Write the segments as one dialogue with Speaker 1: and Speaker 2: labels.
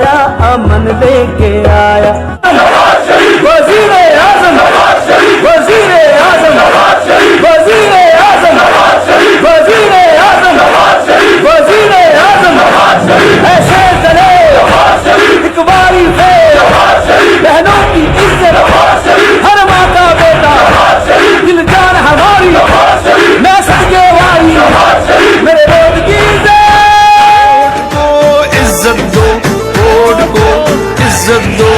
Speaker 1: आया, अमन लेके आया। वज़ीरे आज़म, वज़ीरे आज़म, वज़ीरे आज़म, वज़ीरे आज़म, वज़ीरे आज़म, ऐसे चले एक बारी फिर बहनों की इज्जत, हर माँ का बेटा दिल जान हमारी, मैं सदके वाली मेरे रोड की इज्जत
Speaker 2: को इज्जत दो, वोट को इज्जत दो।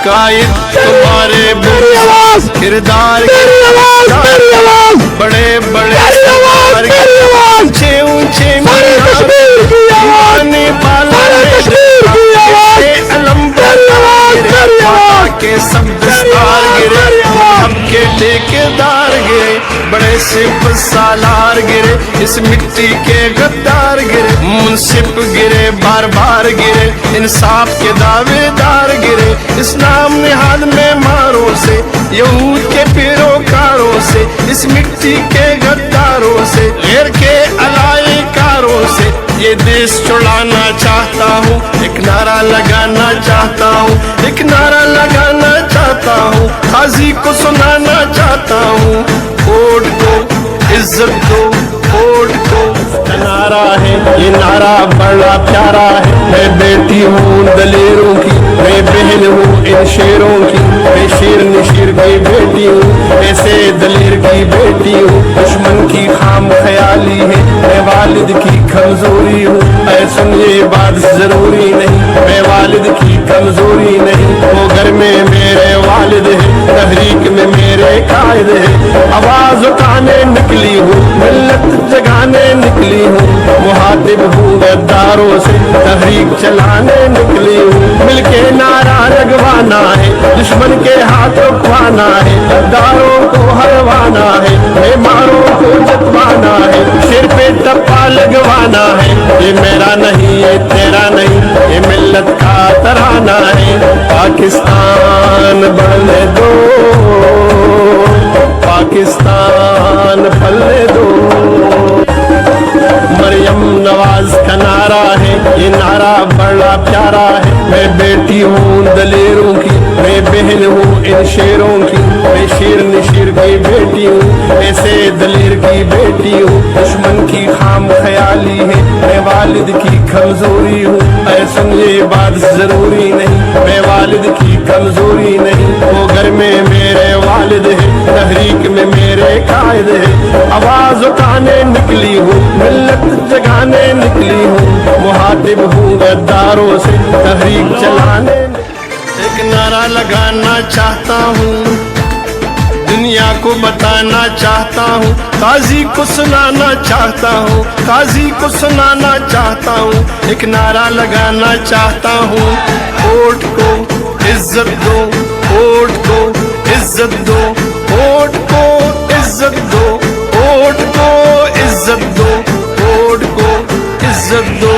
Speaker 2: कायद तुम्हारे किरदार, बड़े बड़े ऊंचे ऊंचे के सब दस्तार गिरे, सबके ठेकेदार गिरे, बड़े सिप सालार गिरे, इस मिट्टी के गद्दार गिरे, मुंसिफ गिरे, बार बार गिरे, इंसाफ के दावेदार गिरे, इस्लाम निहाद में मारों से, यहूद के पैरोकारों से, इस मिट्टी के गद्दारों से, गैर के अलायकारों से ये देश छुड़ाना चाहता हूँ, एक नारा लगाना चाहता हूँ, एक नारा लगाना चाहता हूँ, काजी को सुनाना चाहता हूँ, वोट को इज्जत दो, वोट को। नारा है ये नारा बड़ा प्यारा है, मैं बेटी हूँ दलेरों की, मैं बहन हूँ इन शेरों की, मैं शेर नशीर की बेटी हूँ, ऐसे दलेर की बेटी हूँ, दुश्मन की खाम ख्याली है, मैं वालिद की कमजोरी हूँ, सुन ये बात जरूरी नहीं, मैं वालिद की कमजोरी नहीं, वो घर में मेरे वालिद है, तहरीक में मेरे कायद है, आवाज उठाने निकली हूँ, मिल्लत जगाने निकली हूँ, मुहातिब हूँ गद्दारों से, तहरीक चलाने निकली हूँ, मिलके नारा लगवाना है, दुश्मन के हाथ रुकवाना है, गद्दारों को हरवाना है, बेमारों को जतवाना है, सिर पे टप्पा लगवाना है, ये मेरा नहीं ये तेरा नहीं, ये मिल्लत का तराना है, पाकिस्तान बढ़ने दो, पाकिस्तान फलने दो। मरियम नवाज का नारा है ये नारा बड़ा प्यारा है, मैं बेटी हूँ दलेरों की, मैं बहन हूँ इन शेरों की, मैं शेर नशीर की बेटी हूँ, ऐसे दलेर की बेटी हूँ, दुश्मन की खाम ख्याली है, मैं वालिद की कमजोरी हूँ, सुन ये बात जरूरी नहीं, मैं वालिद की कमजोरी नहीं, वो घर में मेरे वालिद है, तहरीक में मेरे कायद है, आवाज उठाने निकली हूँ, मिल्लत जगाने निकली हूँ, मुहातिब हूँ गद्दारों से, तहरीक चलाने। एक नारा लगाना चाहता हूँ, दुनिया को बताना चाहता हूँ, काजी को सुनाना चाहता हूँ, काजी को सुनाना चाहता हूँ, एक नारा लगाना चाहता हूँ, वोट को इज्जत दो, वोट को इज्जत दो, वोट को इज्जत दो, वोट को इज्जत दो, वोट को इज्जत दो।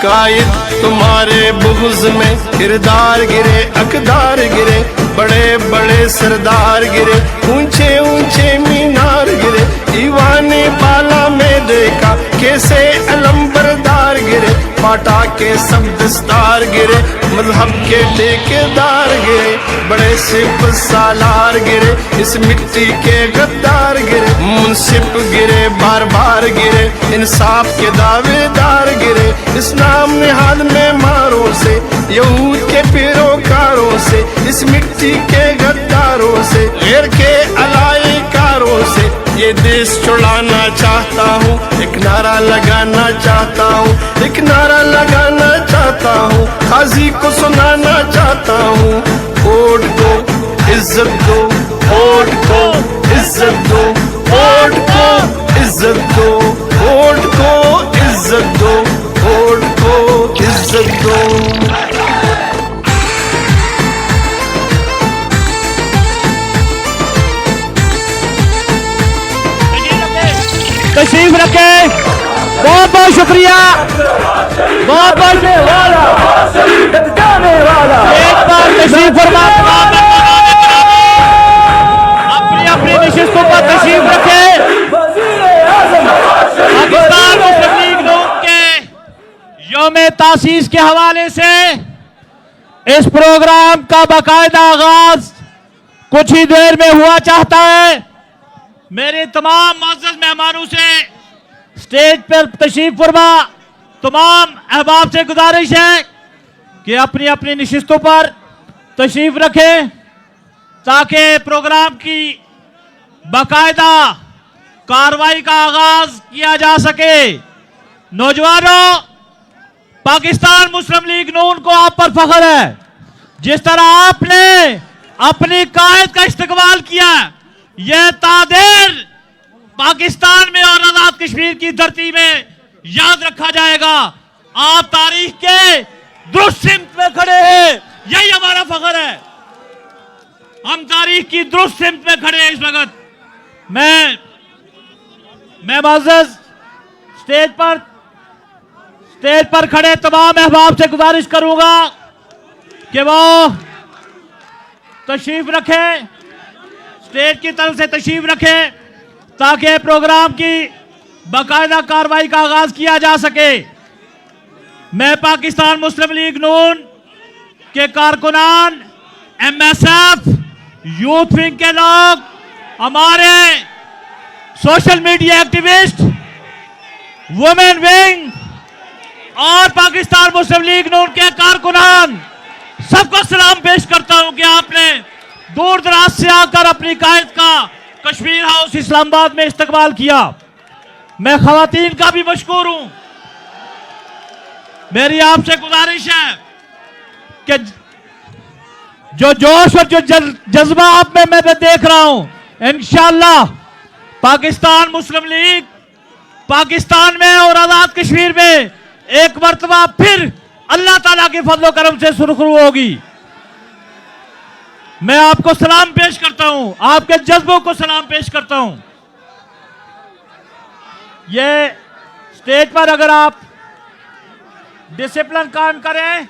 Speaker 2: कायद तुम्हारे बुग़्ज़ में किरदार गिरे, अकदार गिरे, बड़े बड़े सरदार गिरे, ऊंचे ऊंचे मीनार गिरे, दीवाने बाला में देखा कैसे अलंबरदार गिरे, पाटा के सब दस्तार गिरे, मजहब के ठेकेदार गिरे, बड़े सिप सालार गिरे, इस मिट्टी के गद्दार गिरे, मुंसिफ गिरे, बार बार गिरे, इंसाफ के दावेदार गिरे, इस्लाम निहाद में मारों से, यहूद के पैरोकारों से, इस मिट्टी के गद्दारों से, गैर ये देश छुड़ाना चाहता हूँ, एक नारा लगाना चाहता हूँ, एक नारा लगाना चाहता हूँ, काजी को सुनाना चाहता हूँ। वोट को इज्जत दो, वोट को इज्जत दो, वोट को इज्जत दो, वोट को इज्जत दो, वोट को इज्जत दो।
Speaker 3: तशरीफ रखे। बहुत बहुत शुक्रिया, बहुत बहुत
Speaker 1: जाने वाला
Speaker 3: एक बार तशरीफ फरमा, अपनी अपनी नशिस्तों पर तशरीफ रखे। पाकिस्तान मुस्लिम लीग नून के यौम तासीस के हवाले से इस प्रोग्राम का बाकायदा आगाज कुछ ही देर में हुआ चाहता है। मेरे तमाम मुअज़्ज़ज़ मेहमानों से स्टेज पर तशरीफ फरमा तमाम अहबाब से गुजारिश है कि अपनी अपनी नशिस्तों पर तशरीफ रखें ताकि प्रोग्राम की बाकायदा कार्रवाई का आगाज किया जा सके। नौजवानों, पाकिस्तान मुस्लिम लीग नून को आप पर फख्र है। जिस तरह आपने अपनी कायद का इस्तेमाल किया, यह तादेर पाकिस्तान में और आजाद कश्मीर की धरती में याद रखा जाएगा। आप तारीख के दुरुस्त सिमत में खड़े हैं, यही हमारा फख्र है। हम तारीख की दुरुस्त सिमत में खड़े हैं इस वक्त। मैं मुअज़्ज़ज़ स्टेज पर खड़े तमाम अहबाब से गुजारिश करूंगा कि वो तशरीफ रखें, स्टेज की तरफ से तशरीफ रखें ताकि प्रोग्राम की बाकायदा कार्रवाई का आगाज किया जा सके। मैं पाकिस्तान मुस्लिम लीग नून के कारकुनान, MSF, यूथ विंग के लोग, हमारे social media activist, women wing और पाकिस्तान मुस्लिम लीग नून के कारकुनान सबको सलाम पेश करता हूं कि आपने दूर दराज से आकर अपनी कायद का कश्मीर हाउस इस्लामाबाद में इस्तकबाल किया। मैं खवातीन का भी मशकूर हूं। मेरी आपसे गुजारिश है कि जो जोश और जो जज्बा आप में मैं देख रहा हूं, इंशाअल्लाह पाकिस्तान मुस्लिम लीग पाकिस्तान में और आजाद कश्मीर में एक मर्तबा फिर अल्लाह ताला के फजलो करम से सुरखरू होगी। मैं आपको सलाम पेश करता हूं, आपके जज्बों को सलाम पेश करता हूं। ये स्टेज पर अगर आप डिसिप्लिन कायम करें,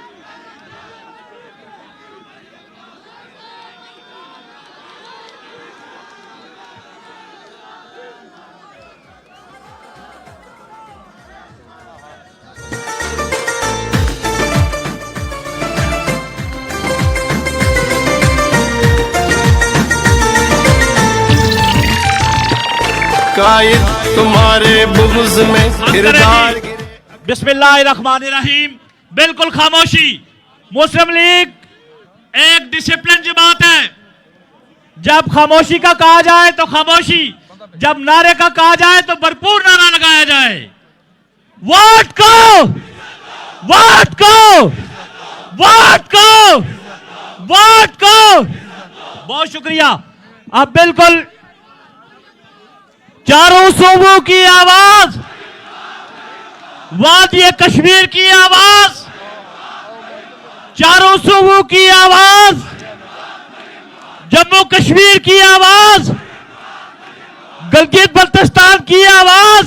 Speaker 2: कायद तुम्हारे बुग़्ज़ में किरदार।
Speaker 3: बिस्मिल्लाहिर्रहमानिर्रहीम। बिल्कुल खामोशी। मुस्लिम लीग एक डिसिप्लिन जमात है। जब खामोशी का कहा जाए तो खामोशी, जब नारे का कहा जाए तो भरपूर नारा लगाया जाए। वोट को, वोट को, वोट को, वोट को। बहुत शुक्रिया। अब बिल्कुल चारों सूबों की आवाज, वादी कश्मीर की आवाज, चारों सूबों की आवाज, जम्मू कश्मीर की आवाज, गिलगित बल्तिस्तान की आवाज,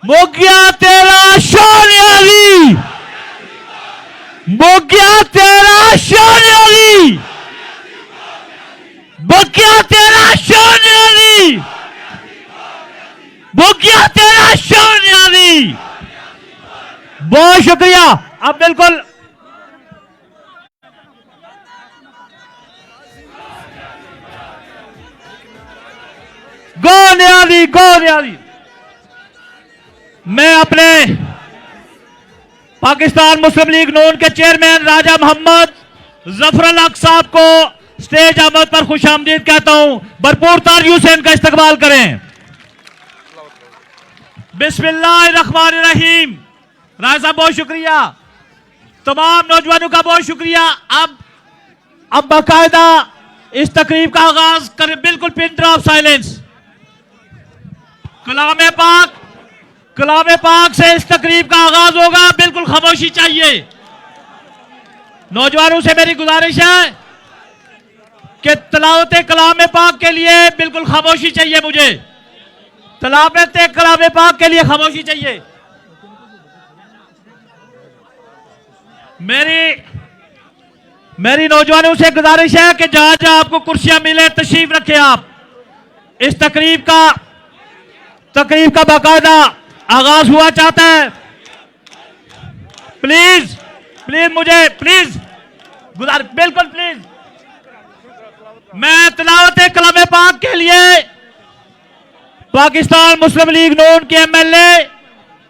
Speaker 3: मोगिया तेरा शान अली, मोगिया तेरा शान अली, मोगिया तेरा शान अली, मोगिया तेरा शान अली। बहुत शुक्रिया। अब बिल्कुल गो न्याली, गो न्याली। मैं अपने पाकिस्तान मुस्लिम लीग नून के चेयरमैन राजा मोहम्मद जफरुल हक साहब को स्टेज अहमद पर खुश आमदीद कहता हूं। भरपूर तालियों से इनका इस्तकबाल करें। बिस्मिल्लाहिर्रहमानिर्रहीम। राय साहब बहुत शुक्रिया, तमाम नौजवानों का बहुत शुक्रिया। अब बाकायदा इस तकरीब का आगाज करें, बिल्कुल पिन ड्रॉप साइलेंस। कलाम पाक से इस तकरीब का आगाज होगा, बिल्कुल खामोशी चाहिए। नौजवानों से मेरी गुजारिश है कि तिलावत कलाम पाक के लिए बिल्कुल खामोशी चाहिए। मुझे तिलावत कलाम पाक के लिए खामोशी चाहिए। मेरी नौजवानों से गुजारिश है कि जहां जहां आपको कुर्सियां मिले तशरीफ रखें। आप इस तकरीब का बाकायदा आगाज हुआ चाहता है। प्लीज मुझे बिल्कुल प्लीज, मैं तिलावत कलाम पाक के लिए पाकिस्तान मुस्लिम लीग नून के एमएलए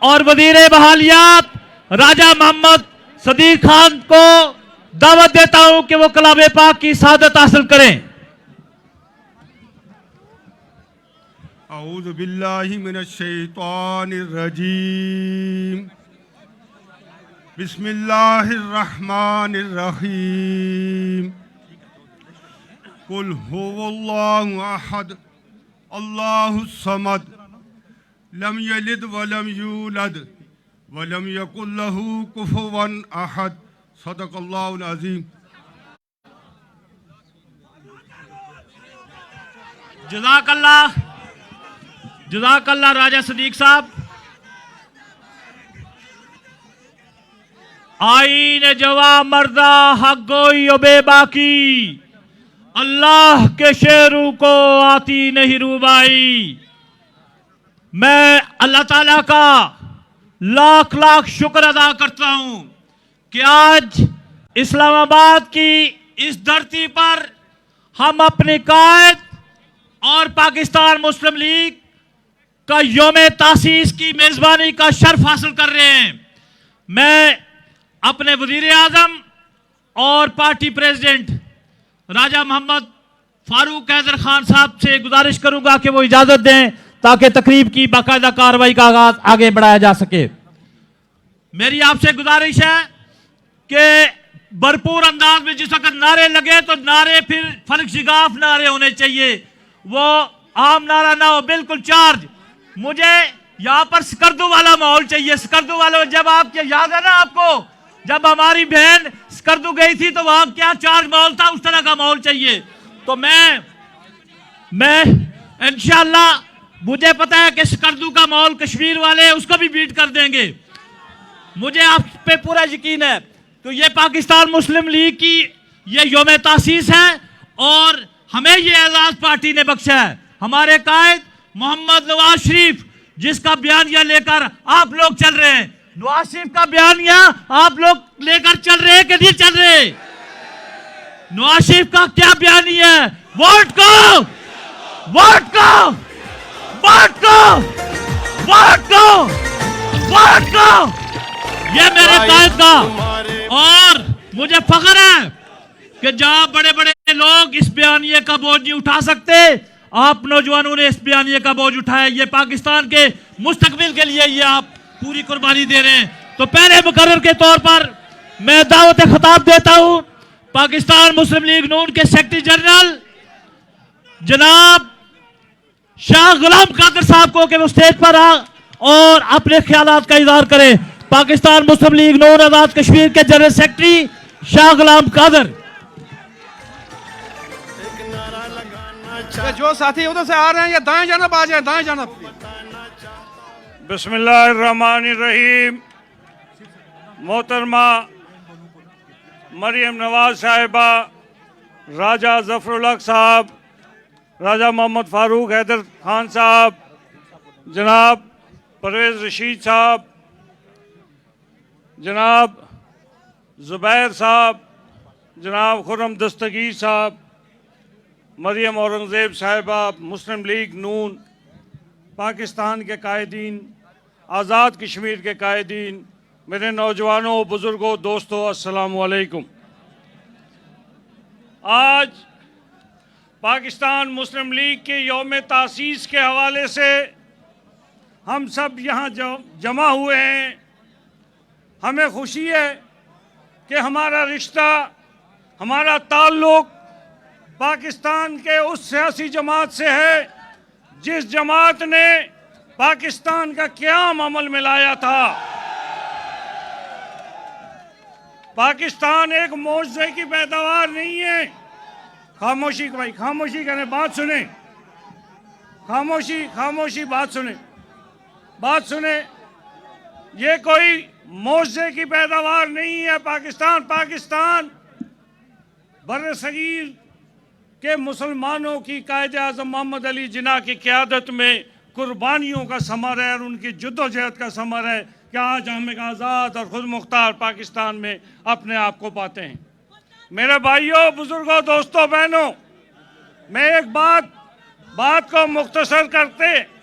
Speaker 3: और वजीर बहालियात राजा मोहम्मद सदीक खान को दावत देता हूं कि वो कलाम पाक की सादत हासिल करें।
Speaker 4: औज़ु बिल्लाहि मिनश शैतानिर रजीम। बिस्मिल्लाहिर रहमानिर रहीम। कुल हुवल्लाहु अहद अल्लाहुस समद लम यलिद वलम यूलद वलम यकुल लहू कुफुवन अहद। सदक़ल्लाहुल अज़ीम।
Speaker 3: जज़ाकल्लाह राजा सदीक साहब। आईन जवा मर्दा हक गोई ओबे बाकी, अल्लाह के शेरों को आती नहीं रूबाई। मैं अल्लाह ताला का लाख लाख शुक्र अदा करता हूं कि आज इस्लामाबाद की इस धरती पर हम अपने कायद और पाकिस्तान मुस्लिम लीग का यौम तासीस की मेजबानी का शर्फ हासिल कर रहे हैं। मैं अपने वजीर आजम और पार्टी प्रेसिडेंट राजा मोहम्मद फारूक हैदर खान साहब से गुजारिश करूंगा कि वो इजाजत दें ताकि तकरीब की बाकायदा कार्रवाई का आगाज आगे बढ़ाया जा सके। मेरी आपसे गुजारिश है कि भरपूर अंदाज में जिस वक्त नारे लगे तो नारे फिर फर्क शिगाफ नारे होने चाहिए, वो आम नारा ना हो, बिल्कुल चार्ज। मुझे यहाँ पर स्कर्दू वाला माहौल चाहिए। स्कर्दू वाला, जब आपके याद है ना, आपको जब हमारी बहन स्कर्दू गई थी तो वहां क्या चार्ज माहौल था, उस तरह का माहौल चाहिए। तो मैं इंशाअल्लाह, मुझे पता है कि स्कर्दू का माहौल कश्मीर वाले उसको भी बीट कर देंगे, मुझे आप पे पूरा यकीन है। तो ये पाकिस्तान मुस्लिम लीग की ये यौम तासीस है और हमें ये एजाज पार्टी ने बख्शा है। हमारे कायद मोहम्मद नवाज शरीफ जिसका बयानिया लेकर आप लोग चल रहे हैं, नवाज शरीफ का बयानिया आप लोग लेकर चल रहे हैं कि नहीं चल रहे? नवाज शरीफ का क्या बयानिया है? वोट को वोट को वोट को वोट को वोट को, ये मेरे कायद का। और मुझे फख्र है कि जहां बड़े बड़े लोग इस बयानिए का बोझ नहीं उठा सकते, आप नौजवानों ने इस बयानिए का बोझ उठाया। ये पाकिस्तान के मुस्तकबिल के लिए ये आप पूरी कुर्बानी दे रहे हैं। तो पहले मुकर्रर के तौर पर मैं दावत खिताब देता हूं पाकिस्तान मुस्लिम लीग नून के सेक्रेटरी जनरल जनाब शाह गुलाम कादिर साहब को कि वो स्टेज पर आ और अपने ख्यालात का इजहार करें। पाकिस्तान मुस्लिम लीग नून आजाद कश्मीर के जनरल सेक्रेटरी शाह गुलाम कादिर।
Speaker 5: जो साथी उधर से आ रहे हैं या दाएं जाना, आ जाए दाएं जाना।
Speaker 6: बिस्मिल्लाहिर्रहमानिर्रहीम। मोहतरमा मरियम नवाज साहिबा, राजा जफरुल हक साहब, राजा मोहम्मद फारूक हैदर खान साहब, जनाब परवेज़ रशीद साहब, जनाब ज़ुबैर साहब, जनाब खुर्रम दस्तगीर साहब, मरियम औरंगज़ेब साहिबा, मुस्लिम लीग नून, पाकिस्तान के कायदीन, आज़ाद कश्मीर के कायदीन, मेरे नौजवानों, बुज़ुर्गों, दोस्तों, अस्सलामु अलैकुम। आज पाकिस्तान मुस्लिम लीग के यौम तासीस के हवाले से हम सब यहाँ जमा हुए हैं। हमें खुशी है कि हमारा रिश्ता, हमारा ताल्लुक़ पाकिस्तान के उस सियासी जमात से है जिस जमात ने पाकिस्तान का क़याम अमल में लाया था। पाकिस्तान एक मौजज़े की पैदावार नहीं है। खामोशी भाई, खामोशी करें, बात सुने। खामोशी, खामोशी, बात सुने, बात सुने। ये कोई मौजज़े की पैदावार नहीं है। पाकिस्तान बर्र सगीर के मुसलमानों की कायदे आज़म मोहम्मद अली जिन्ना की क़यादत में कुर्बानियों का समर है और उनकी जद्दोजहद का समर है कि आज हम एक आज़ाद और खुद मुख्तार पाकिस्तान में अपने आप को पाते हैं। मेरे भाइयों, बुजुर्गों, दोस्तों, बहनों, मैं एक बात को मुख्तसर करते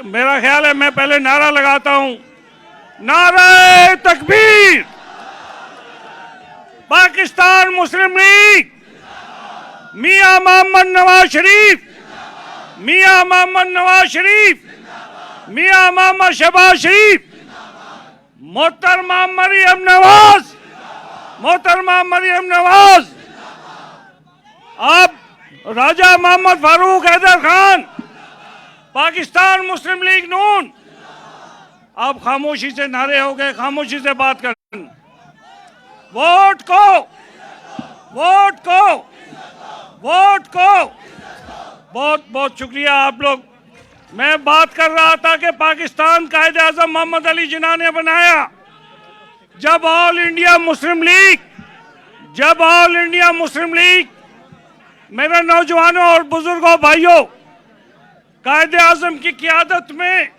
Speaker 6: मेरा ख्याल है मैं पहले नारा लगाता हूं, नारे तकबीर, पाकिस्तान मुस्लिम लीग, मियां मोहम्मद नवाज शरीफ, मियां मोहम्मद नवाज शरीफ, मियां मोहम्मद शहबाज शरीफ, मोहतरमा मरियम नवाज, मोहतरमा मरियम नवाज, अब राजा मोहम्मद फारूक हैदर खान, पाकिस्तान मुस्लिम लीग नून। अब खामोशी से नारे हो गए, खामोशी से बात कर। वोट को, वोट को, वोट को। बहुत बहुत शुक्रिया आप लोग। मैं बात कर रहा था कि पाकिस्तान कायदे आज़म मोहम्मद अली जिन्ना ने बनाया। जब ऑल इंडिया मुस्लिम लीग मेरे नौजवानों और बुजुर्गों, भाइयों, कायदे आज़म की क़यादत में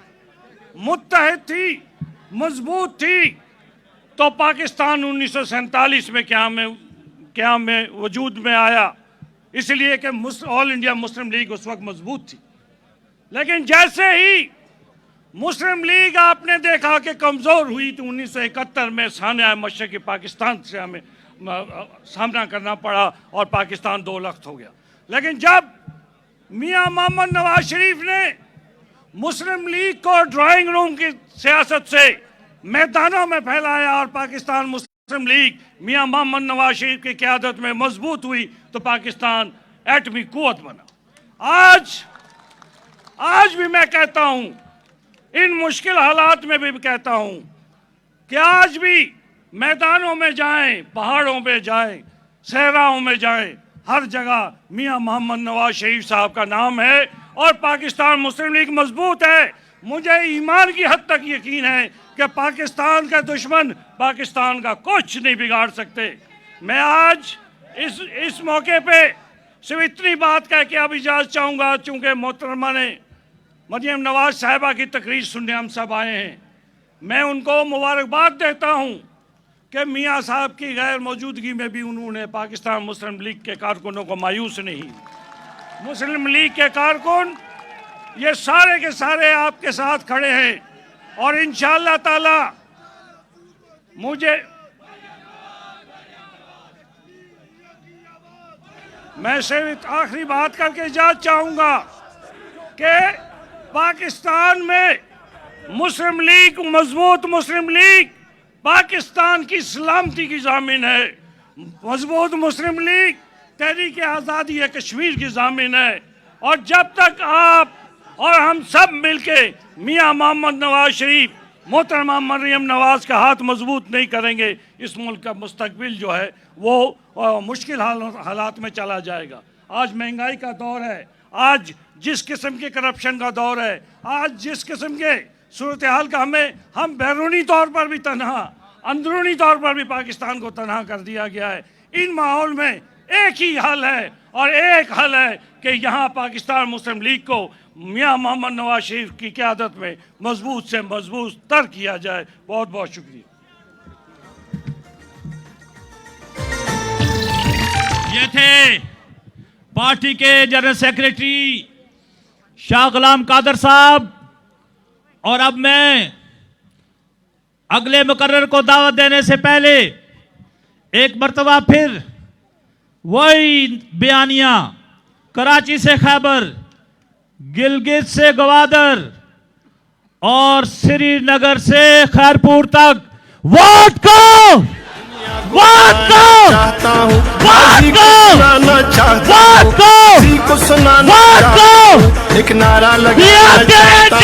Speaker 6: मुत्तहिद थी, मजबूत थी, तो पाकिस्तान 1947 में क्या में वजूद में आया, इसलिए कि ऑल इंडिया मुस्लिम लीग उस वक्त मजबूत थी। लेकिन जैसे ही मुस्लिम लीग आपने देखा कि कमज़ोर हुई तो 1971 में सानिया मशरक़ी पाकिस्तान से हमें सामना करना पड़ा और पाकिस्तान दो लख्त हो गया। लेकिन जब मियां मोहम्मद नवाज शरीफ ने मुस्लिम लीग को ड्राइंग रूम की सियासत से मैदानों में फैलाया और पाकिस्तान मुस्लिम लीग मियां मोहम्मद नवाज शरीफ की क़यादत में मजबूत हुई तो पाकिस्तान एटमी कुव्वत बना। आज भी मैं कहता हूं, इन मुश्किल हालात में भी कहता हूं कि आज भी मैदानों में जाएं, पहाड़ों पे जाएं, सहराओं में जाएं, हर जगह मियां मोहम्मद नवाज शरीफ साहब का नाम है और पाकिस्तान मुस्लिम लीग मजबूत है। मुझे ईमान की हद तक यकीन है कि पाकिस्तान का दुश्मन पाकिस्तान का कुछ नहीं बिगाड़ सकते। मैं आज इस मौके पे सिर्फ इतनी बात कह के अब इजाज़त चाहूँगा, चूँकि मोहतरमा ने मरियम नवाज साहिबा की तकरीर सुनने हम सब आए हैं। मैं उनको मुबारकबाद देता हूँ कि मियाँ साहब की गैर मौजूदगी में भी उन्होंने पाकिस्तान मुस्लिम लीग के कारकुनों को मायूस नहीं। मुस्लिम लीग के कारकुन ये सारे के सारे आपके साथ खड़े हैं और इंशाअल्लाह ताला मैं सिर्फ आखिरी बात करके इजाज़त चाहूँगा कि पाकिस्तान में मुस्लिम लीग, मजबूत मुस्लिम लीग पाकिस्तान की सलामती की ज़ामिन है। मजबूत मुस्लिम लीग तहरीक आज़ादी कश्मीर की ज़ामिन है। और जब तक आप और हम सब मिलके मियां मोहम्मद नवाज शरीफ, मोहतरमा मरियम नवाज का हाथ मजबूत नहीं करेंगे, इस मुल्क का मुस्तकबिल जो है वो मुश्किल हालात में चला जाएगा। आज महंगाई का दौर है, आज जिस किस्म के करप्शन का दौर है, आज जिस किस्म के सूरत हाल का हम बैरूनी तौर पर भी तनहा, अंदरूनी तौर पर भी पाकिस्तान को तनहा कर दिया गया है। इन माहौल में एक ही हल है और एक हल है कि यहाँ पाकिस्तान मुस्लिम लीग को मियां मोहम्मद नवाज शरीफ की क़यादत में मजबूत से मजबूत तर किया जाए। बहुत बहुत शुक्रिया।
Speaker 3: ये थे पार्टी के जनरल सेक्रेटरी शाह गुलाम कादर साहब। और अब मैं अगले मुकर्रर को दावत देने से पहले एक मर्तबा फिर वही बयानिया कराची से खैबर, गिलगित से गवादर और श्रीनगर से खैरपुर तक वोट को
Speaker 2: चाहता हूँ, काजी को सुनाना चाहता हूँ, काजी को सुनाना चाहता हूँ, एक नारा लगाना चाहता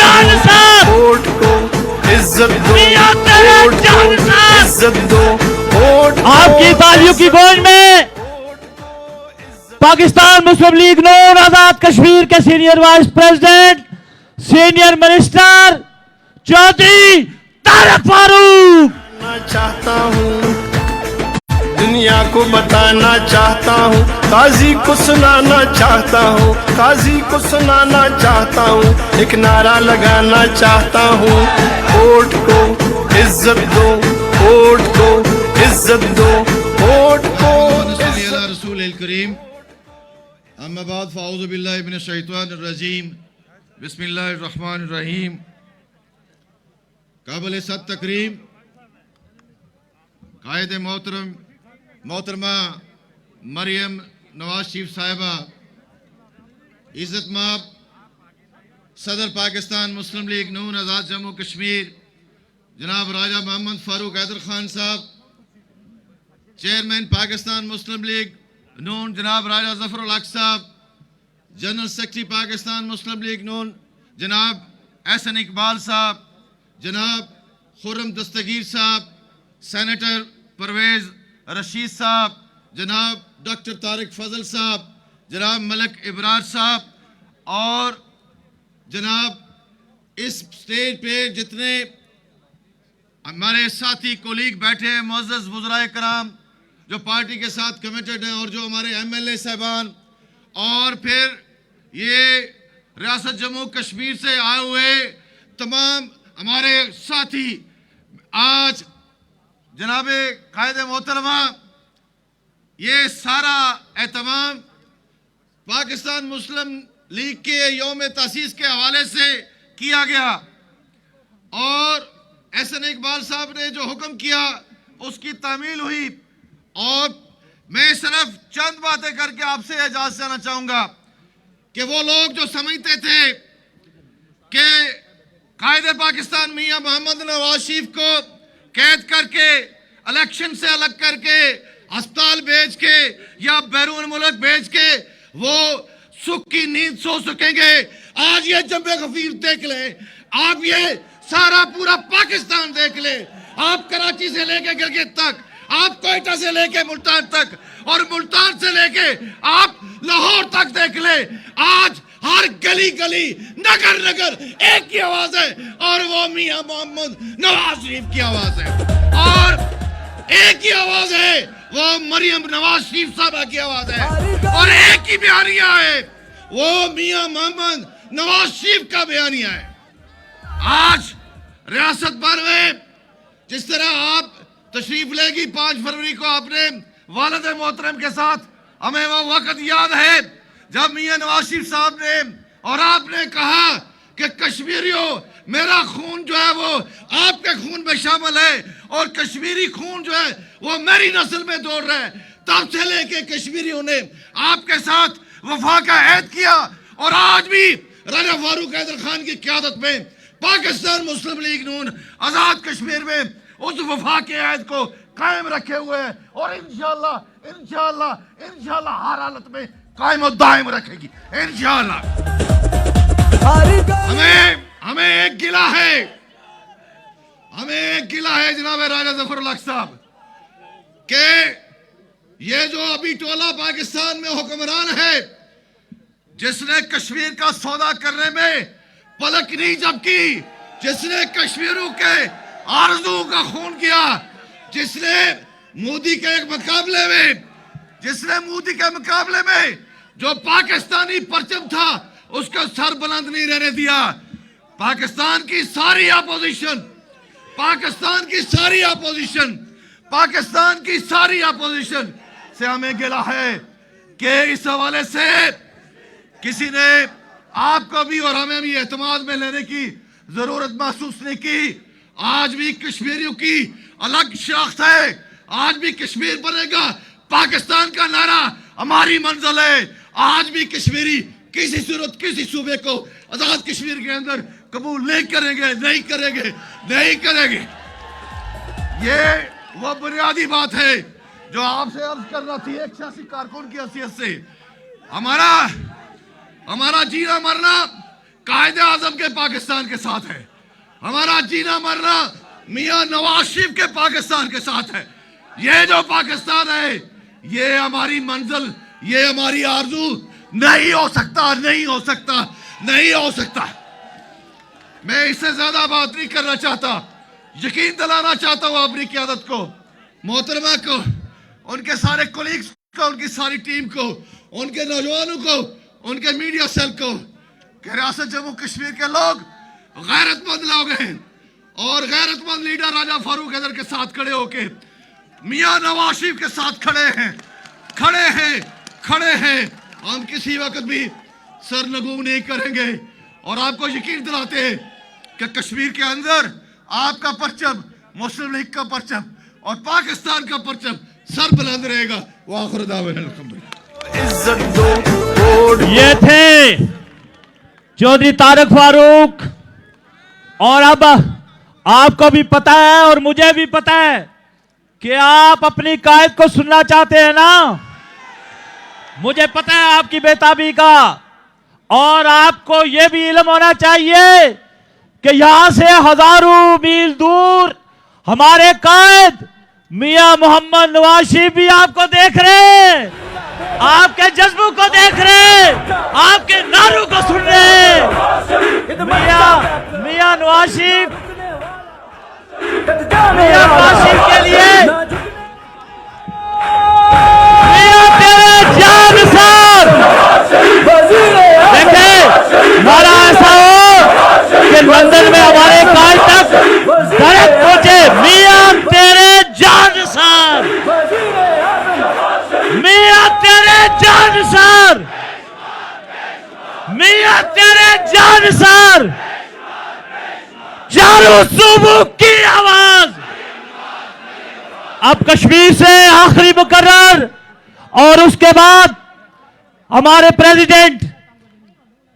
Speaker 2: हूँ, वोट को इज्जत दो, वोट को इज्जत दो, वोट
Speaker 3: आपकी तालियों की गूंज में पाकिस्तान मुस्लिम लीग नून आजाद कश्मीर के senior vice president, senior minister Chaudhry Tariq Farooq
Speaker 2: चाहता हूँ, दुनिया को बताना चाहता हूँ, काजी को सुनाना चाहता हूँ, काजी को सुनाना चाहता हूँ, एक नारा लगाना चाहता हूँ, वोट को इज्जत दो, वोट को इज्जत दो, वोट को
Speaker 7: रसूल करीम। अम्मा बाद फ़ाऊज़ु बिल्लाहि मिनश शैतानिर रजीम। बिस्मिल्लाहिर रहमानिर रहीम। काबिल सद तकरीम कायद मोहतरमा मरियम नवाज शरीफ साहिबा, इज्जत माब सदर पाकिस्तान मुस्लिम लीग नून आज़ाद जम्मू कश्मीर जनाब राजा मोहम्मद फारूक हैदर खान साहब, चेयरमैन पाकिस्तान मुस्लिम लीग नून जनाब राजा जफर उल हक साहब, जनरल सेक्रेटरी पाकिस्तान मुस्लिम लीग नून जनाब एहसन इकबाल साहब, जनाब खुर्रम दस्तगीर साहब, सेनेटर परवेज रशीद साहब, जनाब डॉक्टर तारिक फजल साहब, जनाब मलक इब्रार साहब और जनाब इस स्टेज पे जितने हमारे साथी कोलीग बैठे हैं, मुअज़्ज़ज़ वुज़राए कराम जो पार्टी के साथ कमिटेड हैं, और जो हमारे एमएलए साहबान, और फिर ये रियासत जम्मू कश्मीर से आए हुए तमाम हमारे साथी, आज जनाबे कायदे मोहतरमा ये सारा एहतमाम पाकिस्तान मुस्लिम लीग के यौम तासीस के हवाले से किया गया, और एहसन इकबाल साहब ने जो हुक्म किया उसकी तामील हुई। और मैं सिर्फ चंद बातें करके आपसे इजाजत लेना चाहूंगा कि वो लोग जो समझते थे कि कायदे पाकिस्तान मियां मोहम्मद नवाज शरीफ को कैद करके, इलेक्शन से अलग करके, अस्पताल भेज के या बैरून मुल्क भेज के वो सुख की नींद सो सकेंगे, आज ये जम्बे गफीर देख ले, आप ये सारा पूरा पाकिस्तान देख ले, आप कराची से लेके गिलगित तक, आप कोयटा से लेके मुल्तान तक, और मुल्तान से लेके आप लाहौर तक देख ले, आज हर गली गली नगर नगर एक ही आवाज है, और वो मियां मोहम्मद नवाज शरीफ की आवाज है, और एक ही आवाज है, वो मरियम नवाज शरीफ साहबा की आवाज है, और एक ही बयानिया है, वो मियां मोहम्मद नवाज शरीफ का बयानिया है। आज रियासत भर में जिस तरह आप तशरीफ लेगी 5 फरवरी को, आपने वालिद मोहतरम के साथ, हमें वो वक्त याद है जब मियां नवाज शरीफ साहब ने और आपने कहा कि कश्मीरियों, मेरा खून जो है वो आपके खून में शामिल है, और कश्मीरी खून जो है वो मेरी नस्ल में दौड़ रहा है। तब से लेके कश्मीरियों ने आपके साथ वफा का ऐद किया, और आज भी राजा फारूक हैदर खान की क़यादत में पाकिस्तान मुस्लिम लीग नून आजाद कश्मीर में उस वफा के ऐद को कायम रखे हुए हैं, और इंशाअल्लाह इंशाअल्लाह इंशाअल्लाह हर हालत में कायम और दायम रखेगी इंशाअल्लाह। हमें एक गिला है, जनाब राजा जफर उल हक साहब के ये जो अभी टोला पाकिस्तान में हुक्मरान है, जिसने कश्मीर का सौदा करने में पलक नहीं झपकी, जिसने कश्मीरों के आरज़ू का खून किया, जिसने मोदी के मुकाबले में जो पाकिस्तानी परचम था उसका सर बुलंद नहीं रहने दिया। पाकिस्तान की सारी अपोजिशन से हमें गिला है कि इस हवाले से किसी ने आपको भी और हमें भी एतमाद में लेने की जरूरत महसूस नहीं की। आज भी कश्मीरियों की अलग शनाख्त है। आज भी कश्मीर बनेगा पाकिस्तान का नारा हमारी मंजिल है। आज भी कश्मीरी किसी सूरत किसी सूबे को आजाद कश्मीर के अंदर कबूल नहीं करेंगे, नहीं करेंगे, नहीं करेंगे। ये वो बुनियादी बात है जो आपसे अर्ज करना थी एक सियासी कारकुन की हैसियत से। हमारा जीना मरना कायदे आजम के पाकिस्तान के साथ है। हमारा जीना मरना मियां नवाज शरीफ के पाकिस्तान के साथ है। ये जो पाकिस्तान है ये हमारी मंजिल, ये हमारी आरज़ू नहीं हो सकता, नहीं हो सकता, नहीं हो सकता। मैं इससे ज्यादा बात नहीं करना चाहता। यकीन दिलाना चाहता हूं अपनी क़यादत को, मोहतरमा को, उनके सारे कोलीग्स को, उनकी सारी टीम को, उनके नौजवानों को, उनके मीडिया सेल को कि रियासत जम्मू कश्मीर के लोग गैरतमंद लोग हैं और गैरतमंद लीडर राजा फारूक हैदर के साथ खड़े होके मियां नवाज शरीफ के साथ खड़े हैं, खड़े हैं, खड़े हैं। हम किसी वक्त भी सरनगू नहीं करेंगे और आपको यकीन दिलाते हैं कि कश्मीर के अंदर आपका परचम, मुस्लिम लीग का परचम और पाकिस्तान का परचम सर बुलंद रहेगा। वाखिर दावना
Speaker 2: इज्जत दो।
Speaker 3: ये थे चौधरी तारक फारूक। और अब आपको भी पता है और मुझे भी पता है कि आप अपनी कायद को सुनना चाहते हैं ना। मुझे पता है आपकी बेताबी का, और आपको यह भी इल्म होना चाहिए कि यहां से हजारों मील दूर हमारे कायद मियां मोहम्मद नवाज शरीफ भी आपको देख रहे हैं, आपके जज्बों को देख रहे हैं, आपके नारों को सुन रहे हैं। मियां नवाज शरीफ के लिए मियां तेरे जान सर देखे नारा ऐसा हो कि लंदन में हमारे कायद तक डायरेक्ट पहुंचे। मियां तेरे जान सर, मियां तेरे जान सर, मियां तेरे जान सर, चारों सूबों की आवाज। अब कश्मीर से आखिरी मुकर्रर और उसके बाद हमारे प्रेसिडेंट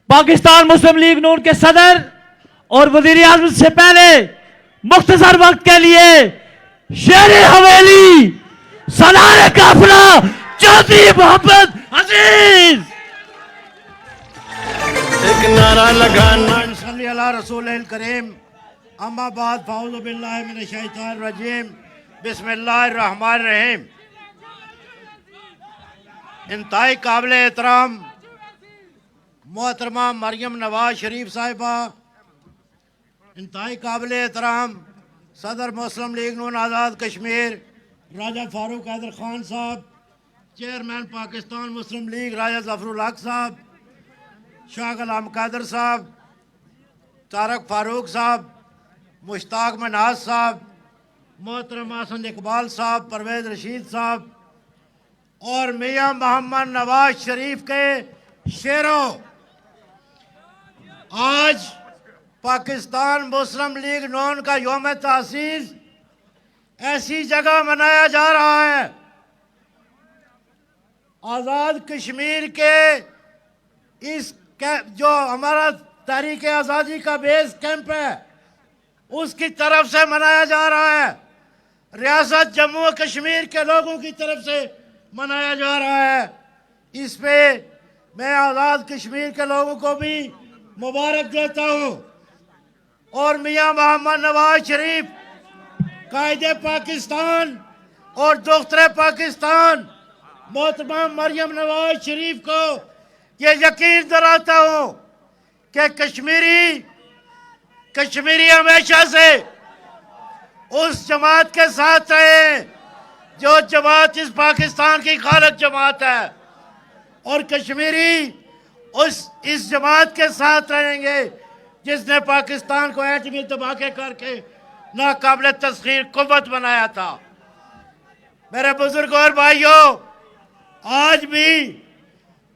Speaker 3: पाकिस्तान मुस्लिम लीग नून के सदर और वजीर आज़म से पहले मुख्तसर वक्त के लिए शेर हवेली सलार काफिला चौधरी मोहम्मद अजीज।
Speaker 2: एक नारा लगाना।
Speaker 8: सल्ली अला रसूलिल करीम। अम्मा बाद फाऊज़ु बिल्लाहि मिनश शैतानिर रजीम। बिस्मिल्लाहिर रहमानिर रहीम। इंतहाई काबिल एहतराम मोहतरमा मरियम नवाज शरीफ साहिबा, इंतहाई काबिल एहतराम सदर मुस्लिम लीग नून आज़ाद कश्मीर राजा फारूक हैदर खान साहब, चेयरमैन पाकिस्तान मुस्लिम लीग राजा जफरुल हक साहब, शाह गुलाम कादर साहब, तारक फारूक साहब, मुश्ताक मनाज साहब, मोहतरमा हसन इकबाल साहब, परवेज रशीद साहब और मियां मोहम्मद नवाज शरीफ के शेरों, आज पाकिस्तान मुस्लिम लीग नून का यौम तासीस ऐसी जगह मनाया जा रहा है। आज़ाद कश्मीर के इस जो हमारा तहरीक आज़ादी का बेस कैंप है उसकी तरफ से मनाया जा रहा है, रियासत जम्मू और कश्मीर के लोगों की तरफ से मनाया जा रहा है। इस पे मैं आज़ाद कश्मीर के लोगों को भी मुबारक देता हूँ और मियां मोहम्मद नवाज शरीफ कायदे पाकिस्तान और दुख्तरे पाकिस्तान मोहतरमा मरियम नवाज शरीफ को ये यकीन दिलाता हूँ कि कश्मीरी हमेशा से उस जमात के साथ रहे जो जमात इस पाकिस्तान की खालक जमात है, और कश्मीरी इस जमात के साथ रहेंगे जिसने पाकिस्तान को एटमी धमाके करके नाकाबिल तस्खीर कुव्वत बनाया था। मेरे बुजुर्ग और भाइयों, आज भी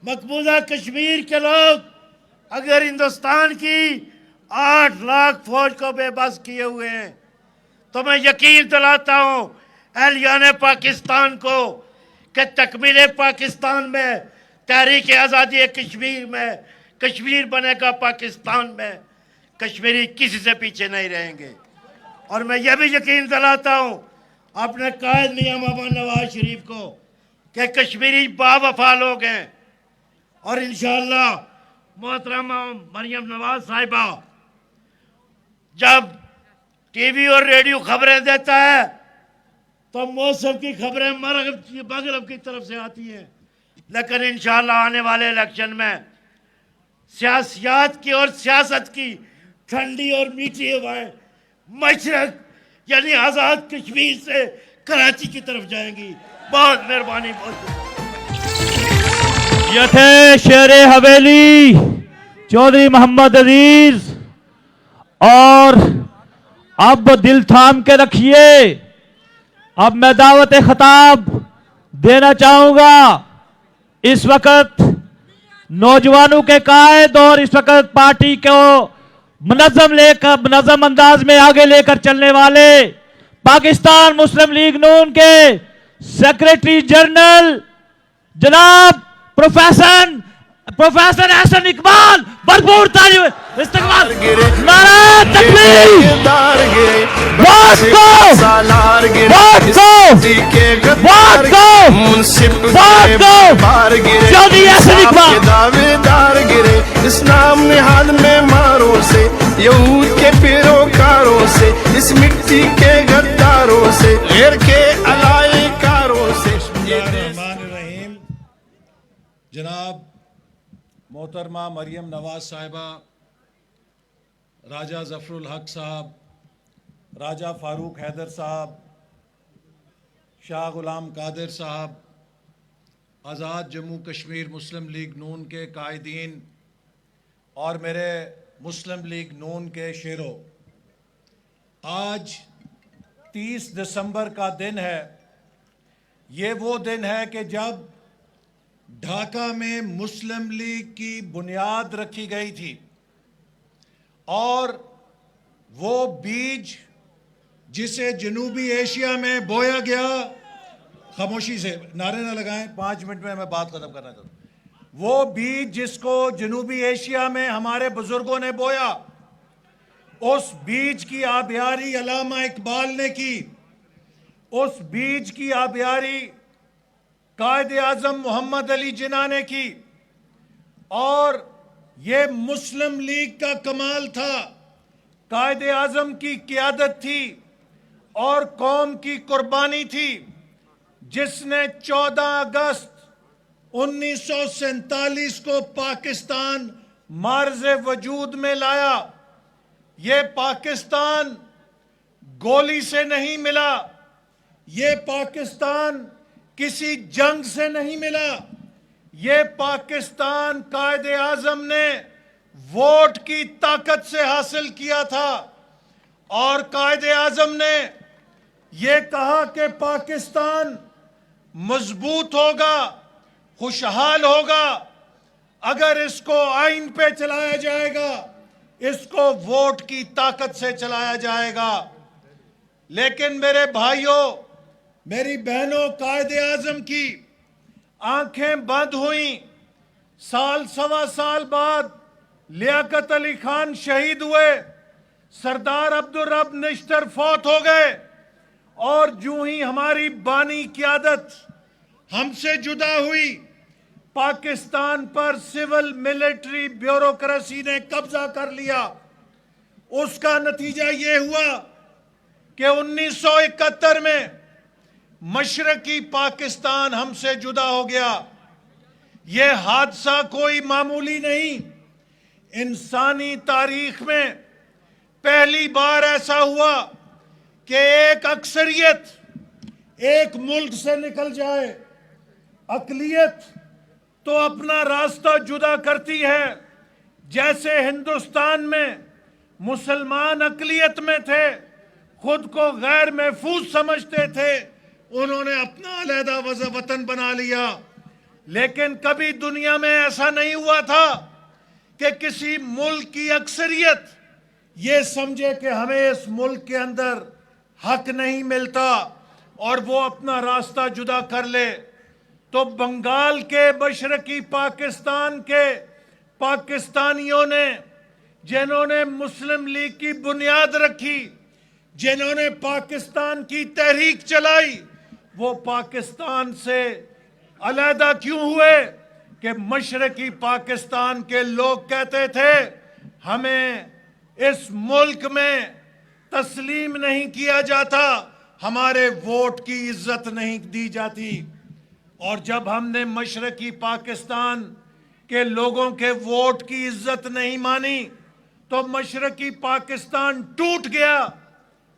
Speaker 8: मकबूजा कश्मीर के लोग अगर हिंदुस्तान की 8 लाख फौज को बेबस किए हुए हैं, तो मैं यकीन दिलाता हूं अहलियाने पाकिस्तान को कि तकमील पाकिस्तान में, तहरीक आज़ादी कश्मीर में, कश्मीर बनेगा पाकिस्तान में, कश्मीरी किसी से पीछे नहीं रहेंगे। और मैं यह भी यकीन दिलाता हूं अपने कायद मियां मोहम्मद नवाज शरीफ को कि कश्मीरी बावफा लोग हैं और इंशाअल्लाह मोहतरमा मरियम नवाज साहिबा जब टीवी और रेडियो खबरें देता है तो मौसम की खबरें मगरब की तरफ से आती हैं, लेकिन इंशाअल्लाह आने वाले इलेक्शन में सियासत की और सियासत की ठंडी और मीठी हवाएं मशरक यानी आजाद कश्मीर से कराची की तरफ जाएंगी। बहुत मेहरबानी।
Speaker 3: ये थे शेर हवेली चौधरी मोहम्मद अजीज। और अब दिल थाम के रखिए, अब मैं दावत खिताब देना चाहूंगा इस वक्त नौजवानों के कायद और इस वक्त पार्टी को मुनज़्ज़म अंदाज में आगे लेकर चलने वाले पाकिस्तान मुस्लिम लीग नून के सेक्रेटरी जनरल जनाब प्रोफेसर एहसन इकबाल। भरपूर तारीफ इस्तकबाल। नारा तकबीर।
Speaker 2: दावेदार गिरे इस नाम निहाल में मारों से, यहूद के पैरोकारों से, इस मिट्टी के गद्दारों से, गैर के अलायकारों से।
Speaker 9: बिस्मिल्लाहिर्रहमानिर्रहीम। जनाब मोहतरमा मरियम नवाज साहिबा, राजा जफरुल हक साहब, राजा फारूक हैदर साहब, शाह गुलाम कादिर साहब, आज़ाद जम्मू कश्मीर मुस्लिम लीग नून के कायदीन और मेरे मुस्लिम लीग नून के शेरों, आज 30 दिसंबर का दिन है। ये वो दिन है कि जब ढाका में मुस्लिम लीग की बुनियाद रखी गई थी और वो बीज जिसे जनूबी एशिया में बोया गया, खामोशी से नारे ना लगाएं, 5 मिनट में मैं बात खत्म करना चाहता हूं। वो बीज जिसको जनूबी एशिया में हमारे बुजुर्गों ने बोया, उस बीज की आबियारी अल्लामा इकबाल ने की, उस बीज की आबियारी कायदे आजम मोहम्मद अली जिन्ना ने की। और ये मुस्लिम लीग का कमाल था, कायदे आजम की क़ियादत थी और कौम की कुर्बानी थी, जिसने 14 अगस्त 1947 को पाकिस्तान मार्ज़े वजूद में लाया। ये पाकिस्तान गोली से नहीं मिला, ये पाकिस्तान किसी जंग से नहीं मिला, ये पाकिस्तान कायदे आजम ने वोट की ताकत से हासिल किया था। और कायदे आजम ने ये कहा कि पाकिस्तान मजबूत होगा, खुशहाल होगा अगर इसको आइन पे चलाया जाएगा, इसको वोट की ताकत से चलाया जाएगा। लेकिन मेरे भाइयों, मेरी बहनों, कायदे आजम की आंखें बंद हुई। साल सवा साल बाद लियाकत अली खान शहीद हुए, सरदार अब्दुल रब निश्तर फौत हो गए और जूं ही हमारी बानी क़ियादत हमसे जुदा हुई, पाकिस्तान पर सिविल मिलिट्री ब्यूरोक्रेसी ने कब्जा कर लिया। उसका नतीजा ये हुआ कि 1971 में मशरकी पाकिस्तान हमसे जुदा हो गया। यह हादसा कोई मामूली नहीं, इंसानी तारीख में पहली बार ऐसा हुआ कि एक अक्सरियत एक मुल्क से निकल जाए। अकलियत तो अपना रास्ता जुदा करती है। जैसे हिंदुस्तान में मुसलमान अकलियत में थे, खुद को गैर महफूज समझते थे, उन्होंने अपना अलहदा वतन बना लिया। लेकिन कभी दुनिया में ऐसा नहीं हुआ था कि किसी मुल्क की अक्सरियत ये समझे कि हमें इस मुल्क के अंदर हक नहीं मिलता और वो अपना रास्ता जुदा कर ले, तो बंगाल के मशरकी पाकिस्तान के पाकिस्तानियों ने, जिन्होंने मुस्लिम लीग की बुनियाद रखी, जिन्होंने पाकिस्तान की तहरीक चलाई, वो पाकिस्तान से अलहदा क्यों हुए? कि मशरकी पाकिस्तान के लोग कहते थे हमें इस मुल्क में तस्लीम नहीं किया जाता, हमारे वोट की इज्जत नहीं दी जाती। और जब हमने मशरकी पाकिस्तान के लोगों के वोट की इज्जत नहीं मानी तो मशरकी पाकिस्तान टूट गया।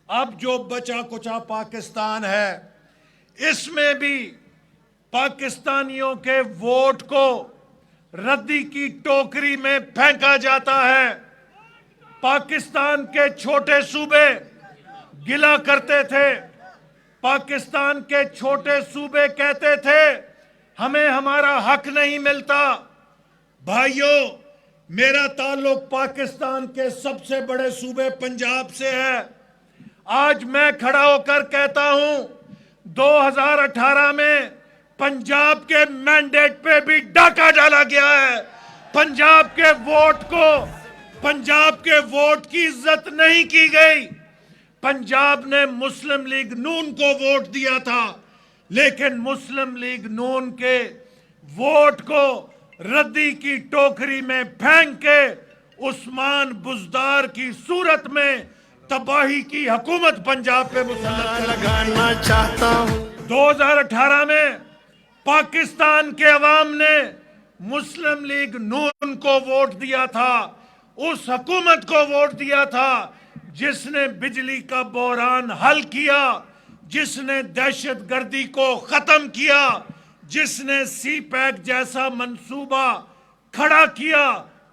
Speaker 9: अब जो बचा कुचा पाकिस्तान है, इसमें भी पाकिस्तानियों के वोट को रद्दी की टोकरी में फेंका जाता है। पाकिस्तान के छोटे सूबे गिला करते थे, पाकिस्तान के छोटे सूबे कहते थे हमें हमारा हक नहीं मिलता। भाइयों, मेरा ताल्लुक पाकिस्तान के सबसे बड़े सूबे पंजाब से है। आज मैं खड़ा होकर कहता हूं 2018 में पंजाब के मैंडेट पे भी डाका डाला गया है। पंजाब के वोट की इज्जत नहीं की गई। पंजाब ने मुस्लिम लीग नून को वोट दिया था, लेकिन मुस्लिम लीग नून के वोट को रद्दी की टोकरी में फेंक के उस्मान बुज़दार की सूरत में तबाही की हुकूमत पंजाब पे मुसल्लत
Speaker 2: लगाना चाहता हूँ।
Speaker 9: 2018 में पाकिस्तान के अवाम ने मुस्लिम लीग नून को वोट दिया था, उस हुकूमत को वोट दिया था जिसने बिजली का बहरान हल किया, जिसने दहशतगर्दी को खत्म किया, जिसने सी पैक जैसा मंसूबा खड़ा किया।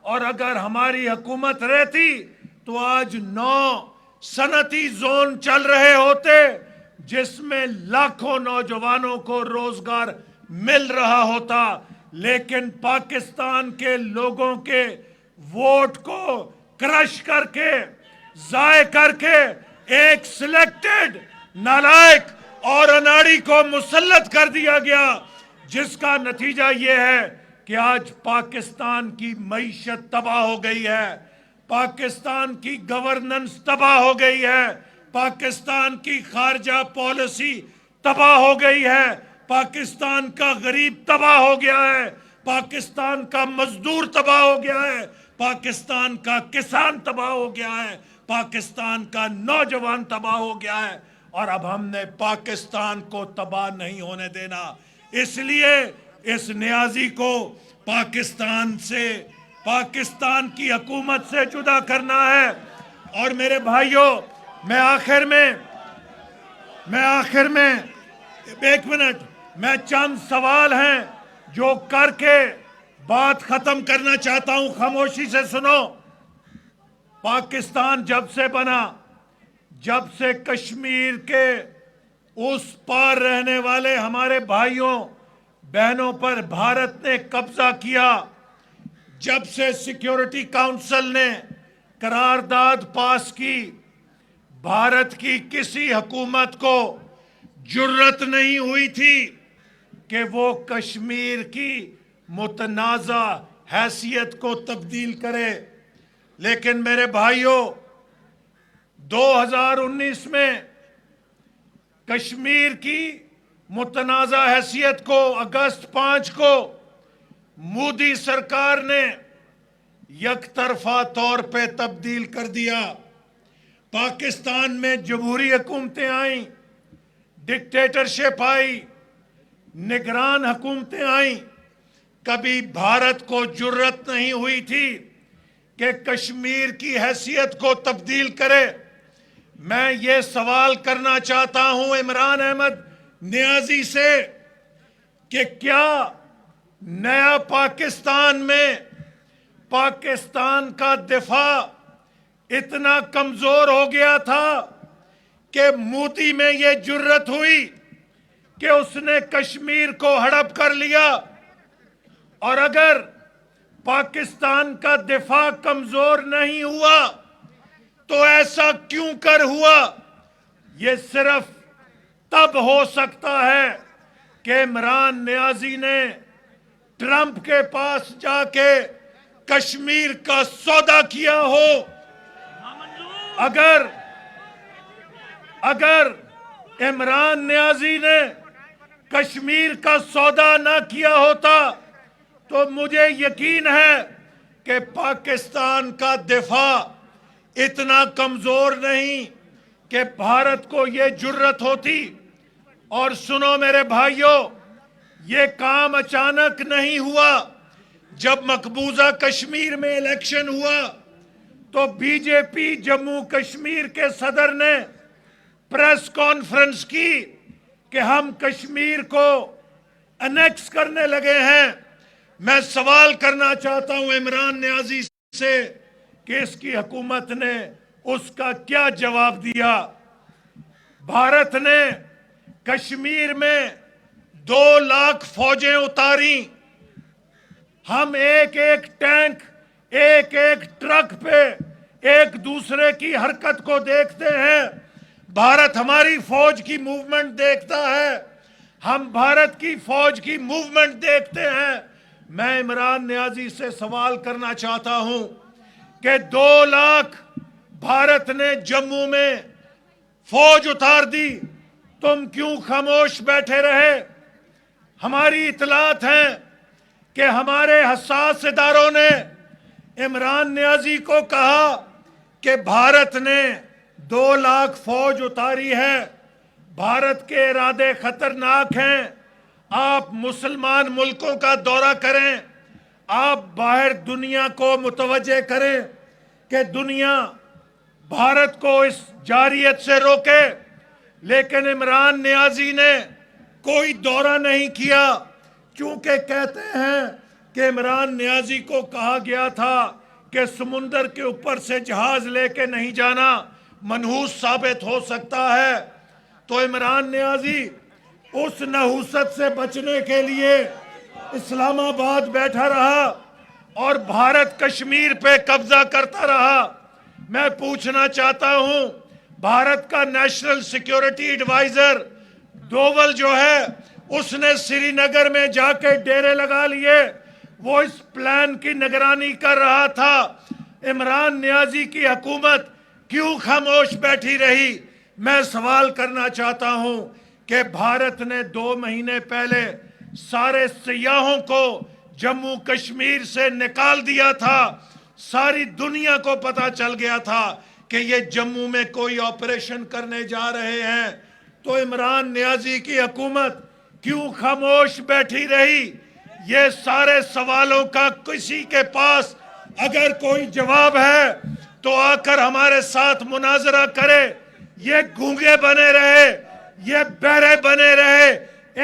Speaker 9: और अगर हमारी हुकूमत रहती तो आज 9 सनती जोन चल रहे होते जिसमें लाखों नौजवानों को रोजगार मिल रहा होता। लेकिन पाकिस्तान के लोगों के वोट को क्रश करके, जाय करके एक सिलेक्टेड नालायक और अनाड़ी को मुसल्लत कर दिया गया, जिसका नतीजा यह है कि आज पाकिस्तान की मईशत तबाह हो गई है, पाकिस्तान की गवर्नेंस तबाह हो गई है, पाकिस्तान की खारजा पॉलिसी तबाह हो गई है, पाकिस्तान का गरीब तबाह हो गया है, पाकिस्तान का मजदूर तबाह हो गया है, पाकिस्तान का किसान तबाह हो गया है, पाकिस्तान का नौजवान तबाह हो गया है। और अब हमने पाकिस्तान को तबाह नहीं होने देना, इसलिए इस न्याजी को पाकिस्तान से, पाकिस्तान की हुकूमत से जुदा करना है। और मेरे भाइयों, मैं आखिर में एक मिनट, मैं चंद सवाल हैं जो करके बात खत्म करना चाहता हूं, खामोशी से सुनो। पाकिस्तान जब से बना, जब से कश्मीर के उस पार रहने वाले हमारे भाइयों बहनों पर भारत ने कब्जा किया, जब से सिक्योरिटी काउंसिल ने करारदाद पास की, भारत की किसी हुकूमत को जुर्रत नहीं हुई थी कि वो कश्मीर की मुतनाज़ा हैसियत को तब्दील करे। लेकिन मेरे भाइयों, 2019 में कश्मीर की मुतनाज़ा हैसियत को अगस्त 5 को मोदी सरकार ने यकतरफा तौर पे तब्दील कर दिया। पाकिस्तान में जमहूरी हुकूमतें आईं, डिक्टेटरशिप आई, निगरान हुकूमतें आईं। कभी भारत को जुर्रत नहीं हुई थी कि कश्मीर की हैसियत को तब्दील करे। मैं ये सवाल करना चाहता हूं इमरान अहमद नियाजी से कि क्या नया पाकिस्तान में पाकिस्तान का दिफा इतना कमजोर हो गया था कि मोदी में यह जुर्रत हुई कि उसने कश्मीर को हड़प कर लिया। और अगर पाकिस्तान का दिफा कमजोर नहीं हुआ तो ऐसा क्यों कर हुआ? ये सिर्फ तब हो सकता है कि इमरान नियाजी ने ट्रंप के पास जाके कश्मीर का सौदा किया हो। अगर इमरान नियाजी ने कश्मीर का सौदा ना किया होता तो मुझे यकीन है कि पाकिस्तान का दिफा इतना कमजोर नहीं कि भारत को यह जुर्रत होती। और सुनो मेरे भाइयों, ये काम अचानक नहीं हुआ। जब मकबूजा कश्मीर में इलेक्शन हुआ तो बीजेपी जम्मू कश्मीर के सदर ने प्रेस कॉन्फ्रेंस की कि हम कश्मीर को अनेक्स करने लगे हैं। मैं सवाल करना चाहता हूं इमरान नियाजी से कि इसकी हुकूमत ने उसका क्या जवाब दिया। भारत ने कश्मीर में 2 लाख फौजें उतारी। हम एक एक टैंक, एक एक ट्रक पे एक दूसरे की हरकत को देखते हैं। भारत हमारी फौज की मूवमेंट देखता है, हम भारत की फौज की मूवमेंट देखते हैं। मैं इमरान नियाजी से सवाल करना चाहता हूं कि 2 लाख भारत ने जम्मू में फौज उतार दी, तुम क्यों खामोश बैठे रहे? हमारी इतलात है कि हमारे हसास इदारों ने इमरान नियाजी को कहा कि भारत ने 2 लाख फौज उतारी है, भारत के इरादे खतरनाक हैं। आप मुसलमान मुल्कों का दौरा करें, आप बाहर दुनिया को मुतवज्जे करें कि दुनिया भारत को इस जारियत से रोके। लेकिन इमरान नियाजी ने कोई दौरा नहीं किया, क्योंकि कहते हैं कि इमरान नियाजी को कहा गया था कि समुंदर के ऊपर से जहाज लेके नहीं जाना, मनहूस साबित हो सकता है। तो इमरान नियाजी उस नहूसत से बचने के लिए इस्लामाबाद बैठा रहा और भारत कश्मीर पे कब्जा करता रहा। मैं पूछना चाहता हूं, भारत का नेशनल सिक्योरिटी एडवाइजर डोवल जो है, उसने श्रीनगर में जाके डेरे लगा लिए, वो इस प्लान की निगरानी कर रहा था। इमरान नियाजी की हुकूमत क्यों खामोश बैठी रही? मैं सवाल करना चाहता हूं कि भारत ने 2 महीने पहले सारे सियाहों को जम्मू कश्मीर से निकाल दिया था। सारी दुनिया को पता चल गया था कि ये जम्मू में कोई ऑपरेशन करने जा रहे हैं। तो इमरान नियाजी की हुकूमत क्यों खामोश बैठी रही? ये सारे सवालों का किसी के पास अगर कोई जवाब है तो आकर हमारे साथ मुनाजरा करे। ये गूंगे बने रहे, ये बहरे बने रहे,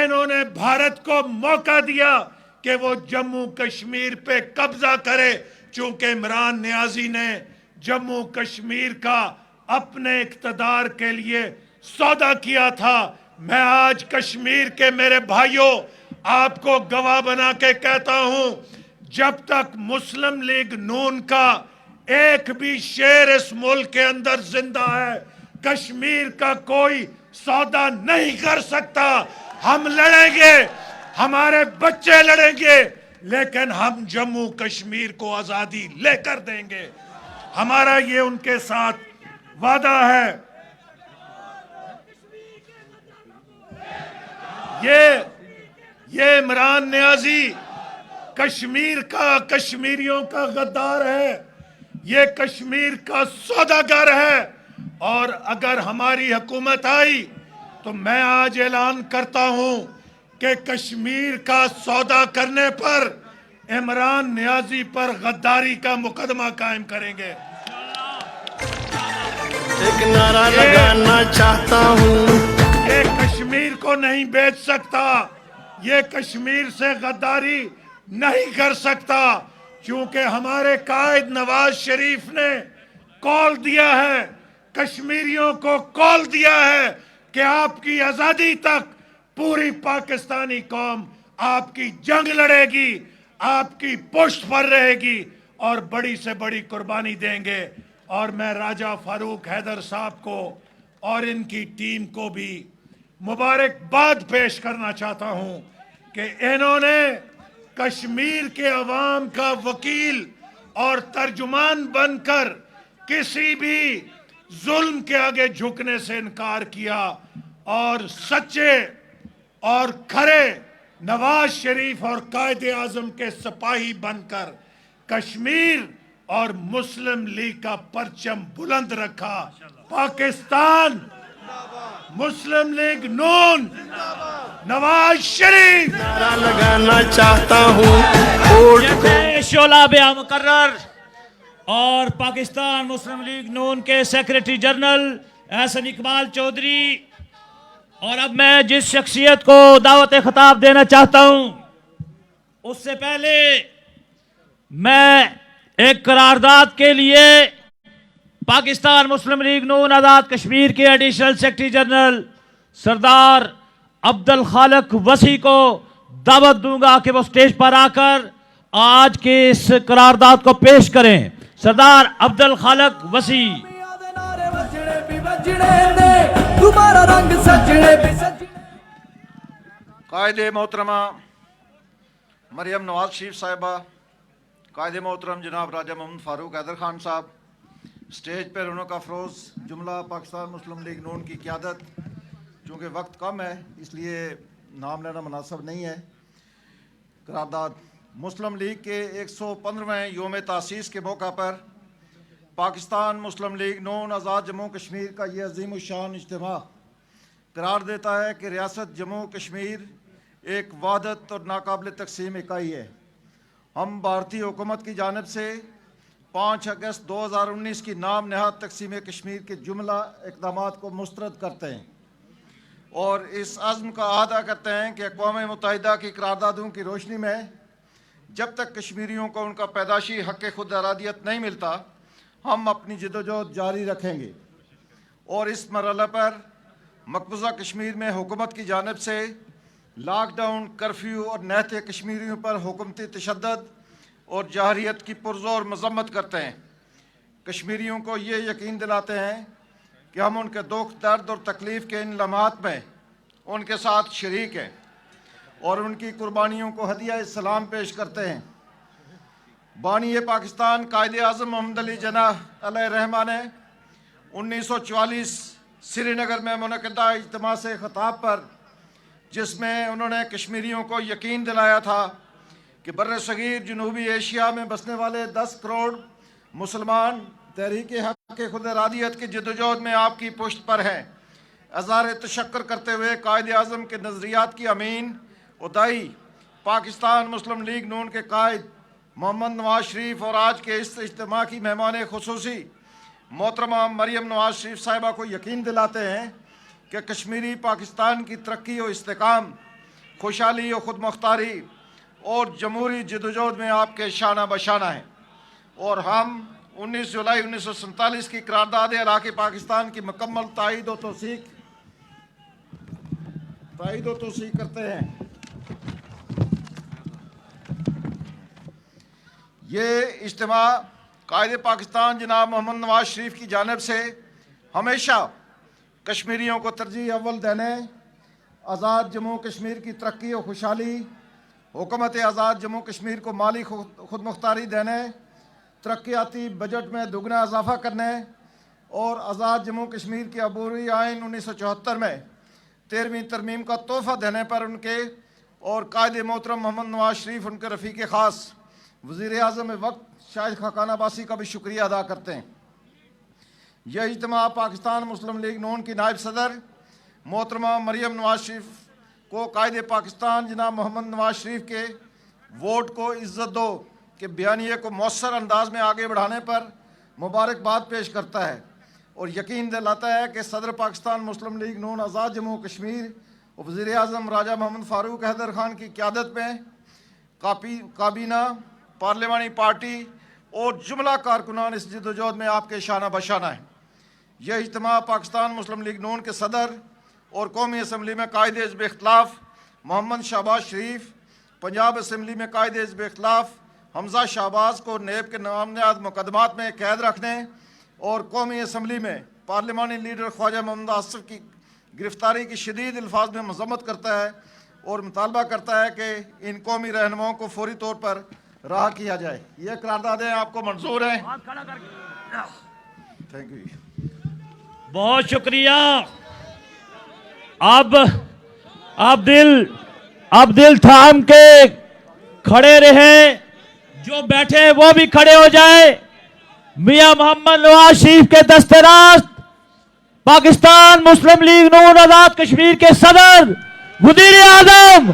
Speaker 9: इन्होंने भारत को मौका दिया कि वो जम्मू कश्मीर पे कब्जा करे, चूंकि इमरान नियाजी ने जम्मू कश्मीर का अपने इक्तदार के लिए सौदा किया था। मैं आज कश्मीर के मेरे भाइयों आपको गवाह बना के कहता हूं, जब तक मुस्लिम लीग नून का एक भी शेर इस मुल्क के अंदर जिंदा है, कश्मीर का कोई सौदा नहीं कर सकता। हम लड़ेंगे, हमारे बच्चे लड़ेंगे, लेकिन हम जम्मू कश्मीर को आजादी लेकर देंगे। हमारा ये उनके साथ वादा है। ये इमरान नियाजी कश्मीर का, कश्मीरियों का गद्दार है, ये कश्मीर का सौदागर है। और अगर हमारी हुकूमत आई तो मैं आज ऐलान करता हूं कि कश्मीर का सौदा करने पर इमरान नियाजी पर गद्दारी का मुकदमा कायम करेंगे।
Speaker 2: एक नारा लगाना चाहता हूं,
Speaker 9: ये कश्मीर को नहीं बेच सकता, ये कश्मीर से गद्दारी नहीं कर सकता, क्योंकि हमारे कायद नवाज शरीफ ने कॉल दिया है, कश्मीरियों को कॉल दिया है कि आपकी आजादी तक पूरी पाकिस्तानी कौम आपकी जंग लड़ेगी, आपकी पुष्ट पर रहेगी और बड़ी से बड़ी कुर्बानी देंगे। और मैं राजा फारूक हैदर साहब को और इनकी टीम को भी मुबारकबाद पेश करना चाहता हूं कि इन्होंने कश्मीर के अवाम का वकील और तर्जुमान बनकर किसी भी जुल्म के आगे झुकने से इनकार किया और सच्चे और खरे नवाज शरीफ और कायदे आजम के सिपाही बनकर कश्मीर और मुस्लिम लीग का परचम बुलंद रखा। पाकिस्तान मुस्लिम लीग नून नवाज शरीफ
Speaker 2: नारा लगाना चाहता हूँ वोट को
Speaker 3: जैसे शोला बया मुकर्रर और पाकिस्तान मुस्लिम लीग नून के सेक्रेटरी जनरल एहसन इकबाल चौधरी। और अब मैं जिस शख्सियत को दावत खिताब देना चाहता हूं, उससे पहले मैं एक करारदाद के लिए पाकिस्तान मुस्लिम लीग नून आज़ाद कश्मीर के एडिशनल सेक्रेटरी जनरल सरदार अब्दुल खालिक वसी को दावत दूंगा कि वो स्टेज पर आकर आज के इस करारदाद को पेश करें। सरदार अब्दुल खालिक वसी।
Speaker 1: तुम्हारा रंग सजने भी सजने।
Speaker 10: कायदे मोहतरमा मरियम नवाज शरीफ साहिबा, कायदे मोहतरम जनाब राजा मोहम्मद फारूक हैदर खान साहब, स्टेज पर रौनक अफरोज़ जुमला पाकिस्तान मुस्लिम लीग नून की क़यादत। चूँकि वक्त कम है इसलिए नाम लेना मुनासिब नहीं है। करारदाद मुस्लिम लीग के 115वें योम तासीस के मौका पर पाकिस्तान मुस्लिम लीग नून आज़ाद जम्मू कश्मीर का ये अजीम शान इज्तिमा करार देता है कि रियासत जम्मू कश्मीर एक वादत और नाकाबिल तकसीम इकाई है। हम भारतीय हुकूमत की जानिब से 5 अगस्त 2019 की नाम नहाद तकसीम कश्मीर के जुमला इक़दामात को मुस्तरद करते हैं और इस अज़्म का अहदा करते हैं कि अक़वाम मुत्तहिदा की करारदादों की रोशनी में जब तक कश्मीरियों को उनका पैदाशी हक़ खुद इरादियत नहीं मिलता, हम अपनी जदोजहद जारी रखेंगे और इस मरहले पर मकबूजा कश्मीर में हुकूमत की जानिब से लॉकडाउन, कर्फ्यू और नहते कश्मीरियों पर हुकूमती तशद्दुद और जाहरियत की पुरज़ोर मज़म्मत करते हैं। कश्मीरियों को ये यकीन दिलाते हैं कि हम उनके दुख, दर्द और तकलीफ़ के इन लम्हात में उनके साथ शरीक हैं और उनकी कुर्बानियों को हदिया सलाम पेश करते हैं। बानी पाकिस्तान कायदे आज़म मोहम्मद अली जिन्नाह अलैहिर्रहमा ने 1944 श्रीनगर में मुनक़दा इज्तिमा से ख़िताब पर, जिसमें उन्होंने कश्मीरियों को यकीन दिलाया था कि बर्र सगीर जनूबी एशिया में बसने वाले 10 करोड़ मुसलमान तहरीक हक़ खुद इरादियत की जदोजहद में आपकी पुष्ट पर हैं। अज़हार तशक्कुर करते हुए कायदे आज़म के नज़रियात की अमीन उदाई पाकिस्तान मुस्लिम लीग नून के कायद मोहम्मद नवाज शरीफ और आज के इस इज्तिमा की मेहमान खुसूसी मोहतरमा मरियम नवाज शरीफ साहिबा को यकीन दिलाते हैं कि कश्मीरी पाकिस्तान की तरक्की और इस्तेकाम, खुशहाली और खुद मुख्तारी और जमहूरी जदोजहद में आपके शाना बशाना है और हम 19 जुलाई 1947 की करारदाद इलाक़े पाकिस्तान की मुकम्मल तायद व तौसीक करते हैं। ये इज्तिमा कायदे पाकिस्तान जनाब मोहम्मद नवाज शरीफ की जानिब से हमेशा कश्मीरियों को तरजीह अव्वल देने, आज़ाद जम्मू कश्मीर की तरक्की और खुशहाली, हुकूमत आज़ाद जम्मू कश्मीर को माली खुद मुख्तारी देने, तरक्याती बजट में दुगना इजाफा करने और आज़ाद जम्मू कश्मीर के अबूरी आइन 1974 में 13वीं तरमीम का तोहफ़ा देने पर उनके और कायदे मोहतरम मोहम्मद नवाज शरीफ, उनके रफ़ीक़ ख़ास वज़ीर आज़म वक्त शाहिद खाकान अब्बासी का भी शुक्रिया अदा करते हैं। यह इज्तिमा पाकिस्तान मुस्लिम लीग नून की नायब सदर मोहतरमा मरियम नवाज शरीफ को कायदे पाकिस्तान जनाब मोहम्मद नवाज शरीफ के वोट को इज़्ज़त दो के बयानिए को मौसर अंदाज में आगे बढ़ाने पर मुबारकबाद पेश करता है और यकीन दिलाता है कि सदर पाकिस्तान मुस्लिम लीग नून आज़ाद जम्मू कश्मीर और वज़ीर आज़म राजा मोहम्मद फारूक हैदर खान की क़यादत में काबीना, पार्लिमानी पार्टी और जुमला कारकुनान इस जदोजहद में आपके शाना बशाना है। यह इज्तिमा पाकिस्तान मुस्लिम लीग नून के सदर और कौमी असम्बली में कायद हिज़्ब इख्तिलाफ मोहम्मद शहबाज शरीफ, पंजाब असम्बली में कायद हिज़्ब इख्तिलाफ हमजा शहबाज को नेब के नामनियाद मुकदमात में कैद रखने और कौमी असम्बली में पार्लिमानी लीडर ख्वाजा मोहम्मद आसिफ की गिरफ्तारी की शदीद अल्फाज में मजम्मत करता है और मुतालबा करता है कि इन कौमी रहनुमाओं को फौरी तौर पर रहा किया जाए। ये करारदादें आपको मंजूर हैं? Thank you.
Speaker 3: बहुत शुक्रिया। अब दिल थाम के खड़े रहे, जो बैठे वो भी खड़े हो जाए। मियां मोहम्मद नवाज शरीफ के दस्तरास्त, पाकिस्तान मुस्लिम लीग नून आजाद कश्मीर के सदर, वजीर आजम,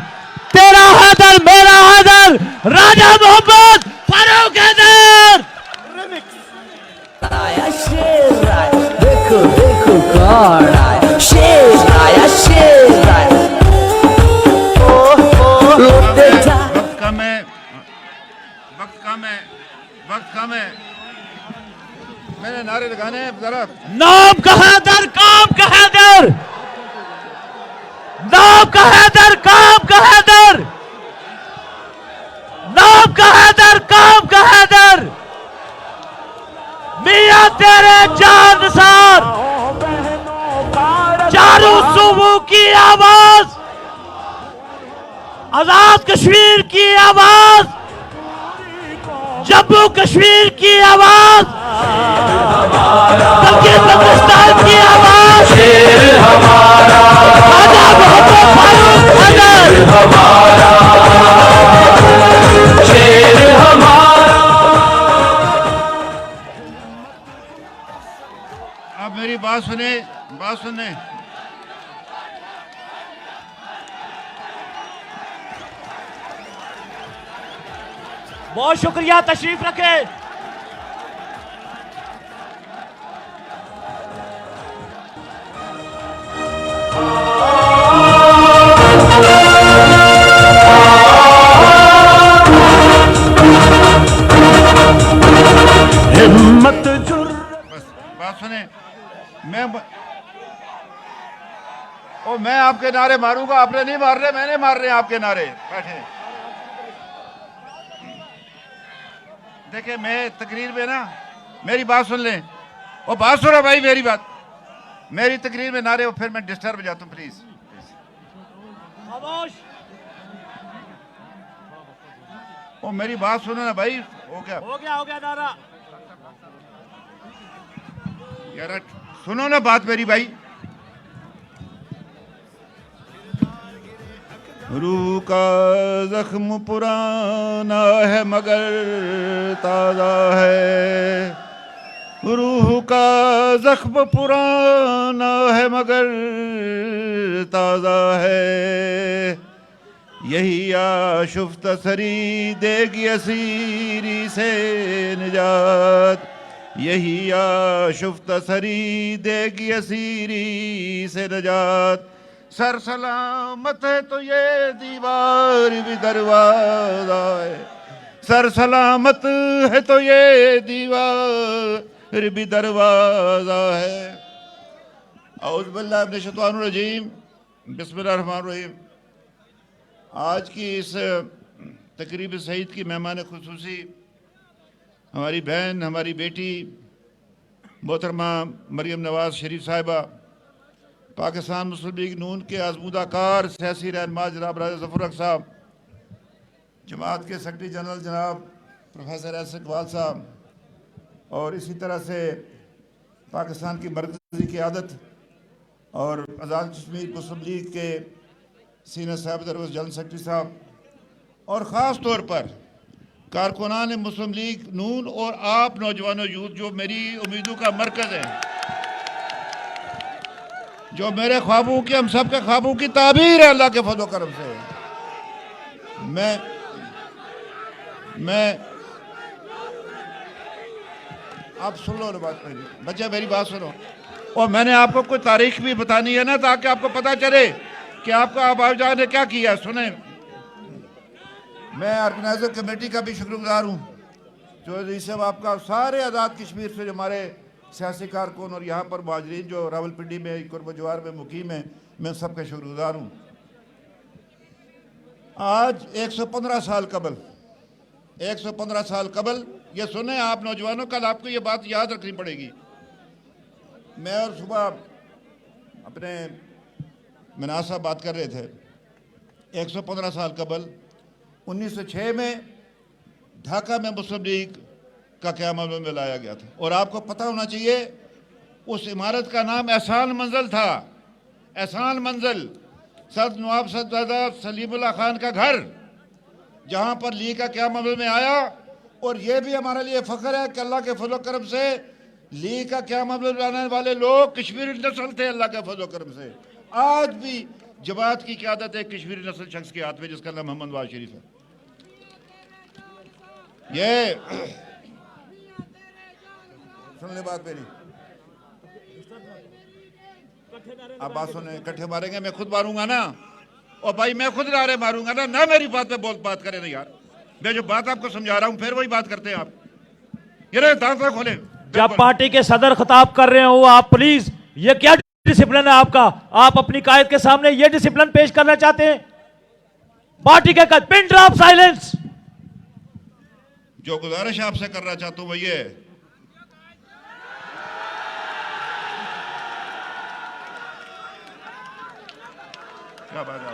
Speaker 3: तेरा हैदर मेरा हैदर, राजा मोहम्मद फारूक हैदर।
Speaker 1: आया शेर आया, देखो देखो कौन आया, शेर आया शेर आया।
Speaker 7: वक्त कम है, मैंने नारे लगाने हैं जरा।
Speaker 3: नाम का हैदर, काम का हैदर, नाम का हैदर, काम का हैदर, नाम का हैदर, काम का हैदर। मियां तेरे चांद सार, चारों सूबों की आवाज, आजाद कश्मीर की आवाज, जम्मू कश्मीर की आवाज, पाकिस्तान की आवाज, शेर हमारा, राजा मोहम्मद फारूक हैदर हमारा, शेर हमारा।
Speaker 7: आप मेरी बात सुने।
Speaker 3: बहुत शुक्रिया, तशरीफ रखे। हिम्मत जुर,
Speaker 7: बस बात सुने। मैं आपके नारे मारूंगा, आपने नहीं मार रहे, मैंने मार रहे हैं आपके नारे। बैठे देखिए, मैं तकरीर में ना, मेरी बात सुन लें। वो बात सुनो भाई, मेरी बात, मेरी तकरीर में नारे, फिर मैं डिस्टर्ब हो जाता हूँ। प्लीज
Speaker 3: खामोश।
Speaker 7: वो मेरी बात सुनो ना भाई। हो गया
Speaker 3: नारा।
Speaker 7: यार सुनो ना बात मेरी भाई। रूह का जख्म पुराना है मगर ताज़ा है, रूह का जख्म पुराना है मगर ताज़ा है। यही आशुफ्ता सरी देगी असीरी से निजात, यही आशुफ्ता सरी देगी असीरी से निजात। सर सलामत है तो ये दीवार भी दरवाजा है, सर सलामत है तो ये दीवार भी दरवाजा है। औज़ु बिल्लाहि मिनश शैतानिर रजीम, बिस्मिल्लाहिर रहमानिर रहीम। आज की इस तकरीब सईद की मेहमान खुसूसी हमारी बहन, हमारी बेटी मोहतरमा मरियम नवाज शरीफ साहिबा, पाकिस्तान मुस्लिम लीग नून के आजमूदा कार सियासी रहनुमा जनाब राजा ज़फ़र हक साहब, जमात के सेक्रेटरी जनरल जनाब प्रोफेसर एस इकबाल साहब, और इसी तरह से पाकिस्तान की मरकज़ी क़यादत और आज़ाद कश्मीर मुस्लिम लीग के सीनियर साहब जनरल सेक्रेटरी साहब, और ख़ास तौर पर कारकुनान मुस्लिम लीग नून और आप नौजवानों यूथ, जो मेरी उम्मीदों का मरकज़ है, जो मेरे ख्वाबों की, हम सब के ख्वाबों की ताबीर है अल्लाह के फज़ल व करम से। मैं आप सुन लो ना बात, बच्चे मेरी बात सुनो। और मैंने आपको कोई तारीख भी बतानी है ना, ताकि आपको पता चले कि आपका आबाजा ने क्या किया। सुने, मैं ऑर्गेनाइजर कमेटी का भी शुक्रगुजार हूँ, चौधरी साहब आपका, सारे आज़ाद कश्मीर से हमारे सियासी कारकुन और यहाँ पर मुहाजिरीन जो रावलपिंडी में, कुर्ब जवार में मुकीम है, मैं सबका शुक्रगुजार हूँ। आज 115 साल कबल ये सुने आप नौजवानों, कल आपको ये बात याद रखनी पड़ेगी।
Speaker 11: मैं और सुबह अपने मनाज साहब बात कर रहे थे, 115 साल कबल 1906 में ढाका में मुस्लिम लीग का क़याम अमल में लाया गया था। और आपको पता होना चाहिए उस इमारत का नाम एहसान मंजिल था। एहसान मंजिल सद नवाब सदजादा सलीमुल्लाह खान का घर, जहाँ पर लीग का क़याम अमल में आया। और ये भी हमारे लिए फ़ख्र है कि अल्लाह के फजल करम से लीग का क़याम अमल में लाने वाले लोग कश्मीरी नस्ल थे। अल्लाह के फजल करम से आज भी जमात की क़यादत है कश्मीरी नस्ल शख्स के हाथ में, जिसका नाम मोहम्मद नवाज शरीफ है। ये सुन ले बात मेरी, आप बात सुने, इकट्ठे मारेंगे, मैं खुद मारूंगा ना। और भाई मैं खुद नारे मारूंगा ना मेरी बात पे बात करें ना यार। मैं जो बात आपको समझा रहा हूं फिर वही बात करते हैं आप। ये दांत खोले।
Speaker 3: जब पार्टी के सदर खिताब कर रहे हो आप प्लीज, ये क्या डिसिप्लिन है आपका? आप अपनी कायद के सामने ये डिसिप्लिन पेश करना चाहते हैं? पार्टी के पिन ड्रॉप साइलेंस।
Speaker 11: जो गुजारिश आपसे करना चाहता हूं वो ये, क्या बात है?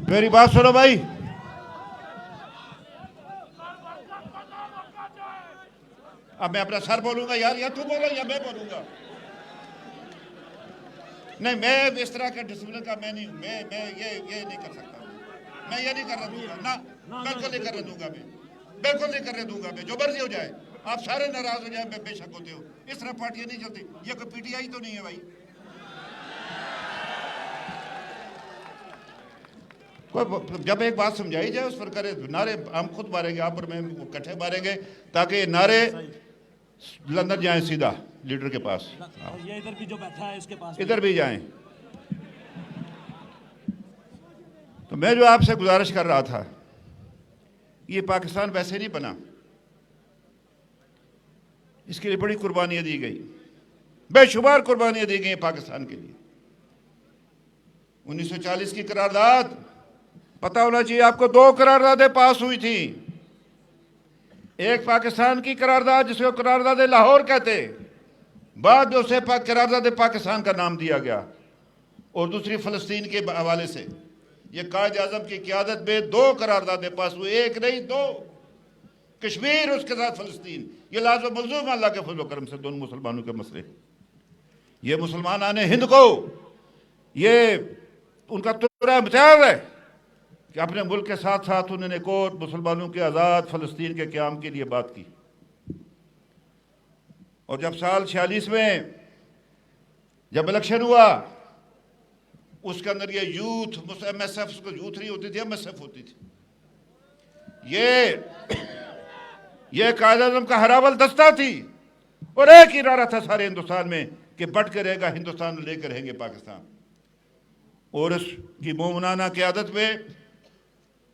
Speaker 11: मेरी बात सुनो भाई, अब मैं अपना सर बोलूंगा यार, या तू बोलो या मैं बोलूंगा? नहीं, मैं इस तरह का डिसिप्लिन का मैं नहीं हूं। मैं ये नहीं कर सकता। मैं ये नहीं करने दूंगा ना, बिल्कुल नहीं करने दूंगा। मैं बिल्कुल नहीं करने दूंगा। मैं जो मर्जी हो जाए, आप सारे नाराज हो जाए, मैं बेशक होते हो। इस तरह पार्टियां नहीं चलती। ये कोई पीटीआई तो नहीं है भाई। जब एक बात समझाई जाए उस पर करे। नारे हम खुद मारेंगे, आप और मैं इकट्ठे मारेंगे, ताकि ये नारे लंदन जाएं सीधा लीडर के पास।
Speaker 3: ये इधर भी जो बैठा है इसके पास
Speaker 11: इधर भी जाएं। तो मैं जो आपसे गुजारिश कर रहा था, ये पाकिस्तान वैसे नहीं बना। इसके लिए बड़ी कुर्बानियां दी गई, बेशुमार कुर्बानियां दी गई पाकिस्तान के लिए। 1940 की करारदाद, पता होना चाहिए आपको, 2 करारदादें पास हुई थी। एक पाकिस्तान की करारदाद जिसको करारदाद लाहौर कहते, बाद में उसे करारदाद पाकिस्तान का नाम दिया गया। और दूसरी फ़लस्तीन के हवाले से ये कायद आज़म की क़यादत में 2 करारदादें पास हुई, एक नहीं 2। कश्मीर उसके साथ फ़लस्तीन, ये लाज़िम मलज़ूम अल्लाह के फज़ल करम से दोनों मुसलमानों के मसले। ये मुसलमान आने हिंद को ये उनका तुरा इम्तियाज़ है कि अपने मुल्क के साथ साथ उन्होंने एक और मुसलमानों के आज़ाद फ़लस्तीन के क़याम के लिए बात की। और जब साल 46 में जब इलेक्शन हुआ, उसके अंदर ये यूथ MSF, उसको यूथ नहीं होती थी, MSF होती थी। ये कायद आज़म का हरावल दस्ता थी। और एक ही नारा था सारे हिंदुस्तान में कि बट के रहेगा हिंदुस्तान, लेकर रहेंगे पाकिस्तान। और उसकी मोमनाना क़यादत में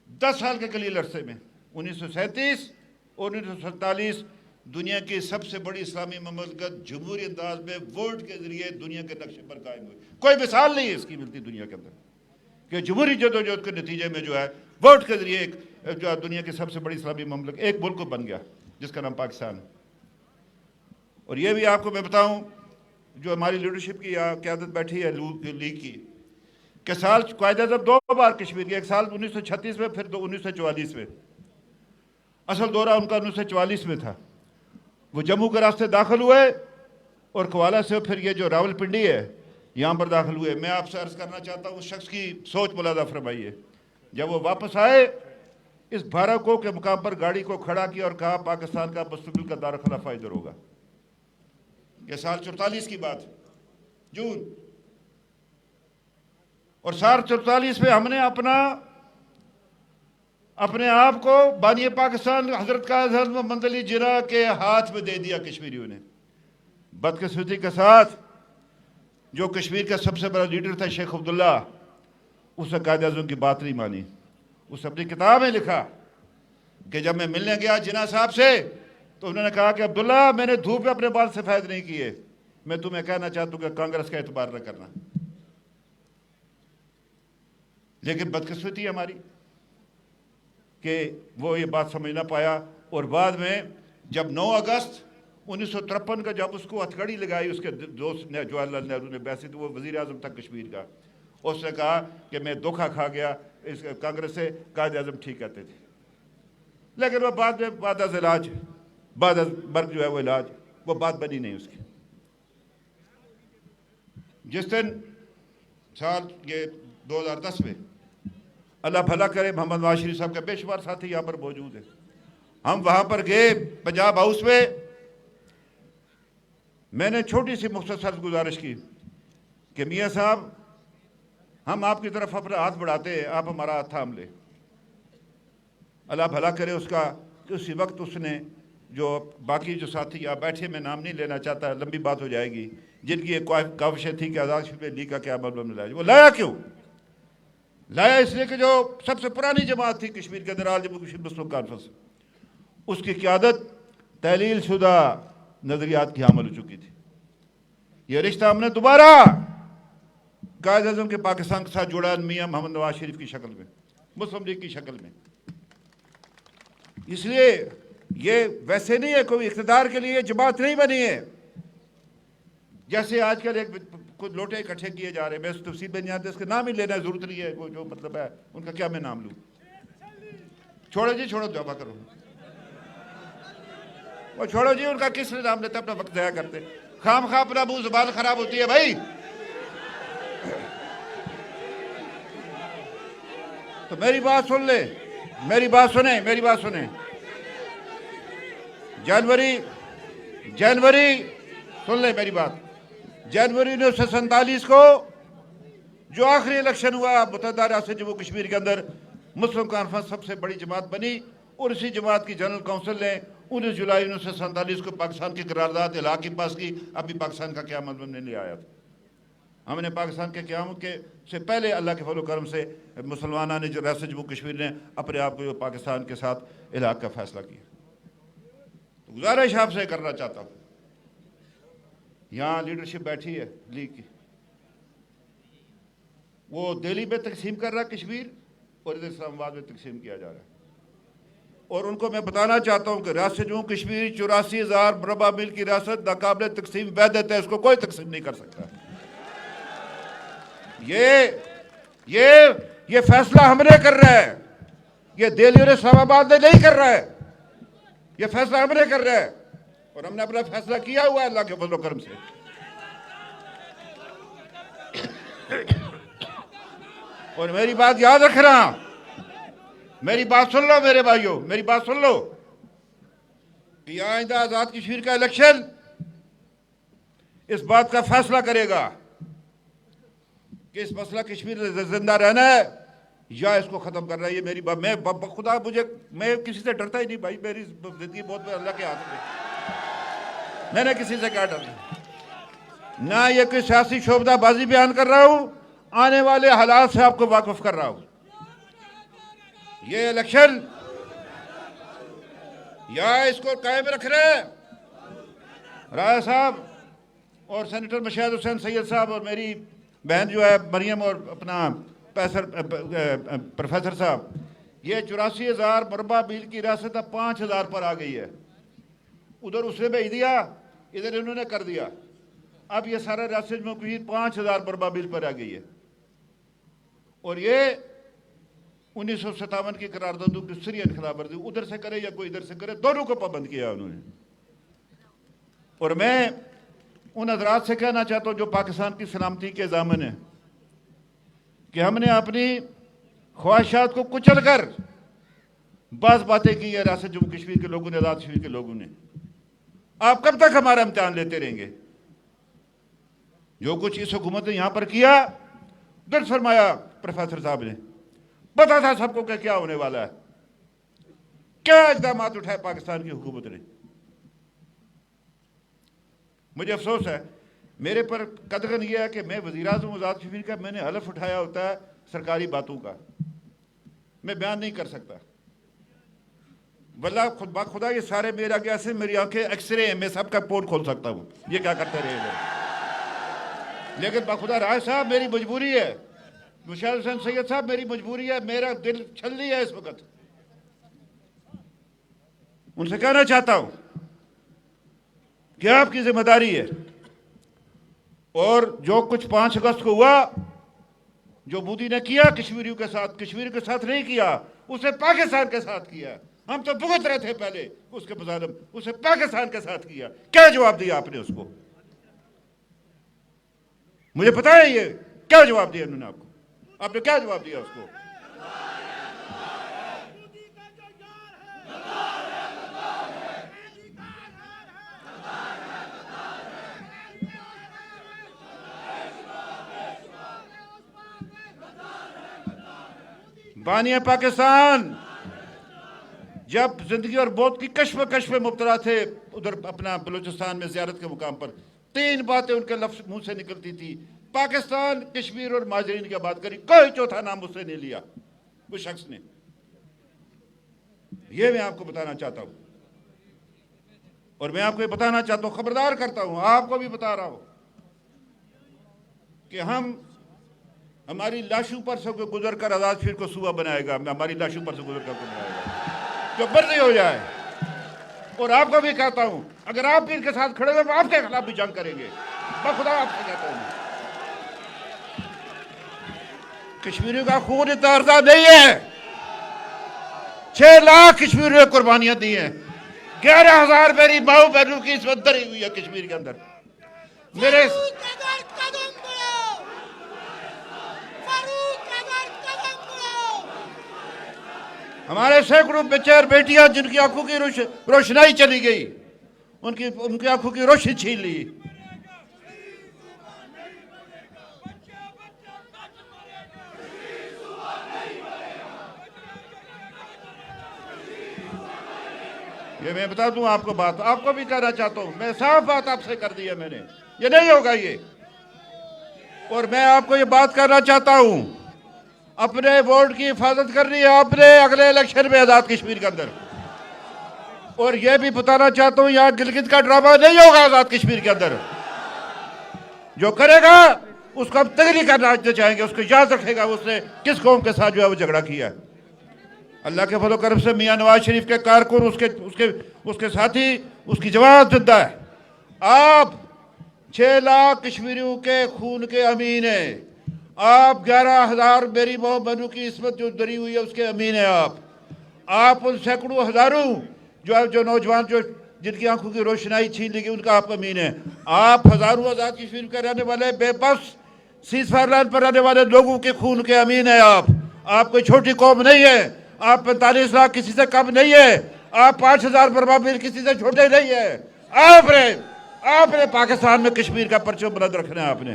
Speaker 11: 10 साल के कलील अरसे में 1937 और 1947 दुनिया की सबसे बड़ी इस्लामी ममलकत जमहूरी अंदाज में वोट के जरिए दुनिया के नक्शे पर कायम हुई। कोई मिसाल नहीं है इसकी मिलती दुनिया के अंदर कि जमहूरी जदोजहद के नतीजे में जो है वोट के जरिए एक जो दुनिया की सबसे बड़ी इस्लामी ममलकत एक मुल्क बन गया जिसका नाम पाकिस्तान है। और ये भी आपको मैं बताऊं, जो हमारी लीडरशिप की क़यादत बैठी है लीग की, कि साल कायद आज़म 2 बार कश्मीर के, एक साल 1936 में, फिर 1944 में। असल दौरा उनका 1944 में था। वो जम्मू के रास्ते दाखिल हुए और कवाला से फिर ये जो रावलपिंडी है यहाँ पर दाखिल हुए। मैं आपसे अर्ज़ करना चाहता हूँ, उस शख्स की सोच मुलादा फरमाइए। जब वो वापस आए, इस भारको के मुकाम पर गाड़ी को खड़ा किया और कहा पाकिस्तान का मुस्तक़बिल का दार खिलाफा इधर होगा। ये साल 44 की बात, जून। और साल 44 में हमने अपने आप को बानी पाकिस्तान हजरत काज़ी मोहम्मद अली जिन्ना के हाथ में दे दिया कश्मीरियों ने। बदकिस्मती के साथ जो कश्मीर का सबसे बड़ा लीडर था शेख अब्दुल्ला, उसने कायद आज़म की बात नहीं मानी। उसने अपनी किताब में लिखा कि जब मैं मिलने गया जिन्ना साहब से, तो उन्होंने कहा कि अब्दुल्ला, मैंने धूप में अपने बाल सफ़ेद नहीं किए, मैं तुम्हें कहना चाहता हूँ कि कांग्रेस का एतबार न करना। लेकिन बदकिस्मती हमारी कि वो ये बात समझ ना पाया। और बाद में जब 9 अगस्त 1953 का जब उसको हथकड़ी लगाई उसके दोस्त ने जवाहरलाल नेहरू ने, वैसे तो वो वज़ीर आज़म था कश्मीर का, उसने कहा कि मैं धोखा खा गया इस कांग्रेस से, कायद आज़म ठीक कहते थे। लेकिन वो बाद में बाद इलाज बाद मर्ग जो है वो इलाज, वो बात बनी नहीं उसकी। जिस दिन साल ये 2010 में अल्लाह भला करे मोहम्मद नवाज शरीफ साहब के बेशुमार साथी यहाँ पर मौजूद है, हम वहाँ पर गए पंजाब हाउस में। मैंने छोटी सी मुख्तसर गुजारिश की कि मियाँ साहब हम आपकी तरफ अपना हाथ बढ़ाते हैं, आप हमारा हाथ थाम ले। अल्लाह भला करे उसका कि उसी वक्त उसने जो बाकी जो साथी यहाँ बैठे, मैं नाम नहीं लेना चाहता, लंबी बात हो जाएगी, जिनकी एक काविशें थी कि आज़ाद कश्मीर लीग का क्या अमल में लाया। वो लाया क्यों? लाया इसलिए कि जो सबसे पुरानी जमात थी कश्मीर के अंदर, जम्मू कश्मीर मुस्लिम कॉन्फ्रेंस, उसकी क़यादत तहलील शुदा नज़रियात की हामिल हो चुकी थी। ये रिश्ता हमने दोबारा कायद आज़म के पाकिस्तान के साथ जोड़ा मियाँ मोहम्मद नवाज शरीफ की शक्ल में, मुस्लिम लीग की शक्ल में। इसलिए ये वैसे नहीं है, कोई इक़्तिदार के लिए जमात नहीं बनी है। जैसे आजकल एक कुछ लोटे इकट्ठे किए जा रहे हैं, मैं उस तफसील में नहीं आता, इसका नाम ही लेना जरूरत नहीं है, वो जो मतलब है उनका क्या मैं नाम लूँ। छोड़ो जी, छोड़ो, तौबा करो, वो छोड़ो जी, उनका किस ने नाम लेता, अपना वक्त ज़ाया करते, खाम खा अपना मुंह ज़ुबान खराब होती है भाई। तो मेरी बात सुन ले, मेरी बात सुने, मेरी बात सुने। जनवरी सुन ले मेरी बात, जनवरी 1947 को जो आखिरी इलेक्शन हुआ मुत्तहिदा रियासत जम्मू कश्मीर के अंदर, मुस्लिम कॉन्फ्रेंस सबसे बड़ी जमात बनी और इसी जमात की जनरल काउंसिल ने 19 जुलाई 1947 को पाकिस्तान की करारदाद इलाक़ की पास की। अभी पाकिस्तान का क़याम अमल में नहीं आया था। हमने पाकिस्तान के क़याम के से पहले अल्लाह के फजल करम से मुसलमानों ने जो रियासत जम्मू कश्मीर ने अपने आप को पाकिस्तान के साथ इलाक़ का फैसला किया। तो गुजारिश आपसे करना चाहता हूँ, यहाँ लीडरशिप बैठी है लीग की, वो दिल्ली में तकसीम कर रहा है कश्मीर और इधर इस्लामाबाद में तकसीम किया जा रहा है। और उनको मैं बताना चाहता हूँ कि रियासत जम्मू कश्मीर 84,000 मरबा मील की रियासत नाकाबिल तकसीम वैधता है, उसको कोई तकसीम नहीं कर सकता। ये फैसला हमने कर रहा है, ये दिल्ली और इस्लामाबाद ने नहीं कर रहा है, ये फैसला हमने कर रहा है और हमने अपना फैसला किया हुआ है अल्लाह के फजल करम से। और मेरी बात याद रखना, मेरी बात सुन लो मेरे भाइयों, मेरी बात सुन लो कि आइंदा आज़ाद कश्मीर का इलेक्शन इस बात का फैसला करेगा कि इस मसला कश्मीर में जिंदा रहना है या इसको ख़त्म करना है। ये मेरी बात, मैं खुदा मैं किसी से डरता ही नहीं भाई, मेरी ज़िंदगी बहुत अल्लाह के हाथ में, मैंने किसी से क्या डरना, ना ये कोई सियासी शोबदाबाजी बयान कर रहा हूँ, आने वाले हालात से आपको वाकिफ कर रहा हूँ। ये इलेक्शन या इसको कायम रख रहे हैं राय साहब और सेनेटर मशाहिद हुसैन सैयद साहब और मेरी बहन जो है मरियम और अपना प्रोफेसर साहब, ये 84,000 मरबा मील की रियासत अब 5,000 पर आ गई है। उधर उसने भेज दिया, इधर इन्होंने कर दिया, अब ये सारा रियासत में 5,000 मरबा मील पर आ गई है। और ये 1957 की करारदादों की सीरियन खिलाफवर्जी उधर से करे या कोई इधर से करे, दोनों को पाबंद किया उन्होंने। और मैं उन हजरात से कहना चाहता हूँ जो पाकिस्तान की सलामती के ज़ामिन है कि हमने अपनी ख्वाहिशात को कुचल कर बात बातें की है रियासत जम्मू कश्मीर के लोगों ने, आज़ाद कश्मीर के लोगों ने। आप कब तक हमारा इम्तिहान लेते रहेंगे? जो कुछ इस हुकूमत ने यहाँ पर किया, दुरुस्त फरमाया प्रोफेसर साहब ने, पता था सबको कि क्या होने वाला है। क्या इक़दाम उठाए पाकिस्तान की हुकूमत ने। मुझे अफसोस है, मेरे पर कदगन यह है कि मैं वज़ीर आज़म आज़ाद कश्मीर का मैंने हलफ उठाया होता है सरकारी बातों का, मैं बयान नहीं कर सकता। वल्लाह खुदा ये सारे मेरे आगे ऐसे मेरी आंखें एक्सरे हैं, मैं सबका पोर्ट खोल सकता हूँ, ये क्या करते रहे। लेकिन बाखुदा राय साहब मेरी मजबूरी है, मुशाहिद हुसैन सैयद साहब, मेरी मजबूरी है, मेरा दिल छल्ली है इस वक्त। उनसे कहना चाहता हूं कि आपकी जिम्मेदारी है, और जो कुछ 5 अगस्त को हुआ, जो मोदी ने किया कश्मीरियों के साथ, कश्मीर के साथ नहीं किया, उसे पाकिस्तान के साथ किया। हम तो भुगत रहे थे पहले उसके मुजालिम, उसे पाकिस्तान के साथ किया। क्या जवाब दिया आपने उसको? मुझे पता है ये क्या जवाब दिया उन्होंने आपको, आपने क्या जवाब दिया उसको? बानिया पाकिस्तान जब जिंदगी और मौत की कश्मकश में मुब्तला थे उधर अपना बलूचिस्तान में ज़ियारत के मुकाम पर, 3 बातें उनके लफ्ज़ मुंह से निकलती थी, पाकिस्तान, कश्मीर और माजरीन की बात करी, कोई चौथा नाम उससे नहीं लिया उस शख्स ने। ये मैं आपको बताना चाहता हूं, और मैं आपको ये बताना चाहता हूं, खबरदार करता हूं, आपको भी बता रहा हूं कि हमारी लाशों पर से गुजर कर आजाद फिर को सूबा बनाएगा, हमारी लाशों पर से गुजर कर बनाएगा, जो मर्जी हो जाए। और आपको भी कहता हूं, अगर आप भी इनके साथ खड़े हो तो आपके खिलाफ भी जंग करेंगे, बखुदा आपसे कहता हूं। कश्मीरियों का खून इतना अर्जा नहीं है, 6 लाख कश्मीरियों ने कुर्बानियां दी हैं, 11,000 मेरी माओ बहनों की इसमें दरी हुई है कश्मीर के अंदर। मेरे हमारे सैकड़ों बच्चे और बेटियां जिनकी आंखों की रोशनाई चली गई, उनकी आंखों की रोशनी छीन ली। ये मैं बता दूं आपको बात, आपको भी कहना चाहता हूं, मैं साफ बात आपसे कर दी है मैंने, ये नहीं होगा ये। और मैं आपको ये बात करना चाहता हूं, अपने वोट की हिफाजत करनी है आपने अगले इलेक्शन में आजाद कश्मीर के अंदर। और यह भी बताना चाहता हूं, यहां गिलगित का ड्रामा नहीं होगा आजाद कश्मीर के अंदर। जो करेगा उसको हम तगड़ी करना चाहेंगे, उसको याद रखेगा उसने किस कौम के साथ जो है वो झगड़ा किया। अल्लाह के फजल करम से मियां नवाज शरीफ के कारकुन, उसके साथी, उसकी जमात जिंदा है। आप 6 लाख कश्मीरियों के खून के अमीन हैं, आप 11,000 मेरी माँ बहनों की इस्मत जो दरी हुई है उसके अमीन है। आप उन सैकड़ों हजारों जो नौजवान जो जिनकी आंखों की रोशनाई छीन ली गई उनका आप अमीन है। आप हजारों आजाद कश्मीर के रहने वाले बेबस सीज़फायर लाइन पर रहने वाले लोगों के खून के अमीन है। आप कोई छोटी कौम नहीं है, आप 45 लाख किसी से कम नहीं है, आप 5,000 बर्बाद किसी से छोटे नहीं है। आपने पाकिस्तान में कश्मीर का परचम बुलंद रखना है आपने,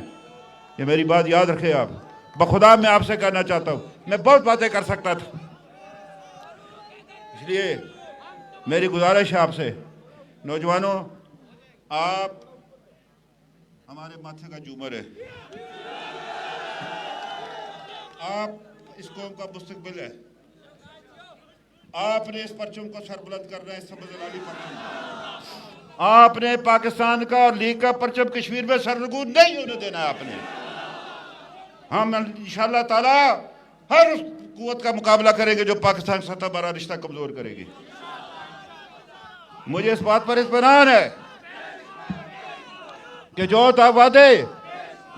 Speaker 11: ये मेरी बात याद रखे आप। बखुदा मैं आपसे कहना चाहता हूं, मैं बहुत बातें कर सकता था, इसलिए मेरी गुजारिश है आपसे, नौजवानों, आप हमारे माथे का झूमर है, आप इस कौम का मुस्तकबिल है। आपने इस परचम को सरबुलंद करना है, सबजलाली परचम। आपने पाकिस्तान का और लीग का परचम कश्मीर में सरनगू नहीं होने देना है आपने। हम इंशाअल्लाह ताला हर उस कुव्वत का मुकाबला करेंगे जो पाकिस्तान के साथ हमारा रिश्ता कमजोर करेगी। मुझे इस बात पर इत्मीनान है कि जो वादे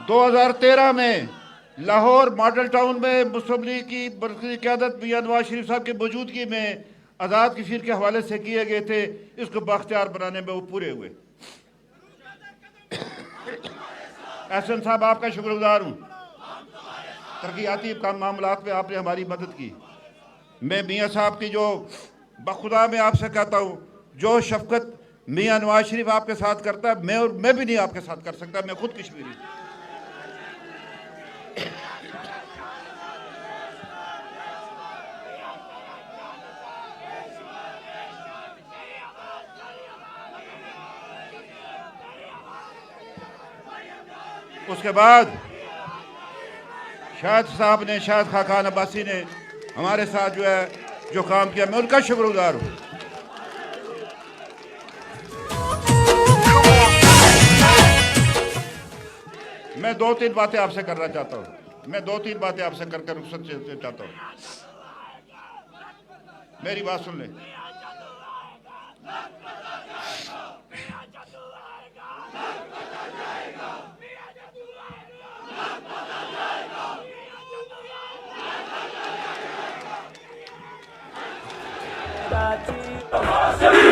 Speaker 11: 2013 में लाहौर मॉडल टाउन में मुस्लिम लीग की बरकती क़यादत मियां नवाज शरीफ साहब की मौजूदगी में आज़ाद कश्मीर के हवाले से किए गए थे, इसको बाख्तियार बनाने में वो पूरे हुए। एहसन साहब, आपका शुक्रगुजार हूँ, तरक्याती मामलात में आपने हमारी मदद की। मैं मियाँ साहब की जो बखुदा मैं आपसे कहता हूँ, जो शफकत मियाँ नवाज शरीफ आपके साथ करता है, मैं भी नहीं आपके साथ कर सकता, मैं खुद कश्मीरी। उसके बाद शाहिद साहब ने, शाहिद खान अब्बासी ने हमारे साथ जो है जो काम किया, मैं उनका शुक्रगुजार हूँ। मैं 2-3 बातें आपसे करना चाहता हूँ। मैं 2-3 बातें आपसे करके रुखसत चाहता हूँ। मेरी बात सुन लें।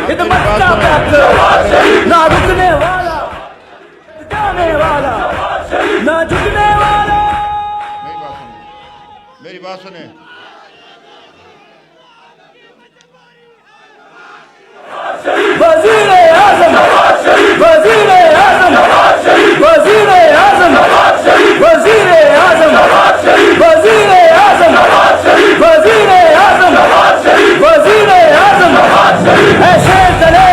Speaker 1: खिदमत का पैकर, ना रुकने वाला, जाने वाला, ना झुकने वाला।
Speaker 11: मेरी बात सुने।
Speaker 1: वज़ीर आज़म, वज़ीर आज़म, वज़ीर आज़म, वज़ीर आज़म, वज़ीर आज़म, वज़ीर आज़म, वज़ीर आज़म, ऐसे चले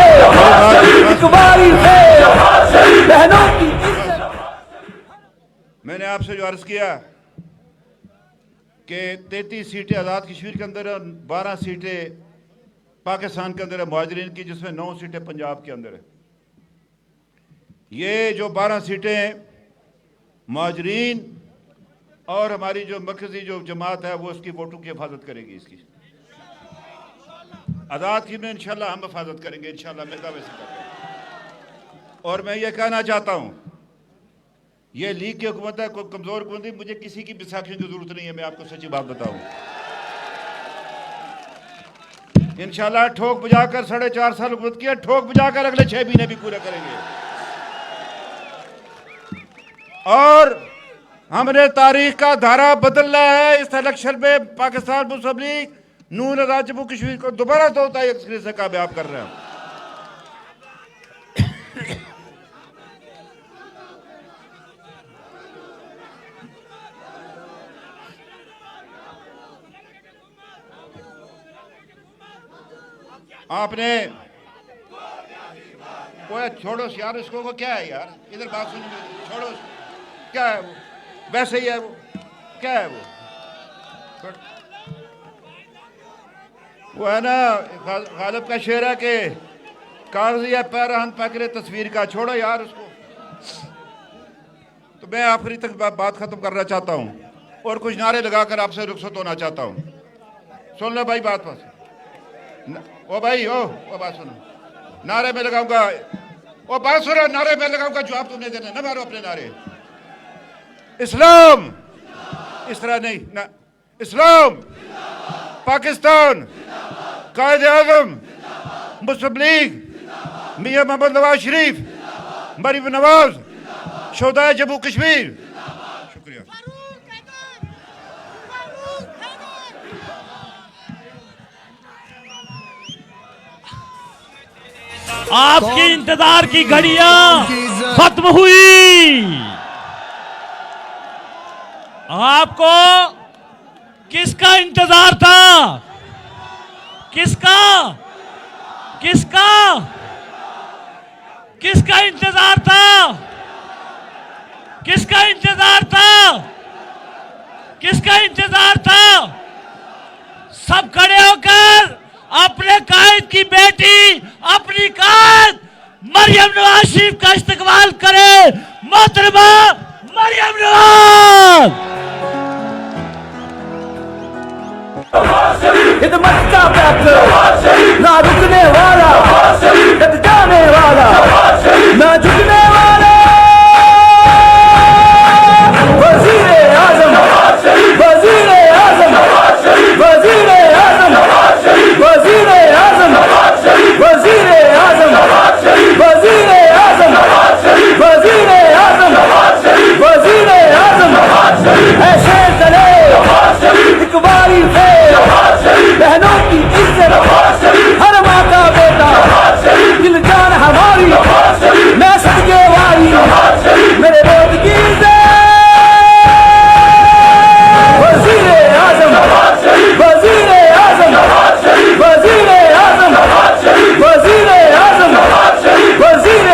Speaker 1: इकबारी से बहनों की।
Speaker 11: मैंने आपसे जो अर्ज किया कि 33 सीटें आज़ाद कश्मीर के अंदर और 12 सीटें पाकिस्तान के अंदर है मुहाजिरीन की, जिसमें 9 सीटें पंजाब के अंदर है। ये जो 12 सीटें मुहाजिरीन और हमारी जो मरकजी जो जमात है वो उसकी वोटों की हिफाजत करेगी। इसकी आज़ाद की में इंशाल्लाह हम हिफाजत करेंगे, इंशाल्लाह मैं दावे से करता हूँ। और मैं ये कहना चाहता हूँ, ये लीग की हुकूमत है, कोई कमज़ोर हुकूमत है, मुझे किसी की विसाखी की जरूरत नहीं है। मैं आपको सच्ची बात बताऊँ, इंशाल्लाह ठोक बजाकर 4.5 साल हुकूमत किया, ठोक बजाकर अगले 6 महीने भी पूरे करेंगे। और हमने तारीख का धारा बदलना है। इस इलेक्शन में पाकिस्तान मुस्लिम लीग नून आज़ाद जम्मू कश्मीर को दोबारा तोता एक से कामयाब कर रहे हैं। आपने वो छोड़ो यार, इसको वो क्या है यार, इधर बात सुन, छोड़ो, क्या है वो, वैसे ही है वो, क्या है वो है ना गालिब का शेर है कि कागजी है पैरहन पकड़े तस्वीर का, छोड़ो यार उसको। तो मैं आखिरी तक बात खत्म करना चाहता हूँ और कुछ नारे लगाकर आपसे रुखसत होना चाहता हूँ। सुन लो भाई बात, ओ भाई ओ बात सुनो, नारे में लगाऊंगा, ओ बात सुनो, नारे में लगाऊंगा, जवाब तुमने देना, ना मारो अपने नारे। इस्लाम, इस तरह नहीं ना, इस्लाम, पाकिस्तान, कायदे आज़म, मुस्लिम लीग, मियां मोहम्मद नवाज शरीफ, मरीम नवाज, शोहदाए जम्मू कश्मीर। शुक्रिया।
Speaker 3: आपकी इंतजार की घड़ियां खत्म हुई। आपको किसका इंतजार था? किसका किसका किसका इंतजार था? किसका इंतजार था? किसका इंतजार था? सब खड़े होकर अपने कायद की बेटी, अपनी कायद मरियम नवाज शरीफ का इस्तकबाल करे। मोहतरमा मरियम नवाज।
Speaker 1: खिदमत का पैकर, ना रुकने वाला, जाने वाला, ना झुकने वाला। वज़ीर आज़म, वज़ीर आज़म, वज़ीर आज़म, वज़ीर आज़म, वज़ीर आज़म, वज़ीर आज़म, वज़ीर आज़म, वज़ीर आज़म, ऐसे चले इकबारी से बहनों की इज्जत, हर माँ का बेटा, दिल जान हमारी, मैं सदके वाली, मेरे रोज की इज्जत। वज़ीर आज़म, वज़ीर आज़म, वज़ीर आज़म, वज़ीर आज़म, वज़ीर आज़म, वज़ीर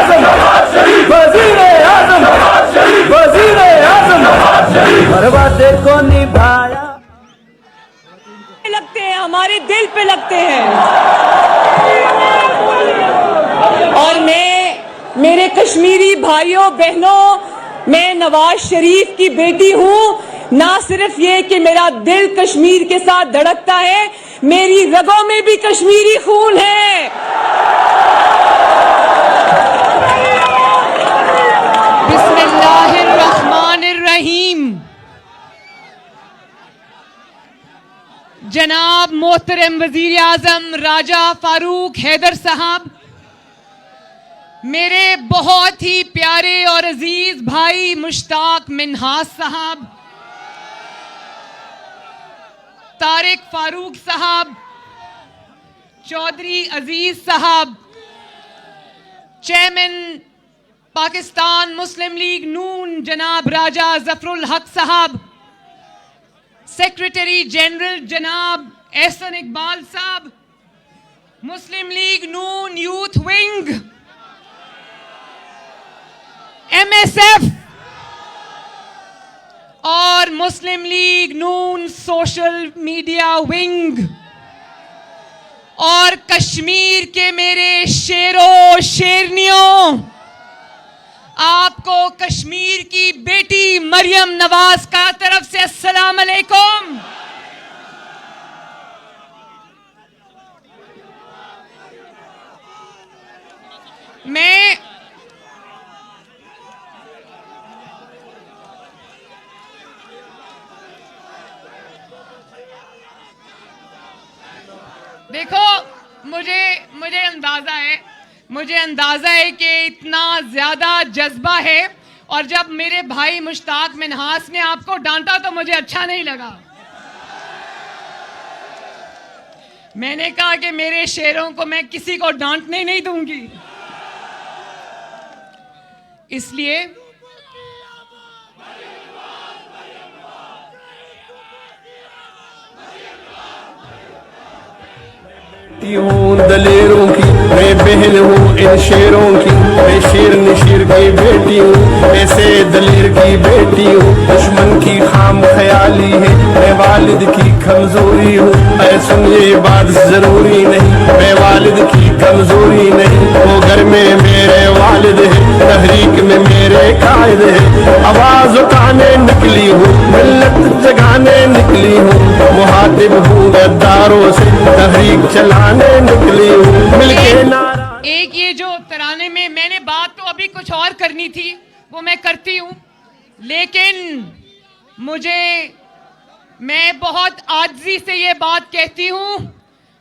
Speaker 1: आज़म, वज़ीर आज़म, वज़ीर आज़म, हर वादे को निभाया।
Speaker 12: लगते हैं, हमारे दिल पे लगते हैं। और मैं मेरे कश्मीरी भाइयों बहनों मैं नवाज शरीफ की बेटी हूं। ना सिर्फ ये कि मेरा दिल कश्मीर के साथ धड़कता है, मेरी रगों में भी कश्मीरी खून है। बिस्मिल्लाहिर्रहमानिर्रहीम। जनाब मोहतरम वजीर आजम राजा फारूक हैदर साहब, मेरे बहुत ही प्यारे और अजीज भाई मुश्ताक मिन्हास साहब, तारिक फारूक साहब, चौधरी अजीज साहब, चेयरमैन पाकिस्तान मुस्लिम लीग नून जनाब राजा जफरुल हक साहब, सेक्रेटरी जनरल जनाब एहसन इकबाल साहब, मुस्लिम लीग नून यूथ विंग, MSF और मुस्लिम लीग नून सोशल मीडिया विंग और कश्मीर के मेरे शेरों शेरनियों, आपको कश्मीर की बेटी मरियम नवाज का तरफ से अस्सलाम अलैकुम। मैं देखो, मुझे अंदाजा है कि इतना ज्यादा जज्बा है, और जब मेरे भाई मुश्ताक मिन्हास ने आपको डांटा तो मुझे अच्छा नहीं लगा। मैंने कहा कि मेरे शेरों को मैं किसी को डांटने नहीं दूंगी, इसलिए
Speaker 2: हूँ दलेरों की मैं बहन हूँ इन शेरों की, मैं शेर नशीर की बेटी हूँ, ऐसे दलेर की बेटी हूँ। दुश्मन की खाम ख्याली है, मैं वालिद की कमजोरी हूँ। सुन ये बात जरूरी नहीं, मैं वालिद की कमजोरी नहीं, वो घर में मेरे वालिद है, तहरीक में मेरे कायद है। आवाज उठाने निकली हूँ, मिल्लत जगाने निकली हूँ, मुहातिब हूँ गद्दारों से, तहरीक चलाने निकली हूँ, मिलके नारा।
Speaker 12: एक ये जो तराने में मैंने बात तो अभी कुछ और करनी थी, वो मैं करती हूँ, लेकिन मैं बहुत आजिज़ी से ये बात कहती हूँ,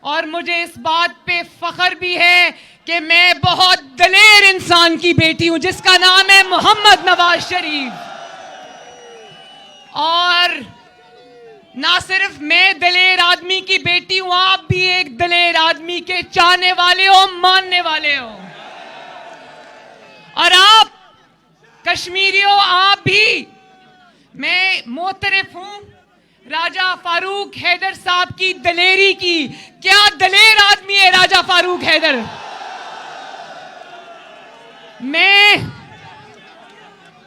Speaker 12: और मुझे इस बात पे फख्र भी है कि मैं बहुत दलेर इंसान की बेटी हूँ जिसका नाम है मोहम्मद नवाज शरीफ। और ना सिर्फ मैं दलेर आदमी की बेटी हूं, आप भी एक दलेर आदमी के चाहने वाले हो, मानने वाले हो। और आप कश्मीरियों, आप भी, मैं मोतरफ हूं राजा फारूक हैदर साहब की दलेरी की। क्या दलेर आदमी है राजा फारूक हैदर।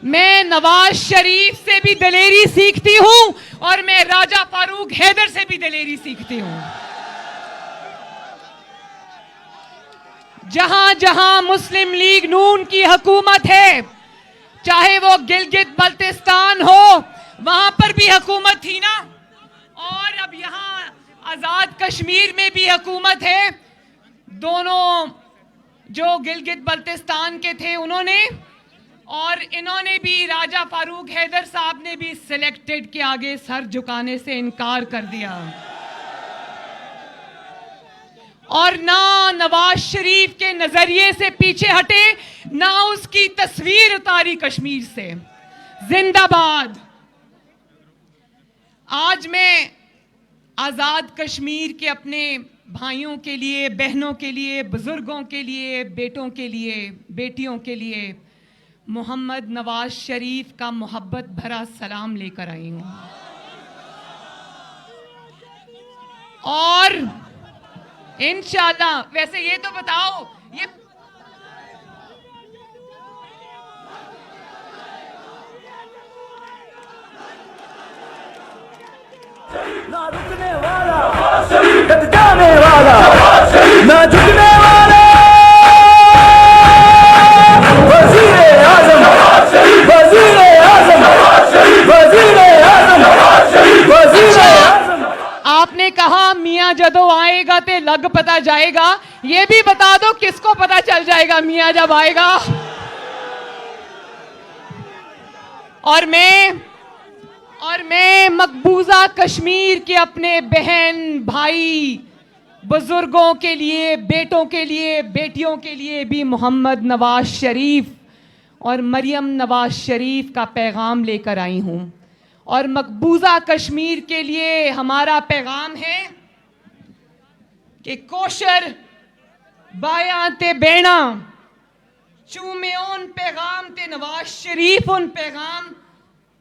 Speaker 12: मैं नवाज शरीफ से भी दलेरी सीखती हूं, और मैं राजा फारूक हैदर से भी दलेरी सीखती हूं। जहां जहां मुस्लिम लीग नून की हुकूमत है, चाहे वो गिलगित बल्तिस्तान हो, वहां पर भी हुकूमत थी ना, और अब यहां आजाद कश्मीर में भी हुकूमत है। दोनों जो गिलगित बल्तिस्तान के थे उन्होंने, और इन्होंने भी, राजा फारूक हैदर साहब ने भी सिलेक्टेड के आगे सर झुकाने से इनकार कर दिया। और ना नवाज शरीफ के नजरिए से पीछे हटे, ना उसकी तस्वीर उतारी कश्मीर से। जिंदाबाद। आज मैं आजाद कश्मीर के अपने भाइयों के लिए, बहनों के लिए, बुजुर्गों के लिए, बेटों के लिए, बेटियों के लिए मोहम्मद नवाज शरीफ का मोहब्बत भरा सलाम लेकर आई हूं। और इंशाअल्लाह, वैसे ये तो बताओ, ये
Speaker 1: ना रुकने वाला, कद जाने वाला, ना झुकने वाला, वजीर आजम, वजीर
Speaker 12: जदों आएगा ते लग पता जाएगा। ये भी बता दो किसको पता चल जाएगा मियाँ जब आएगा। और मैं मकबूजा कश्मीर के अपने बहन भाई बुजुर्गों के लिए, बेटों के लिए, बेटियों के लिए भी मोहम्मद नवाज शरीफ और मरियम नवाज शरीफ का पैगाम लेकर आई हूं। और मकबूजा कश्मीर के लिए हमारा पैगाम है कि कोशर बाया ते बेना चूमे उन पैगाम ते नवाज शरीफ उन पैगाम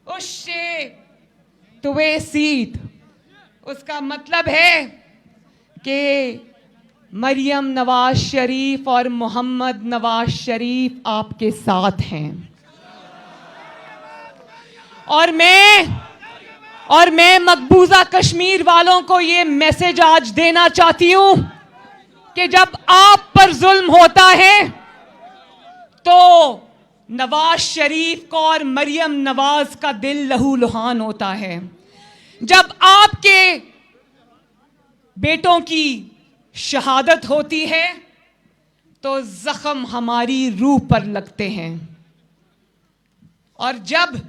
Speaker 12: उससे तुवे सीत। उसका मतलब है कि मरियम नवाज शरीफ और मोहम्मद नवाज शरीफ आपके साथ हैं। और मैं मकबूजा कश्मीर वालों को ये मैसेज आज देना चाहती हूं कि जब आप पर जुल्म होता है तो नवाज शरीफ को और मरियम नवाज का दिल लहूलुहान होता है। जब आपके बेटों की शहादत होती है तो जख्म हमारी रूह पर लगते हैं। और जब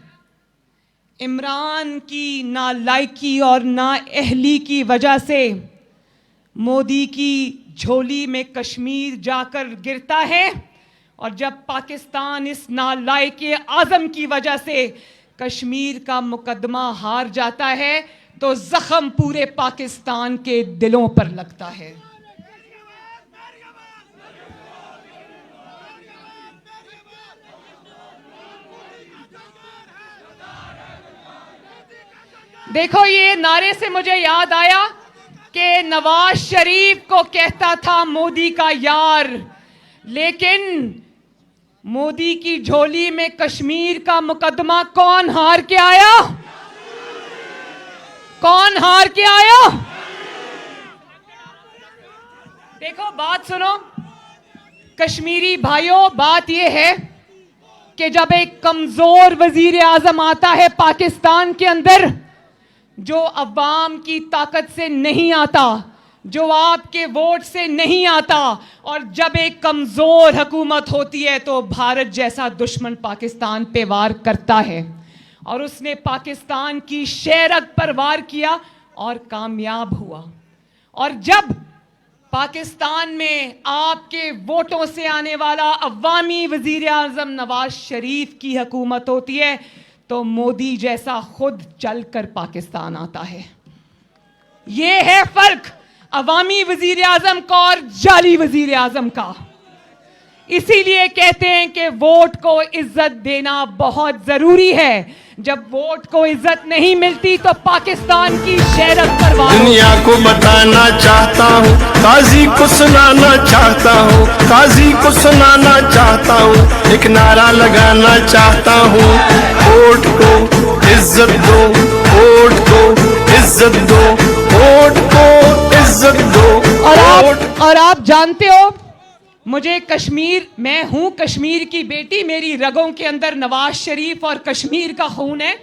Speaker 12: इमरान की नालायकी और नाअहली की वजह से मोदी की झोली में कश्मीर जाकर गिरता है और जब पाकिस्तान इस नालायक आज़म की वजह से कश्मीर का मुकदमा हार जाता है तो जख्म पूरे पाकिस्तान के दिलों पर लगता है। देखो, ये नारे से मुझे याद आया कि नवाज शरीफ को कहता था मोदी का यार, लेकिन मोदी की झोली में कश्मीर का मुकदमा कौन हार के आया? कौन हार के आया? देखो, बात सुनो कश्मीरी भाइयों, बात यह है कि जब एक कमजोर वजीर आजम आता है पाकिस्तान के अंदर, जो अवाम की ताकत से नहीं आता, जो आपके वोट से नहीं आता, और जब एक कमजोर हुकूमत होती है तो भारत जैसा दुश्मन पाकिस्तान पे वार करता है। और उसने पाकिस्तान की शहरत पर वार किया और कामयाब हुआ। और जब पाकिस्तान में आपके वोटों से आने वाला अवामी वजीर आजम नवाज शरीफ की हुकूमत होती है तो मोदी जैसा खुद चलकर पाकिस्तान आता है। ये है फर्क अवामी वजीर आजम का और जाली वजीर आजम का। इसीलिए कहते हैं कि वोट को इज्जत देना बहुत जरूरी है। जब वोट को इज्जत नहीं मिलती तो पाकिस्तान की शहरत पर वार।
Speaker 2: दुनिया को बताना चाहता हूँ, काजी को सुनाना चाहता हूँ, काजी को सुनाना चाहता हूँ, एक नारा लगाना चाहता हूँ, वोट को इज्जत दो, वोट को इज्जत दो, वोट को इज्जत दो।
Speaker 12: और आप जानते हो, मुझे कश्मीर, मैं हूं कश्मीर की बेटी, मेरी रगों के अंदर नवाज शरीफ और कश्मीर का खून है,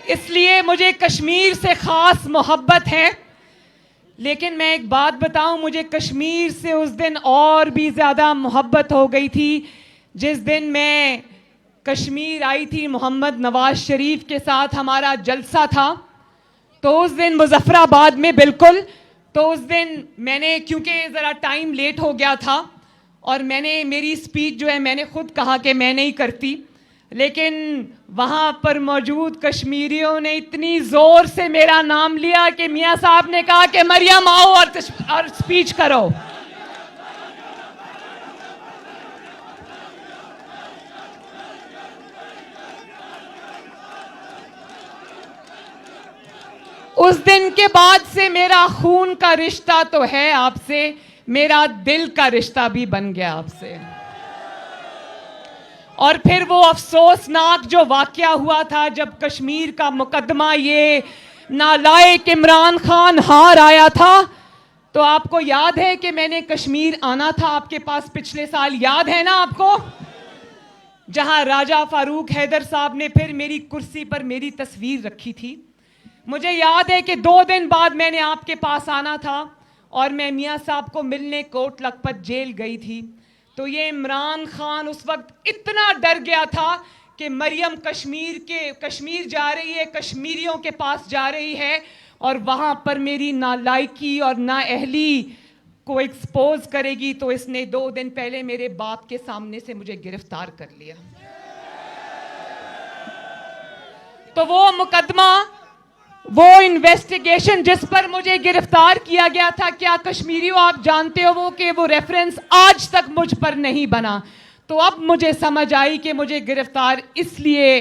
Speaker 12: इसलिए मुझे कश्मीर से खास मोहब्बत है। लेकिन मैं एक बात बताऊं, मुझे कश्मीर से उस दिन और भी ज्यादा मोहब्बत हो गई थी जिस दिन मैं कश्मीर आई थी। मोहम्मद नवाज शरीफ के साथ हमारा जलसा था, तो उस दिन मुजफ्फराबाद में, बिल्कुल, तो उस दिन मैंने, क्योंकि ज़रा टाइम लेट हो गया था और मैंने मेरी स्पीच जो है मैंने खुद कहा कि मैं नहीं करती, लेकिन वहाँ पर मौजूद कश्मीरियों ने इतनी ज़ोर से मेरा नाम लिया कि मियाँ साहब ने कहा कि मरियम आओ और स्पीच करो। उस दिन के बाद से मेरा खून का रिश्ता तो है आपसे, मेरा दिल का रिश्ता भी बन गया आपसे। और फिर वो अफसोसनाक जो वाकया हुआ था जब कश्मीर का मुकदमा ये नालायक इमरान खान हार आया था, तो आपको याद है कि मैंने कश्मीर आना था आपके पास पिछले साल, याद है ना आपको? जहां राजा फारूक हैदर साहब ने फिर मेरी कुर्सी पर मेरी तस्वीर रखी थी। मुझे याद है कि 2 दिन बाद मैंने आपके पास आना था और मैं मियाँ साहब को मिलने कोट लखपत जेल गई थी। तो ये इमरान खान उस वक्त इतना डर गया था कि मरियम कश्मीर जा रही है, कश्मीरियों के पास जा रही है और वहाँ पर मेरी नालायकी और नाअहली को एक्सपोज करेगी। तो इसने 2 दिन पहले मेरे बाप के सामने से मुझे गिरफ्तार कर लिया। तो वो मुकदमा, वो इन्वेस्टिगेशन जिस पर मुझे गिरफ्तार किया गया था, क्या कश्मीरियों आप जानते हो वो रेफरेंस आज तक मुझ पर नहीं बना। तो अब मुझे समझ आई कि मुझे गिरफ्तार इसलिए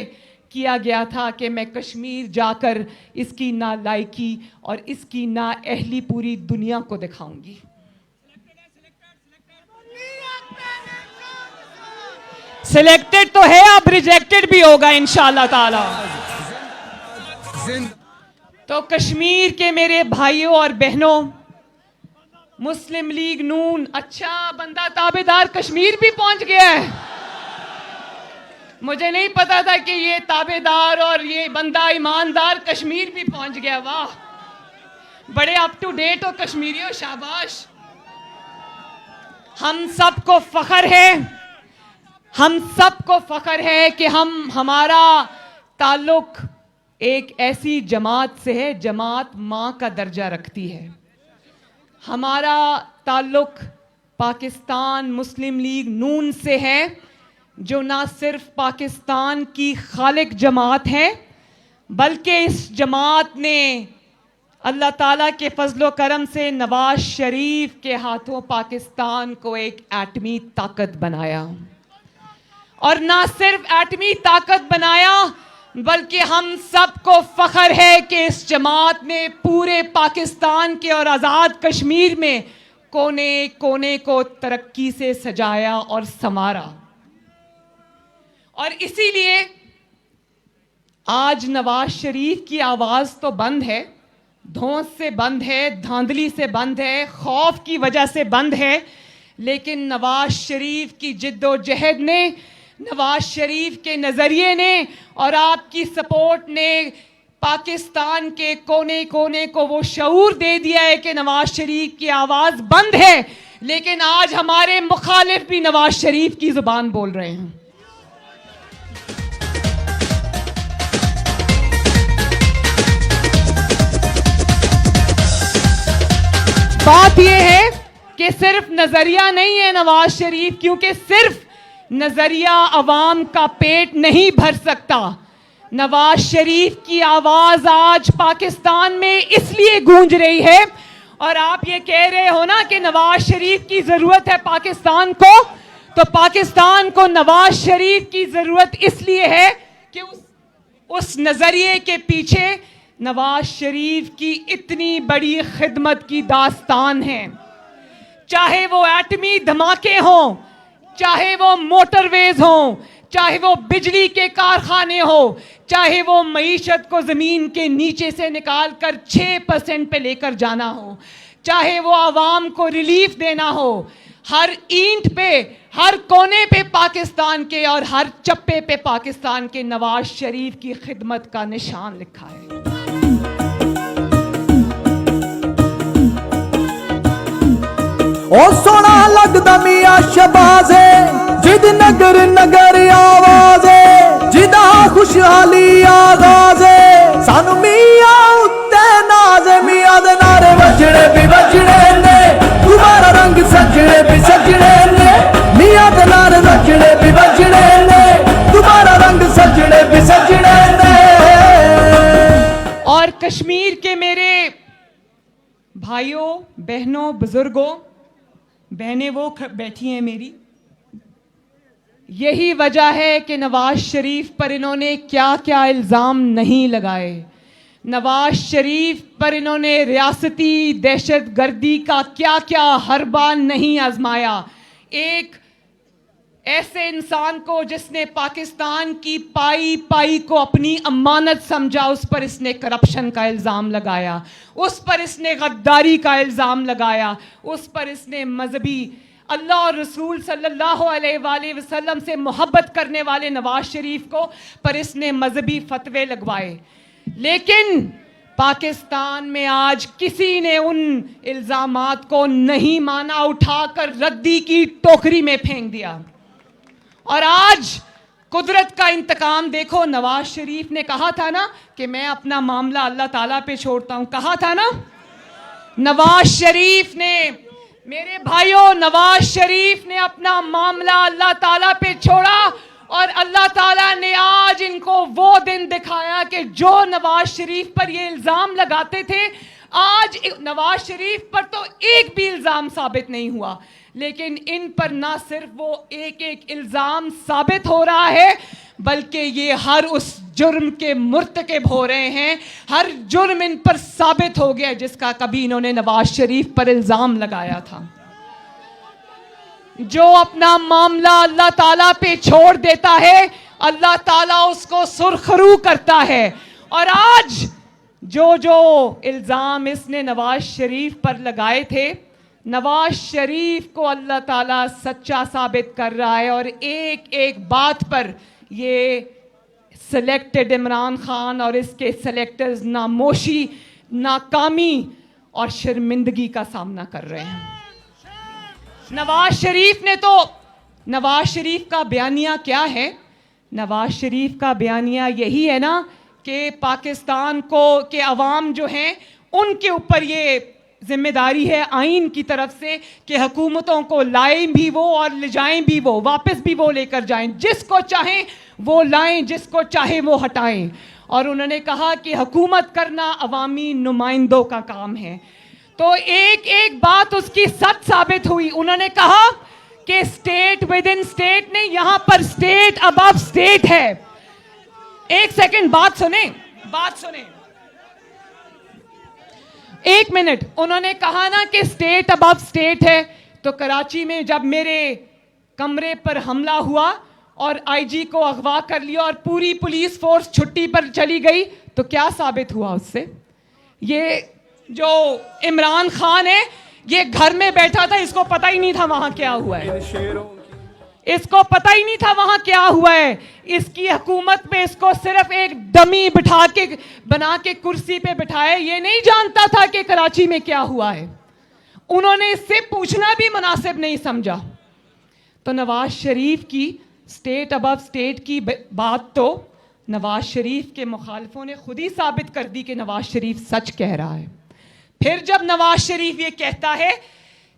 Speaker 12: किया गया था कि मैं कश्मीर जाकर इसकी नालायकी और इसकी नाअहली पूरी दुनिया को दिखाऊंगी। सिलेक्टेड तो है, अब रिजेक्टेड भी होगा इंशाअल्लाह ताला। तो कश्मीर के मेरे भाइयों और बहनों, मुस्लिम लीग नून, अच्छा बंदा ताबेदार कश्मीर भी पहुंच गया है। मुझे नहीं पता था कि ये ताबेदार और ये बंदा ईमानदार कश्मीर भी पहुंच गया। वाह, बड़े अप टू डेट हो कश्मीरियों, शाबाश। हम सबको फख्र है, हम सबको फख्र है कि हमारा ताल्लुक एक ऐसी जमात से है, जमात माँ का दर्जा रखती है। हमारा ताल्लुक पाकिस्तान मुस्लिम लीग नून से है, जो ना सिर्फ पाकिस्तान की खालिक जमात है, बल्कि इस जमात ने अल्लाह ताला के फजलो करम से नवाज शरीफ के हाथों पाकिस्तान को एक एटमी ताकत बनाया। और ना सिर्फ एटमी ताकत बनाया, बल्कि हम सबको फख्र है कि इस जमात ने पूरे पाकिस्तान के और आज़ाद कश्मीर में कोने कोने को तरक्की से सजाया और संवारा। और इसीलिए आज नवाज शरीफ की आवाज़ तो बंद है, धौंस से बंद है, धांधली से बंद है, खौफ की वजह से बंद है, लेकिन नवाज शरीफ की जिद्दोजहद ने, नवाज शरीफ के नज़रिए ने और आपकी सपोर्ट ने पाकिस्तान के कोने कोने को वो शऊर दे दिया है कि नवाज शरीफ की आवाज़ बंद है, लेकिन आज हमारे मुखालिफ भी नवाज शरीफ की ज़ुबान बोल रहे हैं। बात यह है कि सिर्फ नजरिया नहीं है नवाज शरीफ, क्योंकि सिर्फ नजरिया अवाम का पेट नहीं भर सकता। नवाज शरीफ की आवाज आज पाकिस्तान में इसलिए गूंज रही है, और आप ये कह रहे हो ना कि नवाज शरीफ की जरूरत है पाकिस्तान को, तो पाकिस्तान को नवाज शरीफ की जरूरत इसलिए है कि उस नजरिए के पीछे नवाज शरीफ की इतनी बड़ी खिदमत की दास्तान है। चाहे वो एटमी धमाके हों, चाहे वो मोटरवेज हों, चाहे वो बिजली के कारखाने हो, चाहे वो मईशत को जमीन के नीचे से निकाल कर 6% पे लेकर जाना हो, चाहे वो आवाम को रिलीफ देना हो, हर ईंट पे, हर कोने पे पाकिस्तान के और हर चप्पे पे पाकिस्तान के नवाज शरीफ की खिदमत का निशान लिखा है।
Speaker 1: ओ सोना लगदा मियां शबाज़े, जिद नगर नगर आवाज़े, जिदा खुशहाली आगाज़े, सानू मियां उत्ते नाज़े, मियां दे नारे वजने भी वजने ने, तुम्हारा रंग सजने भी सजने ने, मियां दे नारे वजने भी वजने ने, तुम्हारा रंग सजने भी सजने ने।
Speaker 12: और कश्मीर के मेरे भाइयों बहनों बुजुर्गों, बहनें वो बैठी हैं मेरी, यही वजह है कि नवाज शरीफ पर इन्होंने क्या क्या इल्ज़ाम नहीं लगाए। नवाज शरीफ पर इन्होंने रियासती दहशत गर्दी का क्या क्या हरबा नहीं आजमाया। एक ऐसे इंसान को जिसने पाकिस्तान की पाई पाई को अपनी अमानत समझा, उस पर इसने करप्शन का इल्ज़ाम लगाया, उस पर इसने गद्दारी का इल्ज़ाम लगाया, उस पर इसने मजहबी अल्लाह और रसूल सल्लल्लाहु अलैहि वसल्लम से मोहब्बत करने वाले नवाज शरीफ को पर इसने मजहबी फतवे लगवाए। लेकिन पाकिस्तान में आज किसी ने उन इल्जामात को नहीं माना, उठाकर रद्दी की टोकरी में फेंक दिया। और आज कुदरत का इंतकाम देखो। नवाज शरीफ ने कहा था ना कि मैं अपना मामला अल्लाह ताला पे छोड़ता हूं, कहा था ना नवाज शरीफ ने, मेरे भाइयों, नवाज शरीफ ने अपना मामला अल्लाह ताला पे छोड़ा और अल्लाह ताला ने आज इनको वो दिन दिखाया कि जो नवाज शरीफ पर ये इल्जाम लगाते थे, आज नवाज शरीफ पर तो एक भी इल्जाम साबित नहीं हुआ, लेकिन इन पर ना सिर्फ वो एक एक इल्जाम साबित हो रहा है, बल्कि ये हर उस जुर्म के मुर्तकिब हो रहे हैं। हर जुर्म इन पर साबित हो गया जिसका कभी इन्होंने नवाज शरीफ पर इल्जाम लगाया था। जो अपना मामला अल्लाह ताला पे छोड़ देता है, अल्लाह ताला उसको सुरखरू करता है। और आज जो जो इल्जाम इसने नवाज शरीफ पर लगाए थे, नवाज शरीफ को अल्लाह ताला सच्चा साबित कर रहा है। और एक एक बात पर ये सिलेक्टेड इमरान खान और इसके सिलेक्टर्स नामोशी, नाकामी और शर्मिंदगी का सामना कर रहे हैं। नवाज शरीफ ने तो, नवाज शरीफ का बयानिया क्या है? नवाज शरीफ का बयानिया यही है ना कि पाकिस्तान को के अवाम जो हैं उनके ऊपर ये जिम्मेदारी है आइन की तरफ से कि हुकूमतों को लाएं भी वो और ले जाएं भी वो, वापस भी वो लेकर जाएं, जिसको चाहें वो लाएं, जिसको चाहे वो हटाएं। और उन्होंने कहा कि हुकूमत करना अवामी नुमाइंदों का काम है। तो एक एक बात उसकी सच साबित हुई। उन्होंने कहा कि स्टेट विद इन स्टेट नहीं, यहां पर स्टेट अबव स्टेट है। एक सेकंड, बात सुने, बात सुने, एक मिनट। उन्होंने कहा ना कि स्टेट अबव स्टेट है, तो कराची में जब मेरे कमरे पर हमला हुआ और आईजी को अगवा कर लिया और पूरी पुलिस फोर्स छुट्टी पर चली गई, तो क्या साबित हुआ उससे? ये जो इमरान खान है, ये घर में बैठा था, इसको पता ही नहीं था वहां क्या हुआ है, इसको पता ही नहीं था वहां क्या हुआ है। इसकी हुकूमत में इसको सिर्फ एक डमी बिठा के, बना के कुर्सी पे बिठाया, ये नहीं जानता था कि कराची में क्या हुआ है। उन्होंने इससे पूछना भी मुनासिब नहीं समझा। तो नवाज शरीफ की स्टेट अबव स्टेट की बात तो नवाज शरीफ के मुखालिफों ने खुद ही साबित कर दी कि नवाज शरीफ सच कह रहा है। फिर जब नवाज शरीफ ये कहता है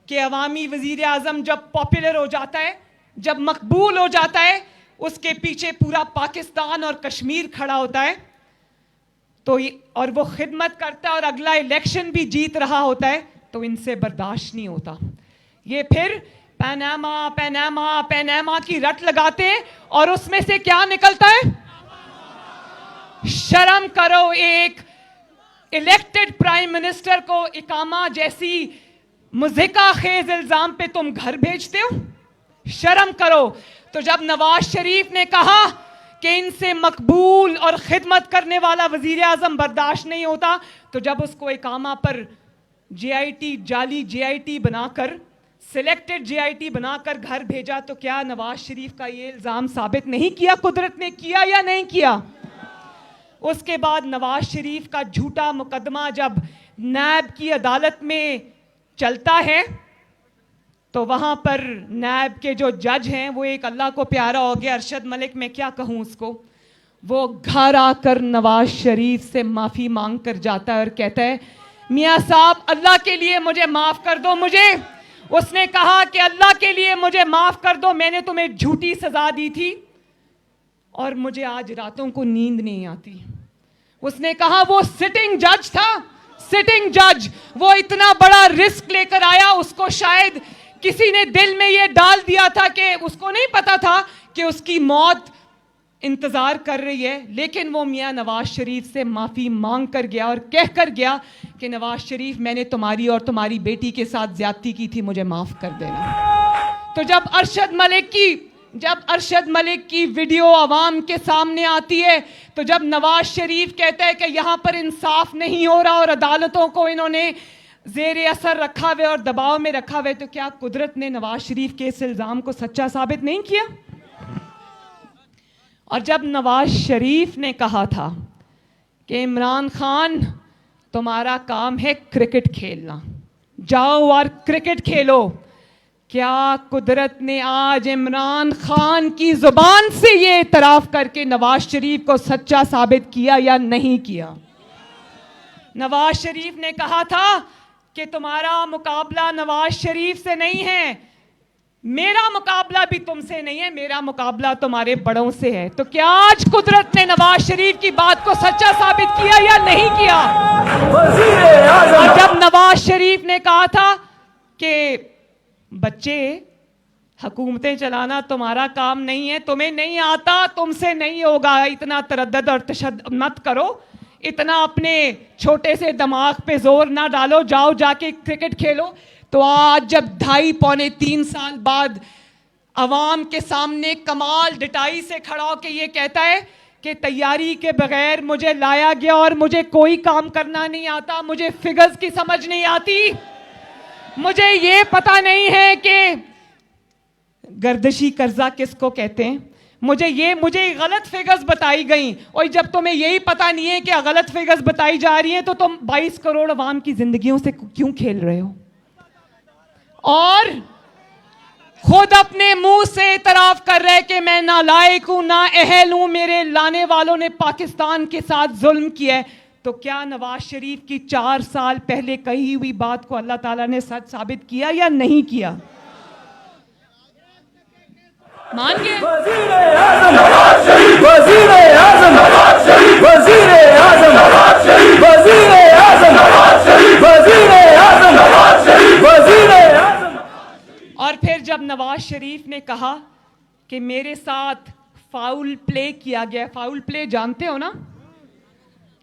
Speaker 12: कि अवामी वजीर आजम जब पॉपुलर हो जाता है, जब मकबूल हो जाता है, उसके पीछे पूरा पाकिस्तान और कश्मीर खड़ा होता है, तो और वो खिदमत करता है और अगला इलेक्शन भी जीत रहा होता है, तो इनसे बर्दाश्त नहीं होता। ये फिर पैनामा पैनामा पैनामा की रट लगाते हैं और उसमें से क्या निकलता है? शर्म करो, एक इलेक्टेड प्राइम मिनिस्टर को इकामा जैसी मुज़िका खेज इल्जाम पे तुम घर भेजते हो, शर्म करो। तो जब नवाज शरीफ ने कहा कि इनसे मकबूल और खिदमत करने वाला वजीर आजम बर्दाश्त नहीं होता, तो जब उसको इकामा पर JIT, जाली JIT बनाकर, सिलेक्टेड JIT बनाकर घर भेजा, तो क्या नवाज शरीफ का ये इल्जाम साबित नहीं किया कुदरत ने? किया या नहीं किया? उसके बाद नवाज शरीफ का झूठा मुकदमा जब नैब की अदालत में चलता है, तो वहां पर नैब के जो जज हैं, वो एक अल्लाह को प्यारा हो गया, अरशद मलिक, मैं क्या कहूं उसको, वो घर आकर नवाज शरीफ से माफी मांग कर जाता है और कहता है, मियां साहब अल्लाह के लिए मुझे माफ कर दो। मुझे उसने कहा कि अल्लाह के लिए मुझे माफ कर दो, मैंने तुम्हें झूठी सजा दी थी और मुझे आज रातों को नींद नहीं आती। उसने कहा वो सिटिंग जज था, सिटिंग जज, वो इतना बड़ा रिस्क लेकर आया, उसको शायद किसी ने दिल में ये डाल दिया था कि उसको नहीं पता था कि उसकी मौत इंतजार कर रही है, लेकिन वो मियां नवाज शरीफ से माफी मांग कर गया और कह कर गया कि नवाज शरीफ, मैंने तुम्हारी और तुम्हारी बेटी के साथ ज्यादती की थी, मुझे माफ कर देना। तो जब अरशद मलिक की वीडियो आवाम के सामने आती है, तो जब नवाज शरीफ कहता है कि यहाँ पर इंसाफ नहीं हो रहा और अदालतों को इन्होंने जेर असर रखा हुआ और दबाव में रखा हुआ, तो क्या कुदरत ने नवाज शरीफ के इस इल्ज़ाम को सच्चा साबित नहीं किया? और जब नवाज शरीफ ने कहा था कि इमरान खान तुम्हारा काम है क्रिकेट खेलना, जाओ और क्रिकेट खेलो। क्या कुदरत ने आज इमरान खान की जुबान से ये इतराफ करके नवाज शरीफ को सच्चा साबित किया या नहीं किया? नवाज शरीफ ने कहा था कि तुम्हारा मुकाबला नवाज शरीफ से नहीं है, मेरा मुकाबला भी तुमसे नहीं है, मेरा मुकाबला तुम्हारे बड़ों से है। तो क्या आज कुदरत ने नवाज शरीफ की बात को सच्चा साबित किया या नहीं किया? और जब नवाज शरीफ ने कहा था कि बच्चे, हुकूमतें चलाना तुम्हारा काम नहीं है, तुम्हें नहीं आता, तुमसे नहीं होगा, इतना तरद्दद और तशद्दुद मत करो, इतना अपने छोटे से दिमाग पे जोर ना डालो, जाओ जाके क्रिकेट खेलो। तो आज जब 2.5-3 साल बाद अवाम के सामने कमाल डिटाई से खड़ा होकर ये कहता है कि तैयारी के बगैर मुझे लाया गया और मुझे कोई काम करना नहीं आता, मुझे फिगर्स की समझ नहीं आती, मुझे ये पता नहीं है कि गर्दिशी कर्जा किसको कहते हैं, मुझे गलत फिगर्स बताई गई। और जब तुम्हें यही पता नहीं है कि गलत फिगर्स बताई जा रही हैं तो तुम 22 करोड़ अवाम की जिंदगियों से क्यों खेल रहे हो? और खुद अपने मुंह से इतराफ कर रहे कि मैं नालायक हूं, ना अहल हूं, मेरे लाने वालों ने पाकिस्तान के साथ जुल्म किया है। तो क्या नवाज शरीफ की 4 साल पहले कही हुई बात को अल्लाह ताला ने सच साबित किया या नहीं किया? मान गए? और फिर जब नवाज शरीफ ने कहा कि मेरे साथ फाउल प्ले किया गया, फाउल प्ले जानते हो ना,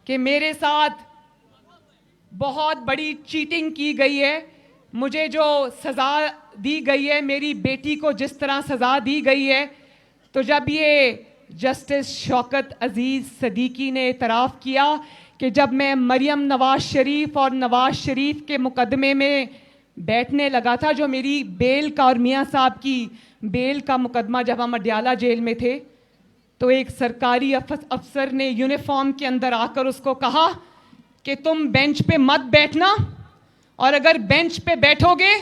Speaker 12: कि मेरे साथ बहुत बड़ी चीटिंग की गई है, मुझे जो सज़ा दी गई है, मेरी बेटी को जिस तरह सज़ा दी गई है, तो जब ये जस्टिस शौकत अजीज़ सदीकी ने इतराफ़ किया कि जब मैं मरियम नवाज शरीफ और नवाज शरीफ के मुकदमे में बैठने लगा था, जो मेरी बेल का और मियाँ साहब की बेल का मुकदमा जब हम अडयाला जेल में थे, तो एक सरकारी अफसर ने यूनिफॉर्म के अंदर आकर उसको कहा कि तुम बेंच पे मत बैठना, और अगर बेंच पे बैठोगे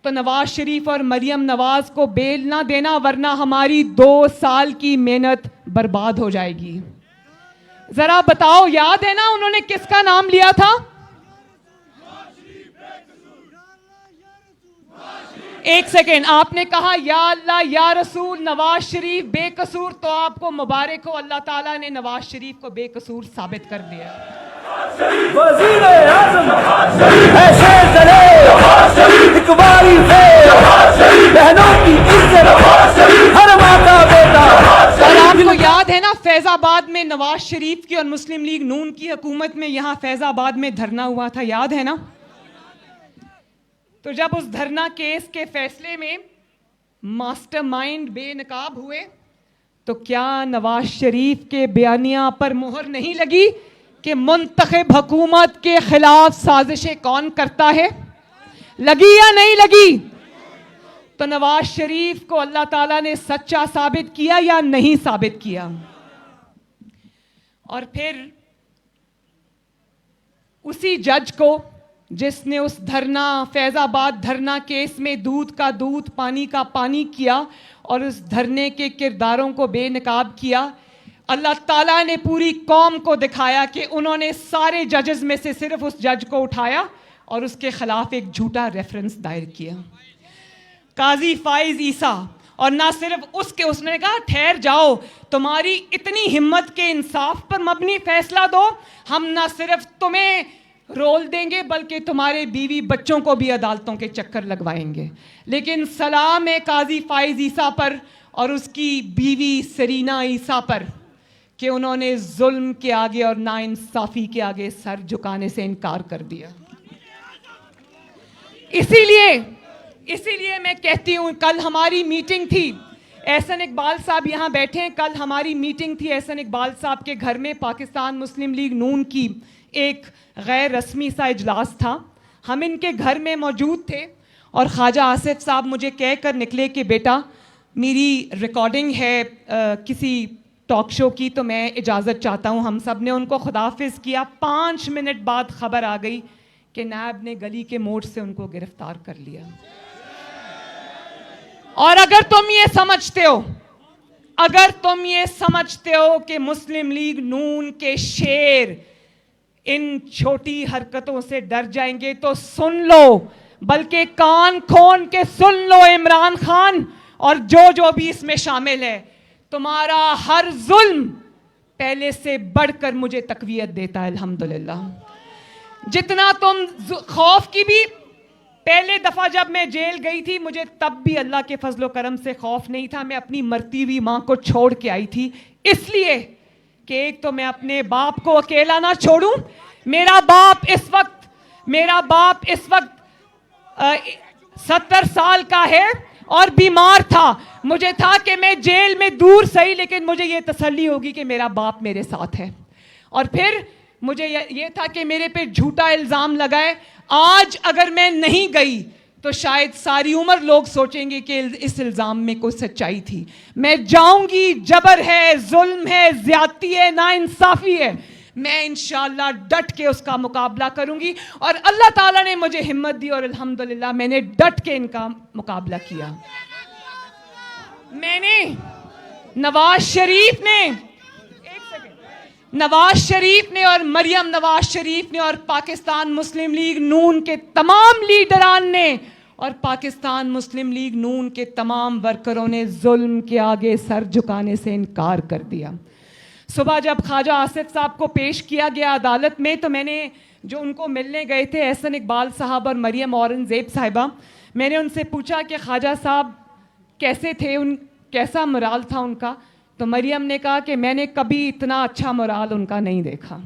Speaker 12: तो नवाज शरीफ और मरियम नवाज को बेल ना देना, वरना हमारी 2 साल की मेहनत बर्बाद हो जाएगी। जरा बताओ, याद है ना उन्होंने किसका नाम लिया था? एक सेकेंड, आपने कहा या अल्लाह या रसूल नवाज शरीफ बेकसूर, तो आपको मुबारक हो, अल्लाह ताला ने नवाज शरीफ को बेकसूर साबित कर दिया। और आपको याद है ना, फैजाबाद में नवाज शरीफ की और मुस्लिम लीग नून की हुकूमत में यहाँ फैजाबाद में धरना हुआ था, याद है ना? तो जब उस धरना केस के फैसले में मास्टरमाइंड बेनकाब हुए, तो क्या नवाज शरीफ के बयानिया पर मुहर नहीं लगी कि मुंतखब हुकूमत के खिलाफ साजिशें कौन करता है? लगी या नहीं लगी? तो नवाज शरीफ को अल्लाह ताला ने सच्चा साबित किया या नहीं साबित किया? और फिर उसी जज को जिसने उस धरना, फैजाबाद धरना केस में दूध का दूध पानी का पानी किया और उस धरने के किरदारों को बेनकाब किया, अल्लाह ताला ने पूरी कौम को दिखाया कि उन्होंने सारे जजेस में से सिर्फ उस जज को उठाया और उसके खिलाफ एक झूठा रेफरेंस दायर किया, काजी फाइज ईसा। और ना सिर्फ उसने कहा ठहर जाओ, तुम्हारी इतनी हिम्मत के इंसाफ पर मबनी फैसला दो, हम ना सिर्फ तुम्हें रोल देंगे बल्कि तुम्हारे बीवी बच्चों को भी अदालतों के चक्कर लगवाएंगे। लेकिन सलाम है काजी फाइज ईसा पर और उसकी बीवी सरीना ईसा पर कि उन्होंने जुल्म के आगे और नाइंसाफी के आगे सर झुकाने से इनकार कर दिया। इसीलिए मैं कहती हूं, कल हमारी मीटिंग थी, एहसन इकबाल साहब यहाँ बैठे हैं, कल हमारी मीटिंग थी एहसन इकबाल साहब के घर में, पाकिस्तान मुस्लिम लीग नून की एक गैर रस्मी सा इजलास था, हम इनके घर में मौजूद थे और ख्वाजा आसिफ साहब मुझे कह कर निकले कि बेटा मेरी रिकॉर्डिंग है किसी टॉक शो की, तो मैं इजाज़त चाहता हूँ। हम सब ने उनको खुदाफिज किया। 5 मिनट बाद खबर आ गई कि नायब ने गली के मोड़ से उनको गिरफ्तार कर लिया। और अगर तुम ये समझते हो कि मुस्लिम लीग नून के शेर इन छोटी हरकतों से डर जाएंगे तो सुन लो, बल्कि कान खोल के सुन लो इमरान खान और जो भी इसमें शामिल है। तुम्हारा हर जुल्म पहले से बढ़कर मुझे तकवीयत देता है अल्हम्दुलिल्लाह। जितना तुम खौफ की भी, पहले दफा जब मैं जेल गई थी मुझे तब भी अल्लाह के फजलो करम से खौफ नहीं था। मैं अपनी मरती हुई मां को छोड़ के आई थी, इसलिए कि एक तो मैं अपने बाप को अकेला ना छोड़ूं। मेरा बाप इस वक्त 70 साल का है और बीमार था। मुझे था कि मैं जेल में दूर सही, लेकिन मुझे ये तसल्ली होगी कि मेरा बाप मेरे साथ है। और फिर मुझे ये था कि मेरे पे झूठा इल्ज़ाम लगाए। आज अगर मैं नहीं गई तो शायद सारी उम्र लोग सोचेंगे कि इस इल्ज़ाम में कोई सच्चाई थी। मैं जाऊंगी, जबर है, जुल्म है, ज्यादती है, नाइंसाफी है, मैं इंशाअल्लाह डट के उसका मुकाबला करूंगी। और अल्लाह ताला ने मुझे हिम्मत दी और अल्हम्दुलिल्लाह मैंने डट के इनका मुकाबला किया। मैंने नवाज शरीफ ने और मरियम नवाज शरीफ ने और पाकिस्तान मुस्लिम लीग नून के तमाम लीडरान ने और पाकिस्तान मुस्लिम लीग नून के तमाम वर्करों ने जुल्म के आगे सर झुकाने से इनकार कर दिया। सुबह जब ख्वाजा आसिफ साहब को पेश किया गया अदालत में, तो मैंने जो उनको मिलने गए थे एहसन इकबाल साहब और मरियम औरंगजेब साहिबा, मैंने उनसे पूछा कि ख्वाजा साहब कैसे थे, कैसा मोराल था उनका। तो मरियम ने कहा कि मैंने कभी इतना अच्छा मोराल उनका नहीं देखा।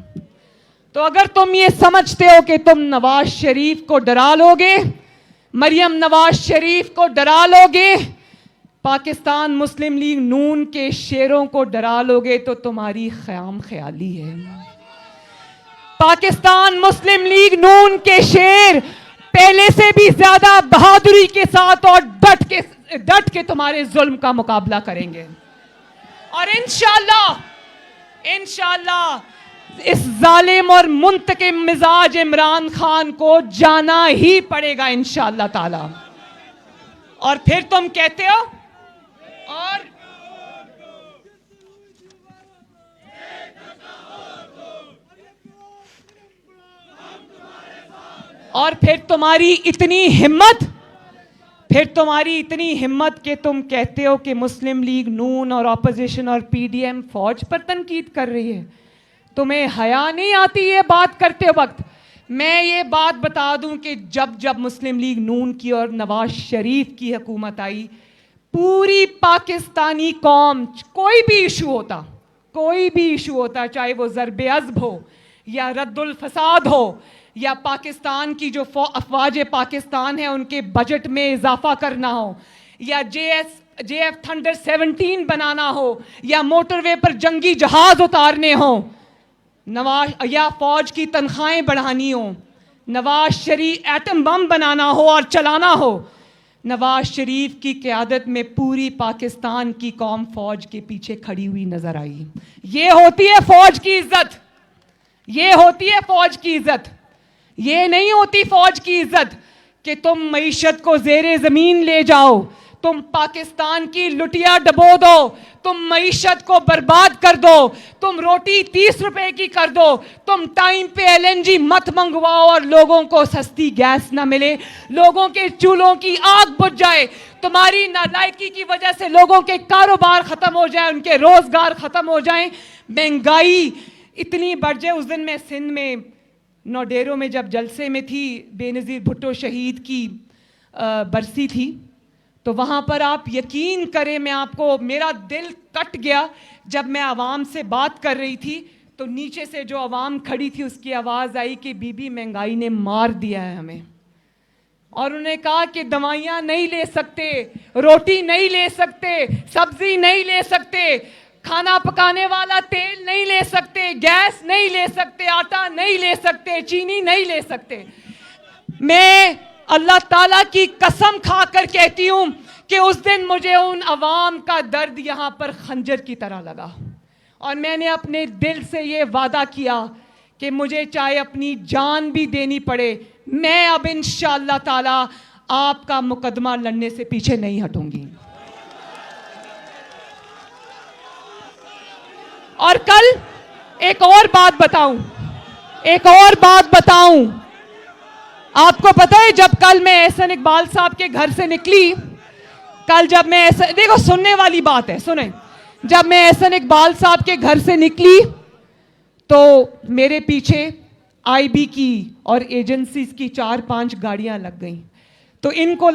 Speaker 12: तो अगर तुम ये समझते हो कि तुम नवाज शरीफ को डरा लोगे, मरियम नवाज शरीफ को डरा लोगे, पाकिस्तान मुस्लिम लीग नून के शेरों को डरा लोगे, तो तुम्हारी ख्याम ख्याली है। पाकिस्तान मुस्लिम लीग नून के शेर पहले से भी ज्यादा बहादुरी के साथ और डट के तुम्हारे जुल्म का मुकाबला करेंगे। और इंशाअल्लाह इस जालिम और मुंतकिम मिजाज इमरान खान को जाना ही पड़ेगा इंशाअल्लाह ताला। और फिर तुम कहते हो और फिर तुम्हारी इतनी हिम्मत कि तुम कहते हो कि मुस्लिम लीग नून और ऑपोजिशन और पीडीएम फौज पर तनकीद कर रही है। तुम्हें हया नहीं आती ये बात करते वक्त? मैं ये बात बता दूं कि जब मुस्लिम लीग नून की और नवाज शरीफ की हुकूमत आई, पूरी पाकिस्तानी कौम, कोई भी इशू होता, चाहे वो ज़रबे अज़्ब हो या रद्दुल फसाद हो या पाकिस्तान की जो अफवाज पाकिस्तान है उनके बजट में इजाफा करना हो या JF थंडर 17 बनाना हो या मोटरवे पर जंगी जहाज उतारने हो, या फौज की तनख्वाहें बढ़ानी हो, नवाज शरीफ एटम बम बनाना हो और चलाना हो, नवाज शरीफ की क़यादत में पूरी पाकिस्तान की कौम फौज के पीछे खड़ी हुई नजर आई। ये होती है फौज की इज्जत। ये नहीं होती फौज की इज्जत कि तुम मईशत को ज़ेरे ज़मीन ले जाओ, तुम पाकिस्तान की लुटिया डबो दो, तुम मईशत को बर्बाद कर दो, तुम रोटी 30 रुपए की कर दो, तुम टाइम पे LNG मत मंगवाओ और लोगों को सस्ती गैस ना मिले, लोगों के चूल्हों की आग बुझ जाए, तुम्हारी नालायकी की वजह से लोगों के कारोबार खत्म हो जाए, उनके रोजगार खत्म हो जाए, महंगाई इतनी बढ़ जाए। उस दिन मैं सिंध में नौडेरों में जब जलसे में थी, बेनज़ीर भुट्टो शहीद की बरसी थी, तो वहाँ पर आप यकीन करें, मेरा दिल कट गया जब मैं आवाम से बात कर रही थी, तो नीचे से जो आवाम खड़ी थी उसकी आवाज़ आई कि बीबी महंगाई ने मार दिया है हमें। और उन्होंने कहा कि दवाइयाँ नहीं ले सकते, रोटी नहीं ले सकते, सब्जी नहीं ले सकते, खाना पकाने वाला तेल नहीं ले सकते, गैस नहीं ले सकते, आटा नहीं ले सकते, चीनी नहीं ले सकते। मैं अल्लाह ताला की कसम खाकर कहती हूं कि उस दिन मुझे उन अवाम का दर्द यहां पर खंजर की तरह लगा। और मैंने अपने दिल से ये वादा किया कि मुझे चाहे अपनी जान भी देनी पड़े, मैं अब इंशाअल्लाह ताला आपका मुकदमा लड़ने से पीछे नहीं हटूंगी। और कल एक और बात बताऊं, आपको पता है जब कल मैं एहसन इकबाल साहब के घर से निकली, कल जब मैं देखो सुनने वाली बात है, सुने, जब मैं एहसन इकबाल साहब के घर से निकली तो मेरे पीछे आईबी की और एजेंसीज की 4-5 गाड़ियां लग गईं। तो इनको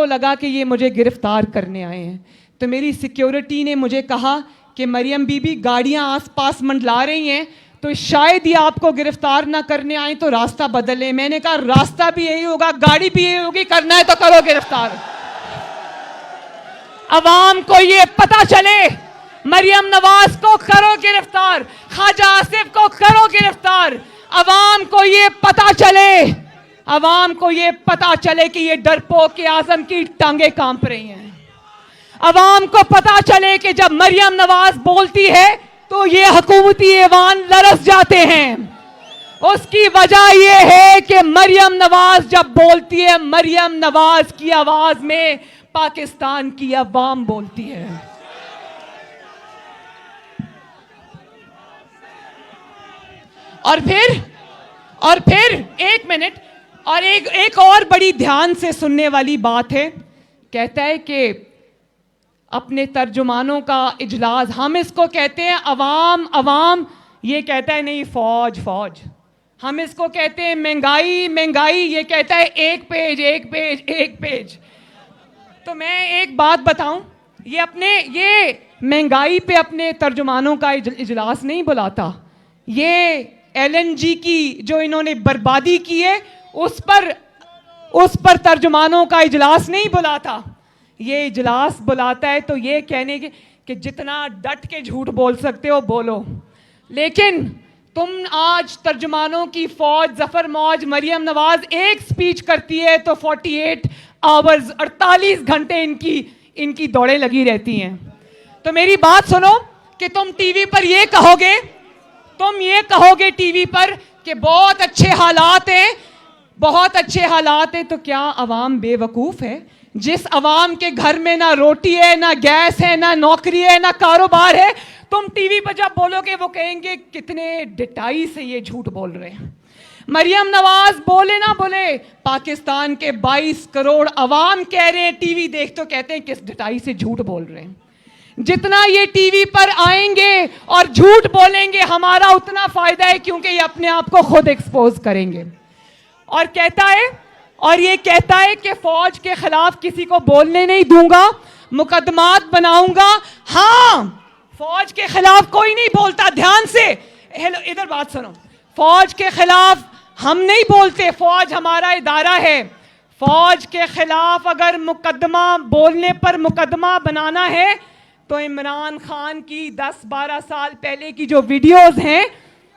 Speaker 12: लगा कि ये मुझे गिरफ्तार करने आए हैं। तो मेरी सिक्योरिटी ने मुझे कहा कि मरियम बीबी गाड़ियां आसपास मंडला रही हैं, तो शायद ये आपको गिरफ्तार ना करने आए तो रास्ता बदले। मैंने कहा रास्ता भी यही होगा, गाड़ी भी यही होगी, करना है तो करो गिरफ्तार। अवाम को ये पता चले, मरियम नवाज को करो गिरफ्तार, ख्वाजा आसिफ को करो गिरफ्तार। अवाम को ये पता चले कि ये डरपोक आजम की टांगे कांप रही हैं। अवाम को पता चले कि जब मरियम नवाज बोलती है तो ये हुकूमती ऐवान लरस जाते हैं। उसकी वजह यह है कि मरियम नवाज जब बोलती है, मरियम नवाज की आवाज में पाकिस्तान की अवाम बोलती है। और फिर एक मिनट, और एक और बड़ी ध्यान से सुनने वाली बात है। कहता है कि अपने तर्जुमानों का इजलास, हम इसको कहते हैं अवाम, ये कहता है नहीं फौज। हम इसको कहते हैं महंगाई, ये कहता है एक पेज। तो मैं एक बात बताऊं, ये महंगाई पे अपने तर्जुमानों का इजलास नहीं बुलाता। ये LNG की जो इन्होंने बर्बादी की है उस पर तर्जुमानों का इजलास नहीं बुलाता। ये इजलास बुलाता है तो ये कहने के कि जितना डट के झूठ बोल सकते हो बोलो। लेकिन तुम आज तर्जुमानों की फौज, जफर मौज, मरियम नवाज एक स्पीच करती है तो 48 आवर्स 48 घंटे इनकी दौड़ें लगी रहती हैं। तो मेरी बात सुनो कि तुम टीवी पर ये कहोगे टीवी पर कि बहुत अच्छे हालात हैं, तो क्या अवाम बेवकूफ है? जिस अवाम के घर में ना रोटी है, ना गैस है, ना नौकरी है, ना कारोबार है, तुम टीवी पर जब बोलोगे वो कहेंगे कितने डिटाई से ये झूठ बोल रहे हैं। मरियम नवाज बोले ना बोले, पाकिस्तान के 22 करोड़ अवाम कह रहे हैं, टीवी देख तो कहते हैं किस डिटाई से झूठ बोल रहे हैं। जितना ये टीवी पर आएंगे और झूठ बोलेंगे हमारा उतना फायदा है, क्योंकि ये अपने आप को खुद एक्सपोज करेंगे। और ये कहता है कि फौज के खिलाफ किसी को बोलने नहीं दूंगा, मुकदमात बनाऊंगा। हाँ, फौज के खिलाफ कोई नहीं बोलता, ध्यान से इधर बात सुनो। फौज के खिलाफ हम नहीं बोलते, फौज हमारा इदारा है। फौज के खिलाफ अगर मुकदमा बोलने पर मुकदमा बनाना है तो इमरान खान की 10-12 साल पहले की जो वीडियोस हैं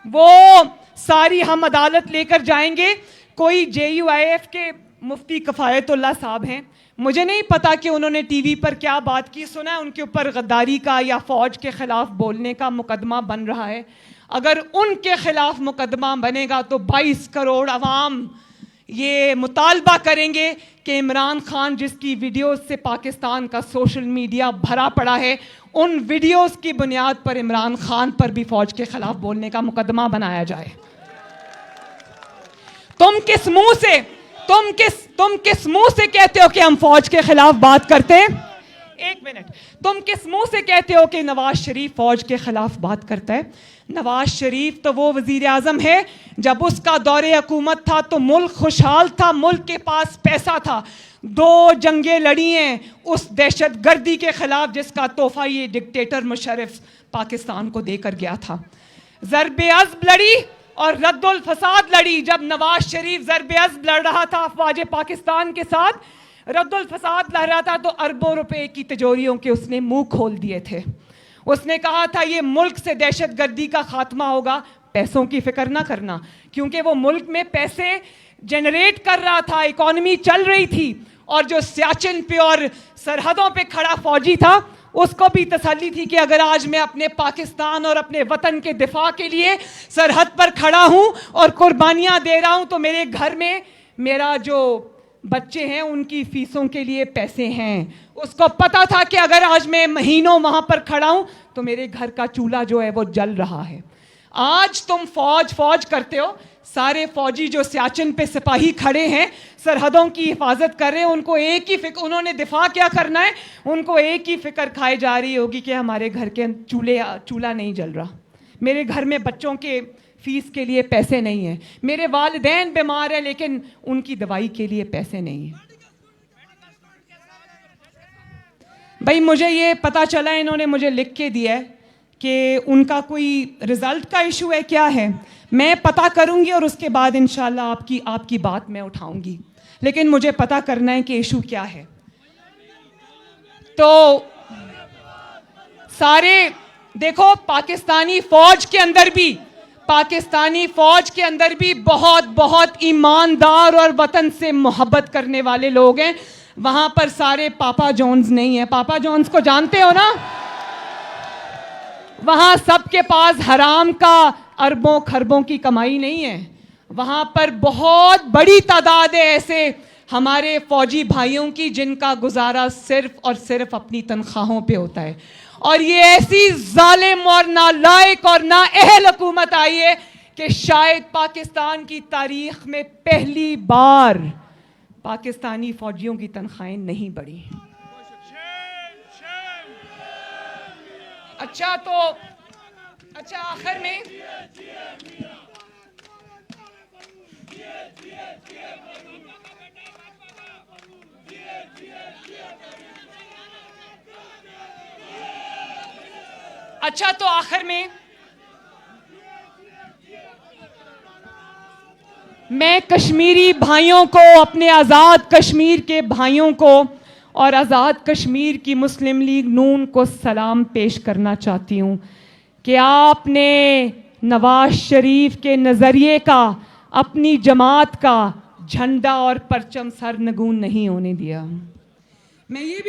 Speaker 12: वो सारी हम अदालत लेकर जाएंगे। कोई JUIF के मुफ्ती कफायतुल्लाह साहब हैं, मुझे नहीं पता कि उन्होंने टीवी पर क्या बात की, सुना है उनके ऊपर गद्दारी का या फौज के खिलाफ बोलने का मुकदमा बन रहा है। अगर उनके खिलाफ मुकदमा बनेगा तो 22 करोड़ अवाम ये मुतालबा करेंगे कि इमरान खान जिसकी वीडियोस से पाकिस्तान का सोशल मीडिया भरा पड़ा है, उन वीडियोस की बुनियाद पर इमरान खान पर भी फौज के खिलाफ बोलने का मुकदमा बनाया जाए। तुम किस मुंह से कहते हो कि हम फौज के खिलाफ बात करते हैं? एक मिनट, तुम किस मुंह से कहते हो कि नवाज शरीफ फौज के खिलाफ बात करता है? नवाज शरीफ तो वो वजीर आजम है, जब उसका दौरे हुकूमत था तो मुल्क खुशहाल था, मुल्क के पास पैसा था। 2 जंगें लड़ी हैं उस दहशत गर्दी के खिलाफ जिसका तोहफा ये डिक्टेटर मुशर्रफ पाकिस्तान को देकर गया था। ज़र्ब-ए-अज़्ब लड़ी और रद्दुल फसाद लड़ी। जब नवाज शरीफ ज़र्ब-ए-अज़्ब लड़ रहा था अफवाज पाकिस्तान के साथ, रद्दुल फसाद लड़ रहा था, तो अरबों रुपए की तिजोरियों के उसने मुंह खोल दिए थे। उसने कहा था ये मुल्क से दहशत गर्दी का खात्मा होगा, पैसों की फिक्र ना करना, क्योंकि वो मुल्क में पैसे जनरेट कर रहा था, इकॉनमी चल रही थी। और जो सियाचिन पे और सरहदों पे खड़ा फौजी था उसको भी तसल्ली थी कि अगर आज मैं अपने पाकिस्तान और अपने वतन के दिफा के लिए सरहद पर खड़ा हूं और कुर्बानियां दे रहा हूं तो मेरे घर में मेरा जो बच्चे हैं उनकी फीसों के लिए पैसे हैं। उसको पता था कि अगर आज मैं महीनों वहां पर खड़ा हूं तो मेरे घर का चूल्हा जो है वो जल रहा है। आज तुम फौज फौज करते हो, सारे फौजी जो सियाचिन पे सिपाही खड़े हैं सरहदों की हिफाजत कर रहे हैं, उनको एक ही फिक्र, उन्होंने दिफा क्या करना है, उनको एक ही फिक्र खाई जा रही होगी कि हमारे घर के चूल्हा नहीं जल रहा, मेरे घर में बच्चों के फीस के लिए पैसे नहीं हैं, मेरे वालिदैन बीमार हैं लेकिन उनकी दवाई के लिए पैसे नहीं हैं। भाई मुझे ये पता चला, इन्होंने मुझे लिख के दिया है कि उनका कोई रिजल्ट का इशू है, क्या है मैं पता करूंगी और उसके बाद इंशाल्लाह आपकी बात मैं उठाऊंगी, लेकिन मुझे पता करना है कि इशू क्या है। तो सारे देखो पाकिस्तानी फौज के अंदर भी बहुत बहुत ईमानदार और वतन से मोहब्बत करने वाले लोग हैं। वहां पर सारे पापा जॉन्स नहीं है, पापा जॉन्स को जानते हो ना, वहां सबके पास हराम का अरबों खरबों की कमाई नहीं है। वहां पर बहुत बड़ी तादाद है ऐसे हमारे फौजी भाइयों की जिनका गुजारा सिर्फ और सिर्फ अपनी तनख्वाहों पे होता है। और ये ऐसी जालिम और नालायक और नाअहल हुकूमत आई है कि शायद पाकिस्तान की तारीख में पहली बार पाकिस्तानी फौजियों की तनख्वाहें नहीं बढ़ी। अच्छा आखिर में मैं कश्मीरी भाइयों को, अपने आज़ाद कश्मीर के भाइयों को और आज़ाद कश्मीर की मुस्लिम लीग नून को सलाम पेश करना चाहती हूँ कि आपने नवाज शरीफ के नज़रिए का, अपनी जमात का झंडा और परचम सरनगून नहीं होने दिया। मैं ये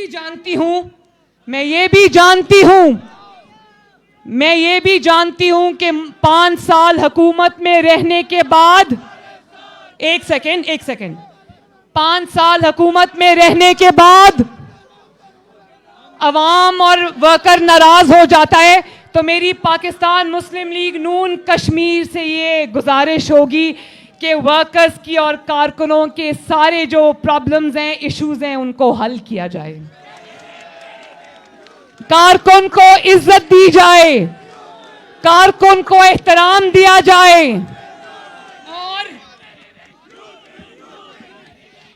Speaker 12: भी जानती हूँ कि 5 साल हुकूमत में रहने के बाद, एक सेकेंड 5 साल हुकूमत में रहने के बाद अवाम और वर्कर नाराज हो जाता है, तो मेरी पाकिस्तान मुस्लिम लीग नून कश्मीर से ये गुजारिश होगी कि वर्कर्स की और कारकुनों के सारे जो प्रॉब्लम्स हैं, इश्यूज हैं, उनको हल किया जाए, कारकुन को इज्जत दी जाए, कारकुन को एहतराम दिया जाए। और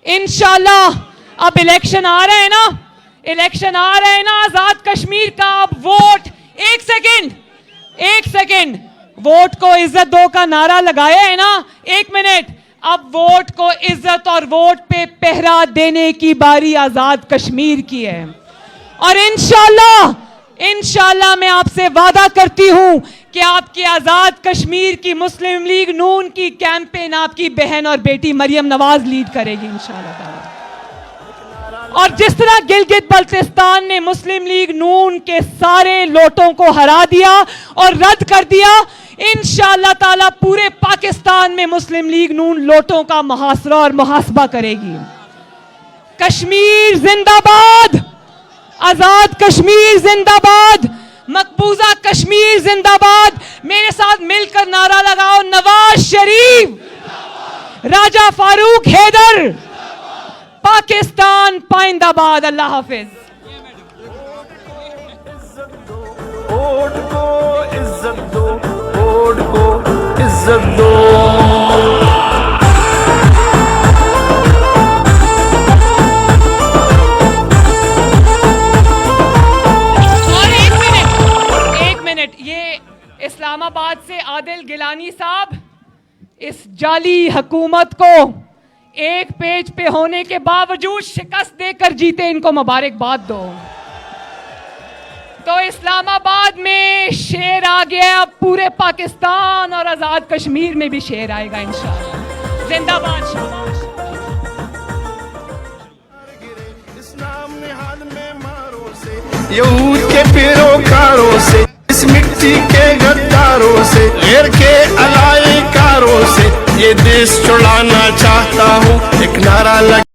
Speaker 12: इंशाल्लाह अब इलेक्शन आ रहे हैं ना, आजाद कश्मीर का अब वोट, एक सेकेंड वोट को इज्जत दो का नारा लगाया है ना, 1 मिनट, अब वोट को इज्जत और वोट पे पहरा देने की बारी आजाद कश्मीर की है। और इंशाल्लाह मैं आपसे वादा करती हूं कि आपकी आजाद कश्मीर की मुस्लिम लीग नून की कैंपेन आपकी बहन और बेटी मरियम नवाज लीड करेगी इंशाल्लाह। और जिस तरह गिलगित बल्तिस्तान ने मुस्लिम लीग नून के सारे लोटों को हरा दिया और रद्द कर दिया, इंशाअल्लाह ताला पूरे पाकिस्तान में मुस्लिम लीग नून लोटों का मुहासरा और मुहासबा करेगी। कश्मीर जिंदाबाद, आजाद कश्मीर जिंदाबाद, मकबूजा कश्मीर जिंदाबाद। मेरे साथ मिलकर नारा लगाओ, नवाज शरीफ, राजा फारूक हैदर, पाकिस्तान पाइंदाबाद। अल्लाह हाफिज।
Speaker 2: वोट को इज्जत दो, वोट को इज्जत दो।
Speaker 12: और एक मिनट, ये इस्लामाबाद से आदिल गिलानी साहब इस जाली हुकूमत को एक पेज पे होने के बावजूद शिकस्त देकर जीते, इनको मुबारकबाद दो। तो इस्लामाबाद में शेर आ गया, अब पूरे पाकिस्तान और आजाद कश्मीर में भी शेर आएगा इंशाअल्लाह। जिंदाबाद, शाबाश।
Speaker 2: इस्लाम निहाल में मारो से यहूद के पैरोकारों से, इस मिट्टी के गद्दारों से, गैर के अलायकारों से ये देश छुड़ाना चाहता हूँ। एक नारा लग